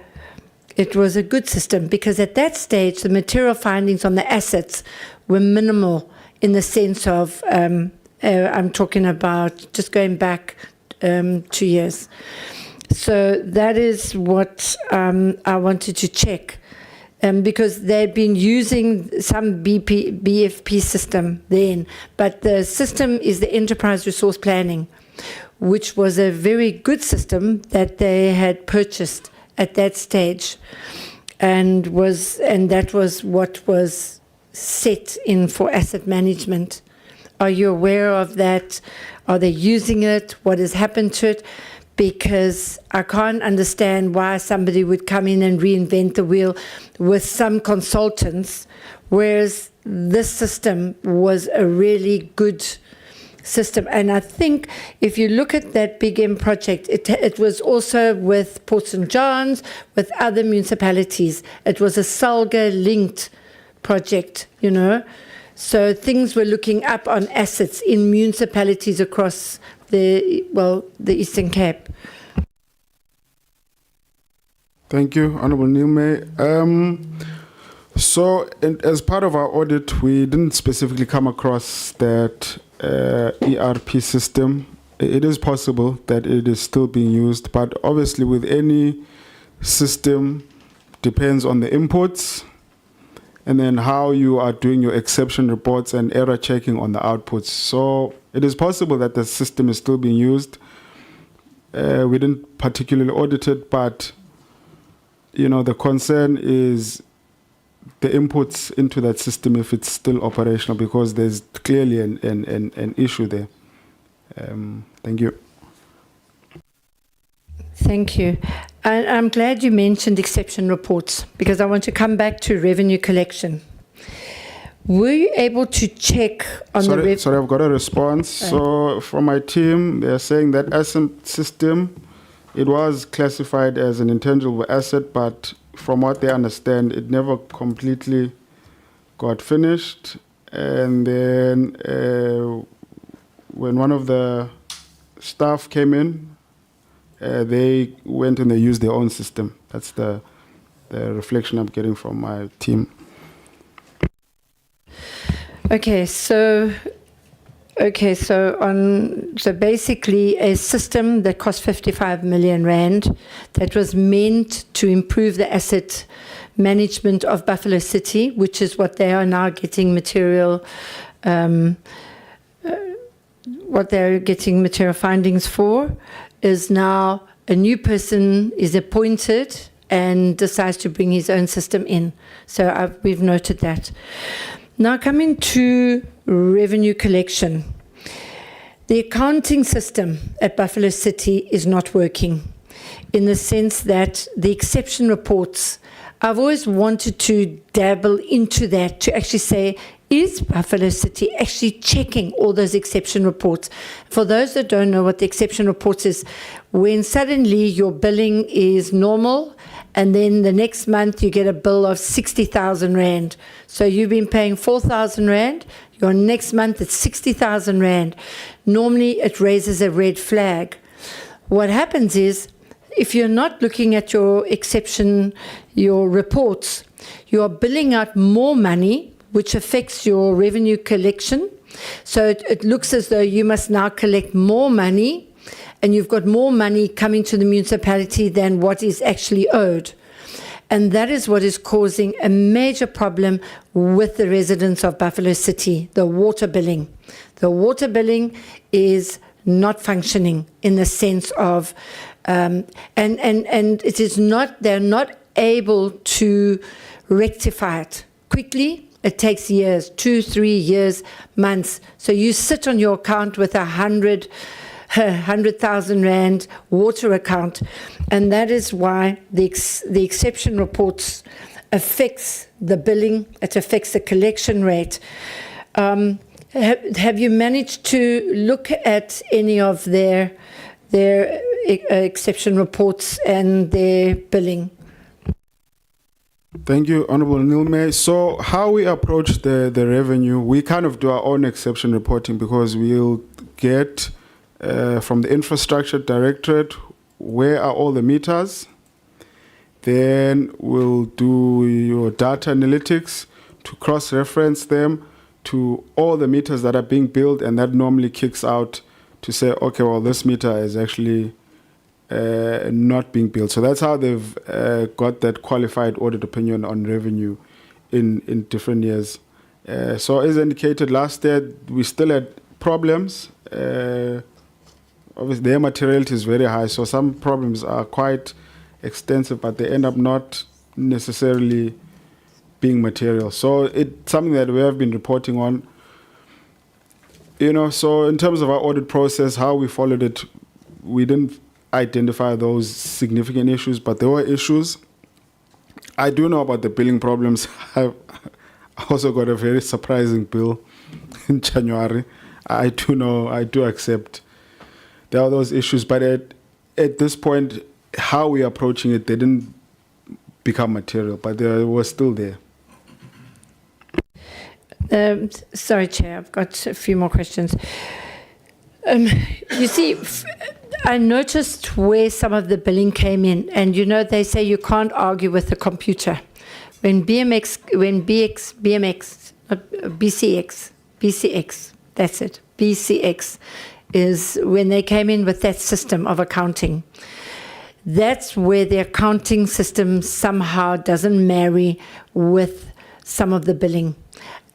good system, because at that stage, the material findings on the assets were minimal in the sense of, I'm talking about just going back 2 years. So that is what I wanted to check. Because they'd been using some BFP system then, but the system is the Enterprise Resource Planning, which was a very good system that they had purchased at that stage. and that was what was set in for asset management. Are you aware of that? Are they using it? What has happened to it? Because I can't understand why somebody would come in and reinvent the wheel with some consultants, whereas this system was a really good system. And I think if you look at that Big M project, it was also with Port St. John's, with other municipalities. It was a Salga-linked project, you know. So things were looking up on assets in municipalities across the Eastern Cape. Thank you, Honorable Nilme. So, as part of our audit, we didn't specifically come across that ERP system. It is possible that it is still being used, but obviously with any system, depends on the inputs and then how you are doing your exception reports and error checking on the outputs. So it is possible that the system is still being used. We didn't particularly audit it, but you know, the concern is the inputs into that system if it's still operational, because there's clearly an issue there. Thank you. Thank you. And I'm glad you mentioned exception reports, because I want to come back to revenue collection. Were you able to check on Sorry, I've got a response. So from my team, they're saying that asset system, it was classified as an intangible asset, but from what they understand, it never completely got finished. And then when one of the staff came in, they went and they used their own system. That's the reflection I'm getting from my team. So basically a system that cost 55 million rand that was meant to improve the asset management of Buffalo City, which is what they are now getting material findings for, is now a new person is appointed and decides to bring his own system in. So we've noted that. Now coming to revenue collection. The accounting system at Buffalo City is not working, in the sense that the exception reports, I've always wanted to dabble into that, to actually say, is Buffalo City actually checking all those exception reports? For those that don't know what the exception reports is, when suddenly your billing is normal and then the next month you get a bill of 60,000 Rand. So you've been paying 4,000 Rand, your next month it's 60,000 Rand. Normally it raises a red flag. What happens is, if you're not looking at your exception, your reports, you are billing out more money, which affects your revenue collection. So it looks as though you must now collect more money, and you've got more money coming to the municipality than what is actually owed. And that is what is causing a major problem with the residents of Buffalo City, the water billing. The water billing is not functioning in the sense of, and it is not, they're not able to rectify it quickly. It takes years, 2, 3 years, months. So you sit on your account with 100,000 Rand water account, and that is why the exception reports affects the billing, it affects the collection rate. Have you managed to look at any of their exception reports and their billing? Thank you, Honorable Nilme. So how we approach the revenue, we kind of do our own exception reporting, because we'll get from the infrastructure directorate, where are all the meters? Then we'll do your data analytics to cross-reference them to all the meters that are being billed, and that normally kicks out to say, okay, well, this meter is actually not being billed. So that's how they've got that qualified audit opinion on revenue in different years. So as indicated last year, we still had problems. Obviously, their materiality is very high, so some problems are quite extensive, but they end up not necessarily being material. So it's something that we have been reporting on. So in terms of our audit process, how we followed it, we didn't identify those significant issues, but there were issues. I do know about the billing problems. I also got a very surprising bill in January. I do accept there are those issues, but at this point, how we're approaching it, they didn't become material, but they were still there. Sorry, Chair, I've got a few more questions. You see, I noticed where some of the billing came in, and they say you can't argue with the computer. When BCX, that's it, BCX is when they came in with that system of accounting. That's where the accounting system somehow doesn't marry with some of the billing.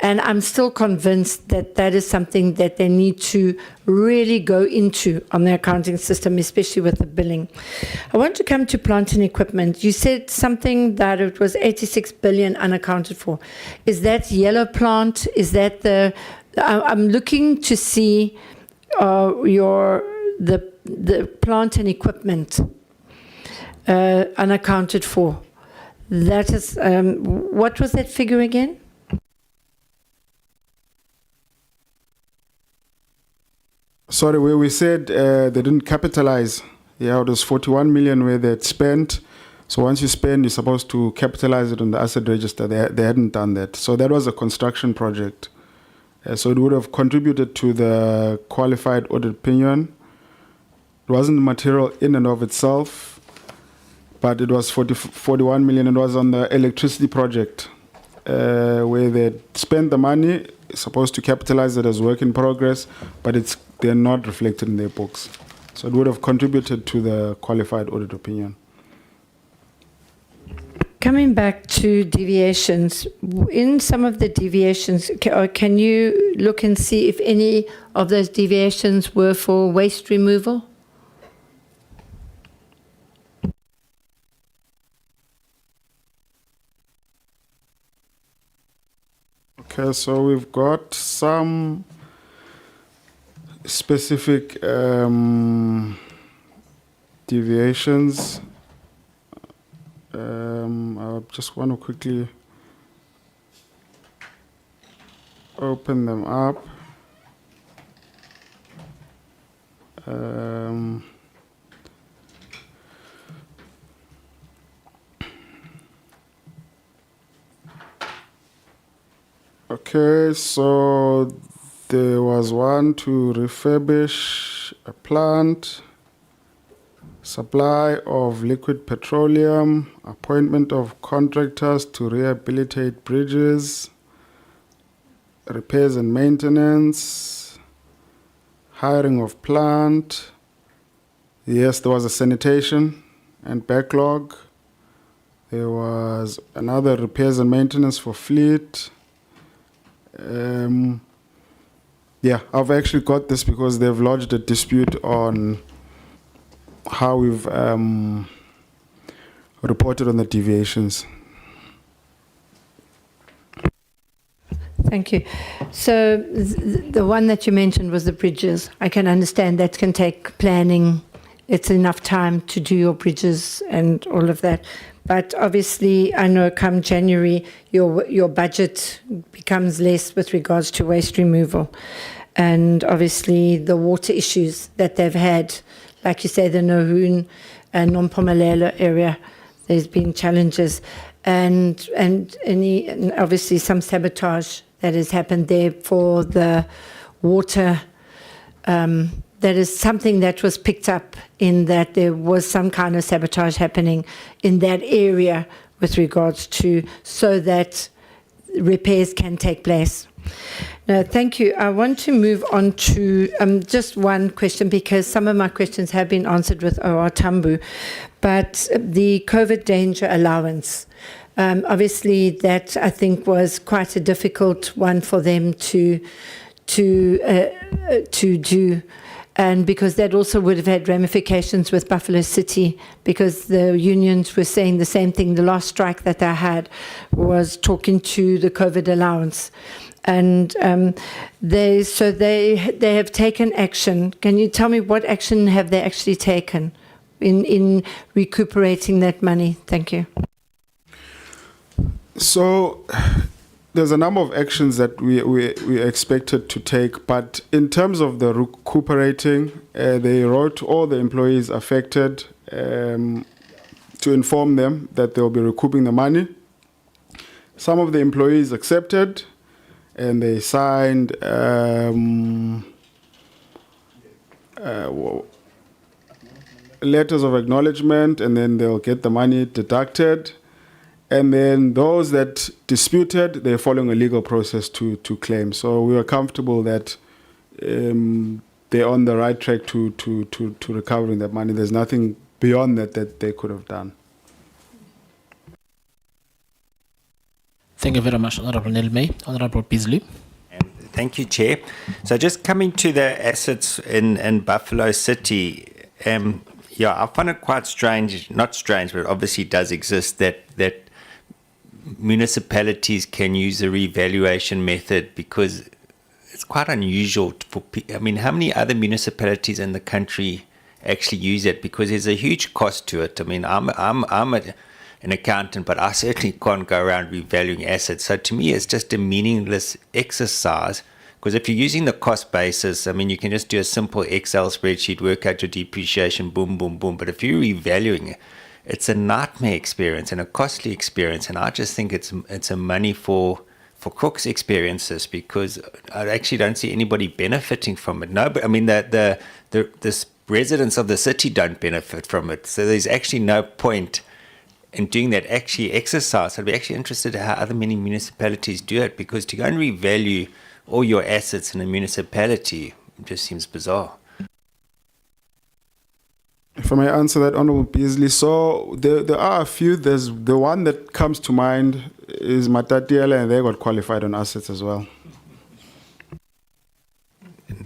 And I'm still convinced that that is something that they need to really go into on the accounting system, especially with the billing. I want to come to plant and equipment. You said something that it was 86 billion unaccounted for. Is that yellow plant? Is that I'm looking to see the plant and equipment unaccounted for. That is, what was that figure again? Sorry, where we said they didn't capitalize. Yeah, it was 41 million where they'd spent. So once you spend, you're supposed to capitalize it on the asset register. They hadn't done that. So that was a construction project. So it would have contributed to the qualified audit opinion. It wasn't material in and of itself, but it was 41 million. It was on the electricity project where they spent the money, supposed to capitalize it as work in progress, but they're not reflected in their books. So it would have contributed to the qualified audit opinion. Coming back to deviations, in some of the deviations, can you look and see if any of those deviations were for waste removal? Okay, so we've got some specific deviations. I just want to quickly open them up. Okay, so there was one to refurbish a plant, supply of liquid petroleum, appointment of contractors to rehabilitate bridges, repairs and maintenance, hiring of plant. Yes, there was a sanitation and backlog. There was another repairs and maintenance for fleet. Yeah, I've actually got this because they've lodged a dispute on how we've reported on the deviations. Thank you. So the one that you mentioned was the bridges. I can understand that can take planning. It's enough time to do your bridges and all of that. But obviously, I know come January, your budget becomes less with regards to waste removal. And obviously, the water issues that they've had, like you say, the Nohoon and Nompumelelo area, there's been challenges. And obviously some sabotage that has happened there for the water. That is something that was picked up in that there was some kind of sabotage happening in that area with regards to so that repairs can take place. No, thank you. I want to move on to just one question because some of my questions have been answered with OR Tambo, but the COVID danger allowance. Obviously, that I think was quite a difficult one for them to do. And because that also would have had ramifications with Buffalo City, because the unions were saying the same thing. The last strike that they had was talking to the COVID allowance. And they have taken action. Can you tell me what action have they actually taken in recuperating that money? Thank you. So there's a number of actions that we expected to take, but in terms of the recuperating, they wrote to all the employees affected to inform them that they'll be recouping the money. Some of the employees accepted, and they signed letters of acknowledgement, and then they'll get the money deducted. And then those that disputed, they're following a legal process to claim. So we are comfortable that they're on the right track to recovering that money. There's nothing beyond that they could have done. Thank you very much, Honourable Nelme. Honourable Beasley. Thank you, Chair. So just coming to the assets in Buffalo City, I find it quite strange, not strange, but obviously does exist, that municipalities can use the revaluation method, because it's quite unusual for I mean, how many other municipalities in the country actually use it? Because there's a huge cost to it. I mean, I'm an accountant, but I certainly can't go around revaluing assets. So to me, it's just a meaningless exercise, because if you're using the cost basis, I mean, you can just do a simple Excel spreadsheet, work out your depreciation, boom, boom, boom. But if you're revaluing it, it's a nightmare experience and a costly experience, and I just think it's a money for crooks experiences, because I actually don't see anybody benefiting from it. No, but I mean the residents of the city don't benefit from it, so there's actually no point in doing that actually exercise. I'd be actually interested in how other many municipalities do it, because to go and revalue all your assets in a municipality just seems bizarre. If I may answer that, Honourable Beasley. So there are a few. There's the one that comes to mind is Matatiele, and they got qualified on assets as well.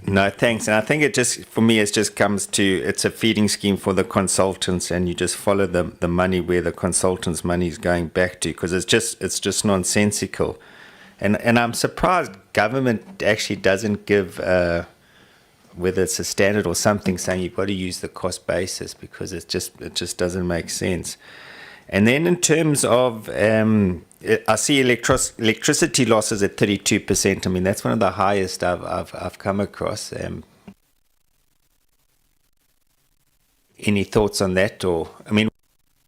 No, thanks. And I think it just, for me, it just comes to, it's a feeding scheme for the consultants, and you just follow the money where the consultants' money is going back to, because it's just nonsensical. And I'm surprised government actually doesn't give, whether it's a standard or something, saying you've got to use the cost basis, because it just doesn't make sense. And then in terms of, I see electricity losses at 32%. I mean, that's one of the highest I've come across. Any thoughts on that? Or, I mean,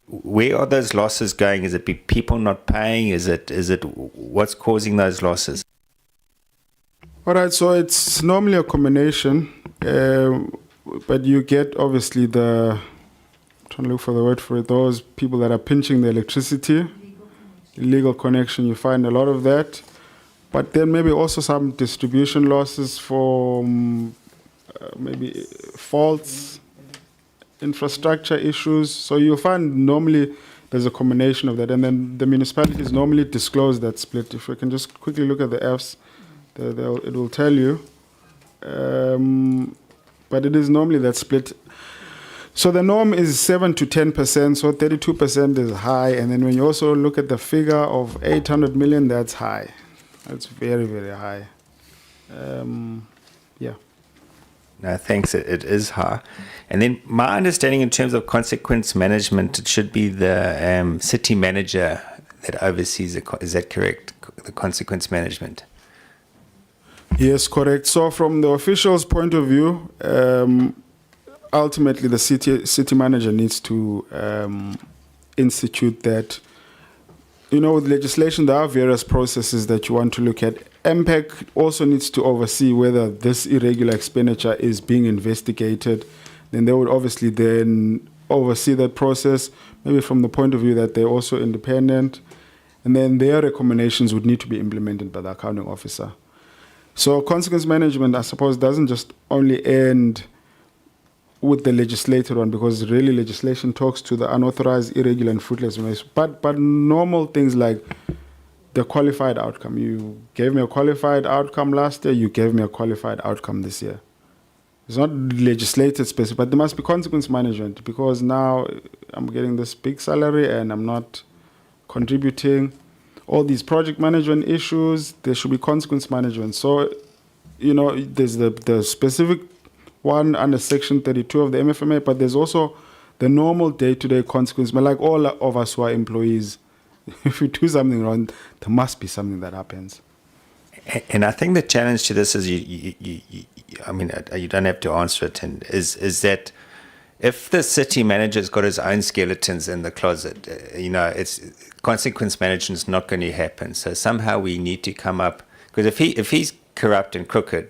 where are those losses going? Is it people not paying? Is it what's causing those losses? All right, so it's normally a combination, but you get obviously I'm trying to look for the word for it, those people that are pinching the electricity, illegal connection, you find a lot of that. But then maybe also some distribution losses from maybe faults, infrastructure issues. So you'll find normally there's a combination of that. And then the municipalities normally disclose that split. If we can just quickly look at the Fs, it will tell you. But it is normally that split. So the norm is 7 to 10%, so 32% is high. And then when you also look at the figure of 800 million, that's high. That's very, very high. Yeah. No, thanks. It is high. And then my understanding in terms of consequence management, it should be the city manager that oversees it. Is that correct? The consequence management? Yes, correct. So from the officials' point of view, ultimately the city manager needs to institute that. You know, with legislation, there are various processes that you want to look at. MPEC also needs to oversee whether this irregular expenditure is being investigated. Then they would obviously then oversee that process, maybe from the point of view that they're also independent. And then their recommendations would need to be implemented by the accounting officer. So consequence management, I suppose, doesn't just only end with the legislated one, because really legislation talks to the unauthorized, irregular, and fruitless waste. But normal things like the qualified outcome. You gave me a qualified outcome last year, you gave me a qualified outcome this year. It's not legislated specific, but there must be consequence management, because now I'm getting this big salary and I'm not contributing. All these project management issues, there should be consequence management. So, there's the specific one under Section 32 of the MFMA, but there's also the normal day-to-day consequence. But like all of us who are employees, if we do something wrong, there must be something that happens. And I think the challenge to this is you don't have to answer it, and is that if the city manager's got his own skeletons in the closet, it's consequence management is not going to happen. So somehow we need to come up, because if he's corrupt and crooked,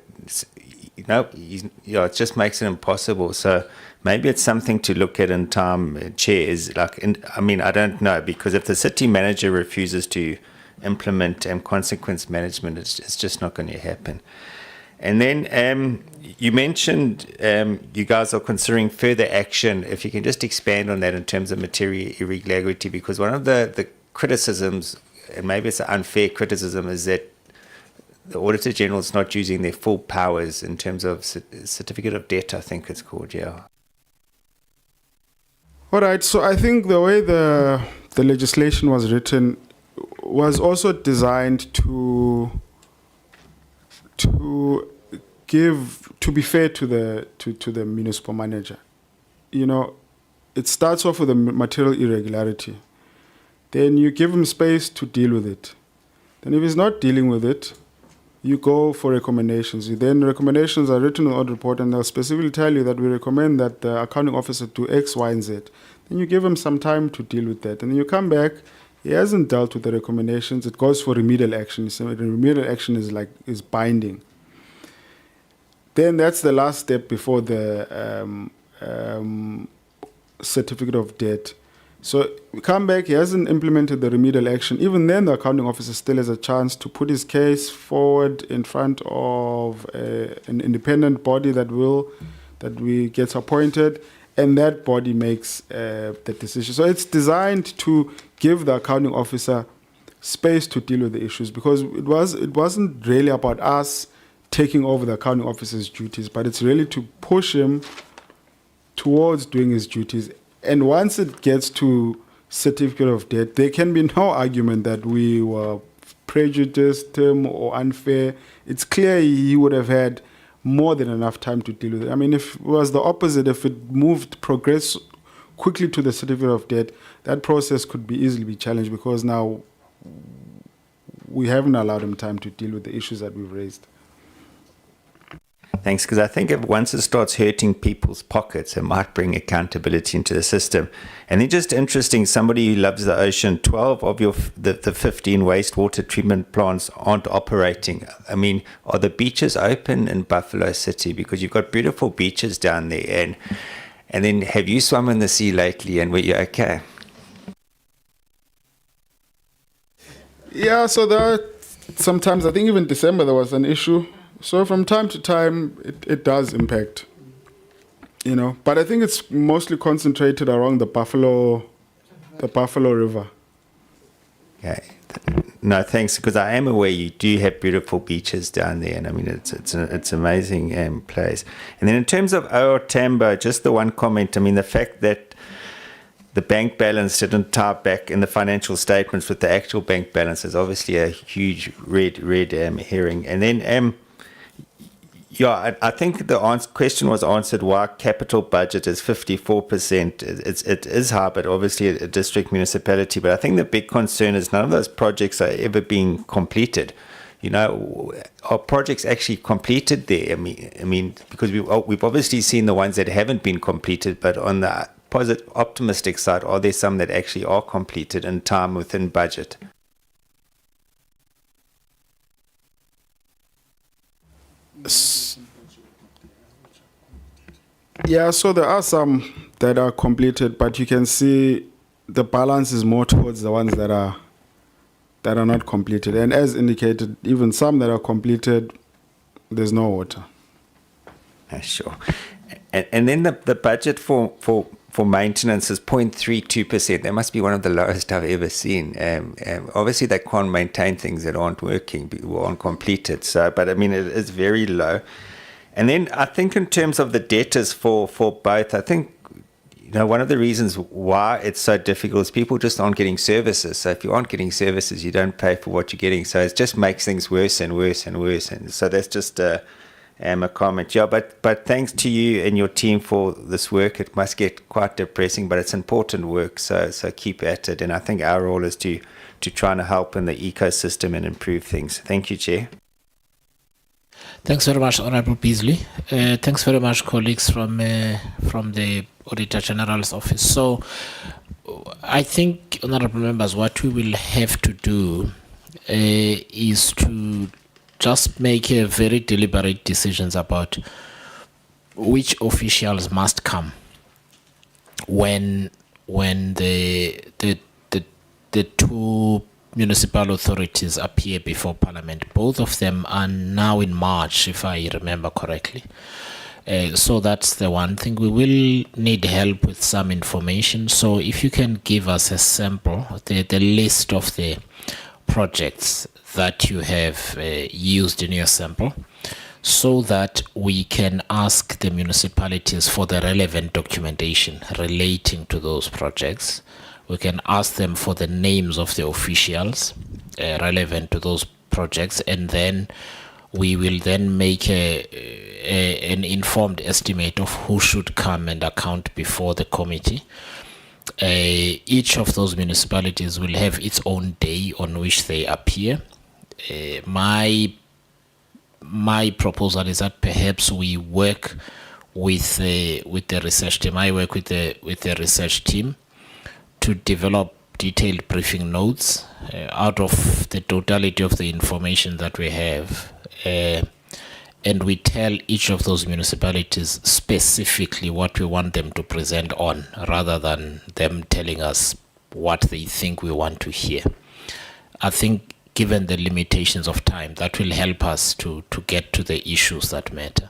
it just makes it impossible. So maybe it's something to look at in time. Chair is I don't know, because if the city manager refuses to implement consequence management, it's just not going to happen. And then you mentioned you guys are considering further action. If you can just expand on that in terms of material irregularity, because one of the criticisms, and maybe it's an unfair criticism, is that the Auditor General is not using their full powers in terms of certificate of debt, I think it's called, yeah. All right, so I think the way the legislation was written was also designed to be fair to the municipal manager. It starts off with a material irregularity. Then you give him space to deal with it. Then if he's not dealing with it, you go for recommendations. Then recommendations are written in the audit report, and they'll specifically tell you that we recommend that the accounting officer do X, Y, and Z. Then you give him some time to deal with that. And then you come back, he hasn't dealt with the recommendations, it goes for remedial action. So the remedial action is binding. Then that's the last step before the certificate of debt. So we come back, he hasn't implemented the remedial action. Even then, the accounting officer still has a chance to put his case forward in front of an independent body that gets appointed, and that body makes the decision. So it's designed to give the accounting officer space to deal with the issues, because it wasn't really about us taking over the accounting officer's duties, but it's really to push him towards doing his duties. And once it gets to certificate of debt, there can be no argument that we were prejudiced him or unfair. It's clear he would have had more than enough time to deal with it. I mean, if it was the opposite, if it progress quickly to the certificate of debt, that process could easily be challenged, because now we haven't allowed him time to deal with the issues that we've raised. Thanks, because I think once it starts hurting people's pockets, it might bring accountability into the system. And then just interesting, somebody who loves the ocean, 12 of the 15 wastewater treatment plants aren't operating. I mean, are the beaches open in Buffalo City? Because you've got beautiful beaches down there. And then have you swum in the sea lately, and were you okay? Yeah, so sometimes, I think even December there was an issue. So from time to time, it does impact, But I think it's mostly concentrated around the Buffalo River. Okay. No, thanks, because I am aware you do have beautiful beaches down there, and I mean it's an amazing place. And then in terms of OR Tambo, just the one comment. I mean, the fact that the bank balance didn't tie back in the financial statements with the actual bank balance is obviously a huge red herring. And then yeah, I think the question was answered why capital budget is 54%. It is high, but obviously a district municipality. But I think the big concern is none of those projects are ever being completed. Are projects actually completed there? I mean, because we've obviously seen the ones that haven't been completed, but on the positive, optimistic side, are there some that actually are completed in time within budget? Yeah, so there are some that are completed, but you can see the balance is more towards the ones that are not completed. And as indicated, even some that are completed, there's no water. Sure. And then the budget for maintenance is 0.32%. That must be one of the lowest I've ever seen. Obviously, they can't maintain things that aren't working or aren't completed. So, but I mean, it is very low. And then I think in terms of the debtors for both, I think, one of the reasons why it's so difficult is people just aren't getting services. So if you aren't getting services, you don't pay for what you're getting. So it just makes things worse and worse and worse. And so that's just a comment. Yeah, but thanks to you and your team for this work. It must get quite depressing, but it's important work. So keep at it. And I think our role is to try and help in the ecosystem and improve things. Thank you, Chair. Thanks very much, Honourable Beasley. Thanks very much, colleagues from the Auditor General's office. So I think, Honourable members, what we will have to do is to just make a very deliberate decisions about which officials must come when the two municipal authorities appear before Parliament. Both of them are now in March, if I remember correctly. So that's the one thing. We will need help with some information. So if you can give us a sample, the list of the projects that you have used in your sample, so that we can ask the municipalities for the relevant documentation relating to those projects. We can ask them for the names of the officials relevant to those projects, and then we will then make an informed estimate of who should come and account before the committee. Each of those municipalities will have its own day on which they appear. My proposal is that perhaps we work with the research team. I work with the research team to develop detailed briefing notes out of the totality of the information that we have, and we tell each of those municipalities specifically what we want them to present on, rather than them telling us what they think we want to hear. I think, given the limitations of time, that will help us to get to the issues that matter.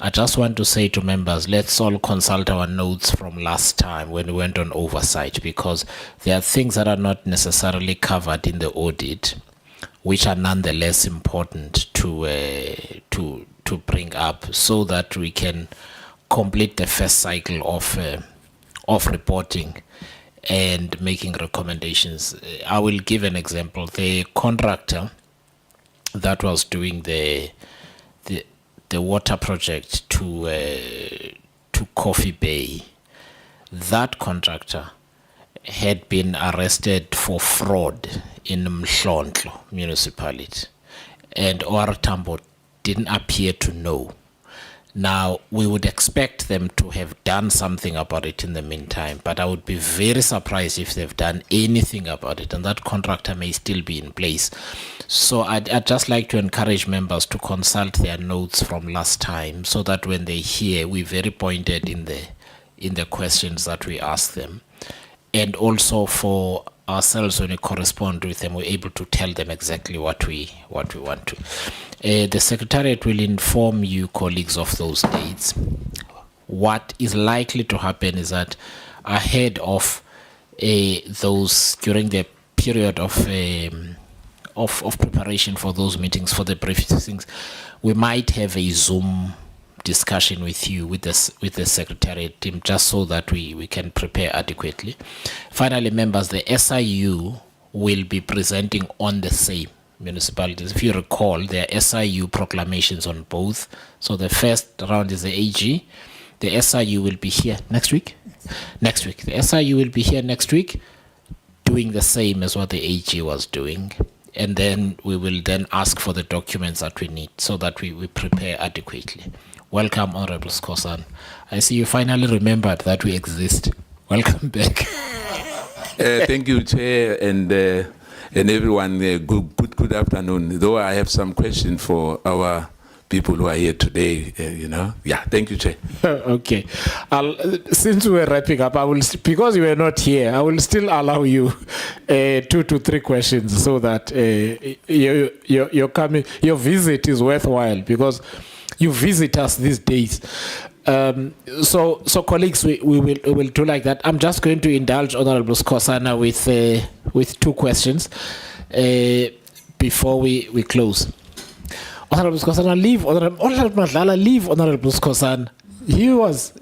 I just want to say to members, let's all consult our notes from last time when we went on oversight, because there are things that are not necessarily covered in the audit, which are nonetheless important to bring up, so that we can complete the first cycle of reporting and making recommendations. I will give an example. The contractor that was doing the water project to Coffee Bay, that contractor had been arrested for fraud in Mhlonhlo municipality, and OR Tambo didn't appear to know. Now, we would expect them to have done something about it in the meantime, but I would be very surprised if they've done anything about it, and that contractor may still be in place. So I'd just like to encourage members to consult their notes from last time, so that when they hear, we're very pointed in the questions that we ask them. And also for ourselves, when we correspond with them, we're able to tell them exactly what we want to. The Secretariat will inform you, colleagues, of those dates. What is likely to happen is that ahead of those, during the period of preparation for those meetings, for the briefings, we might have a Zoom discussion with you, with the Secretariat team, just so that we can prepare adequately. Finally, members, the SIU will be presenting on the same municipalities. If you recall, there are SIU proclamations on both. So the first round is the AG. The SIU will be here next week. The SIU will be here next week, doing the same as what the AG was doing. And then we will then ask for the documents that we need, so that we prepare adequately. Welcome, Honorable Skosan. I see you finally remembered that we exist. Welcome back. Thank you, Chair, and everyone. Good afternoon. Though I have some questions for our people who are here today, Yeah, thank you, Chair. Okay. Since we're wrapping up, because you were not here, I will still allow you 2 to 3 questions, so that your visit is worthwhile, because you visit us these days. So colleagues, we will do like that. I'm just going to indulge Honorable Skosana with 2 questions before we close. Honorable Skosana, leave. Honorable Madlala, leave. Honorable Skosana. He was.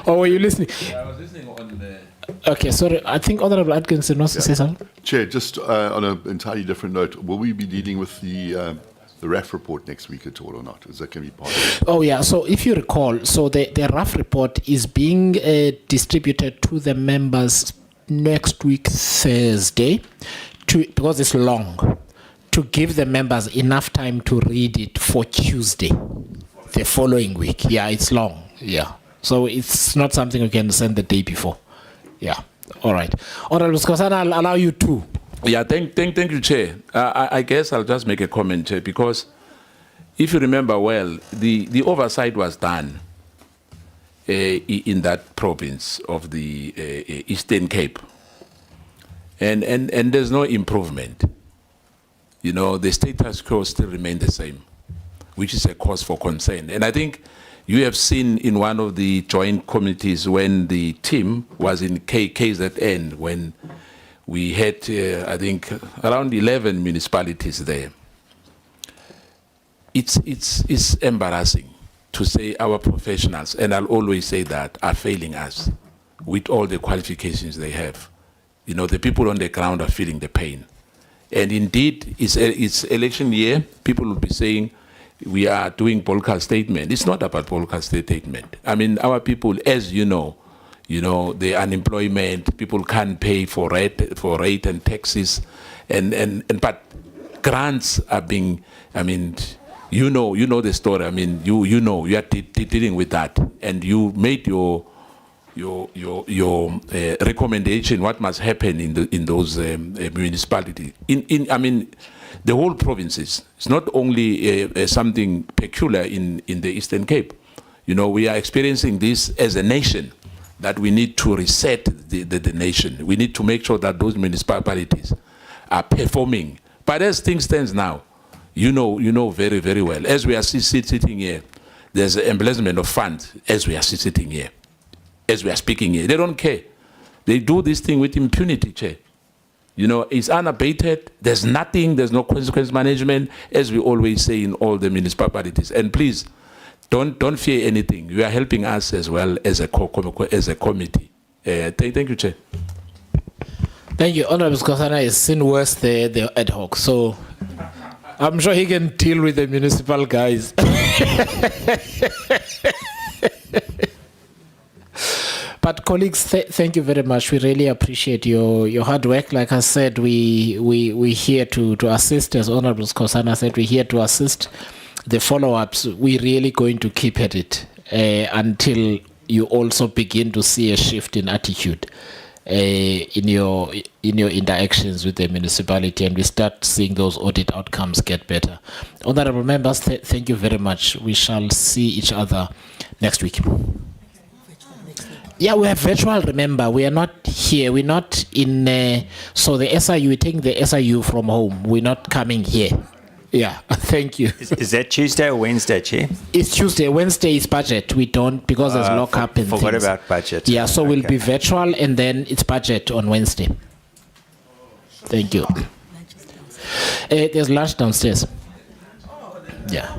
Or were you listening? I was listening on the. Okay, sorry. I think Honorable Atkinson wants to say something. Chair, just on an entirely different note, will we be dealing with the RAF report next week at all or not? Is that going to be part of it? Oh, yeah. So if you recall, so the RAF report is being distributed to the members next week, Thursday, because it's long, to give the members enough time to read it for Tuesday, the following week. Yeah, it's long. Yeah. So it's not something we can send the day before. Yeah. All right. Honorable Skosana, I'll allow you to. Yeah, thank you, Chair. I guess I'll just make a comment, Chair, because if you remember well, the oversight was done in that province of the Eastern Cape. And there's no improvement. You know, the status quo still remains the same, which is a cause for concern. And I think you have seen in one of the joint committees when the team was in KZN, when we had, I think, around 11 municipalities there. It's embarrassing to say our professionals, and I'll always say that, are failing us with all the qualifications they have. You know, the people on the ground are feeling the pain. And indeed, it's election year. People will be saying, we are doing Polka statement. It's not about Polka statement. I mean, our people, as you know, the unemployment, people can't pay for rate and taxes, but grants are being, I mean, you know the story. I mean, you know, you are dealing with that, and you made your recommendation what must happen in those municipalities. I mean, the whole provinces. It's not only something peculiar in the Eastern Cape. You know, we are experiencing this as a nation, that we need to reset the nation. We need to make sure that those municipalities are performing. But as things stand now, you know very, very well. As we are sitting here, there's an embezzlement of funds as we are sitting here, as we are speaking here. They don't care. They do this thing with impunity, Chair. You know, it's unabated. There's nothing. There's no consequence management, as we always say in all the municipalities. And please, don't fear anything. You are helping us as well as a committee. Thank you, Chair. Thank you. Honorable Skosana has seen worse the ad hoc, so I'm sure he can deal with the municipal guys. But colleagues, thank you very much. We really appreciate your hard work. Like I said, we here to assist, as Honorable Skosana said, we're here to assist the follow-ups. We're really going to keep at it until you also begin to see a shift in attitude in your interactions with the municipality, and we start seeing those audit outcomes get better. Honorable members, thank you very much. We shall see each other next week. Yeah, we have virtual, remember. We are not here. We're not in... so the SIU, we're taking the SIU from home. We're not coming here. Yeah, thank you. Is that Tuesday or Wednesday, Chair? It's Tuesday. Wednesday is budget. We don't, because there's lockup and forgot things. about budget. Yeah, so we'll be virtual, and then it's budget on Wednesday. Thank you. There's lunch downstairs. Yeah.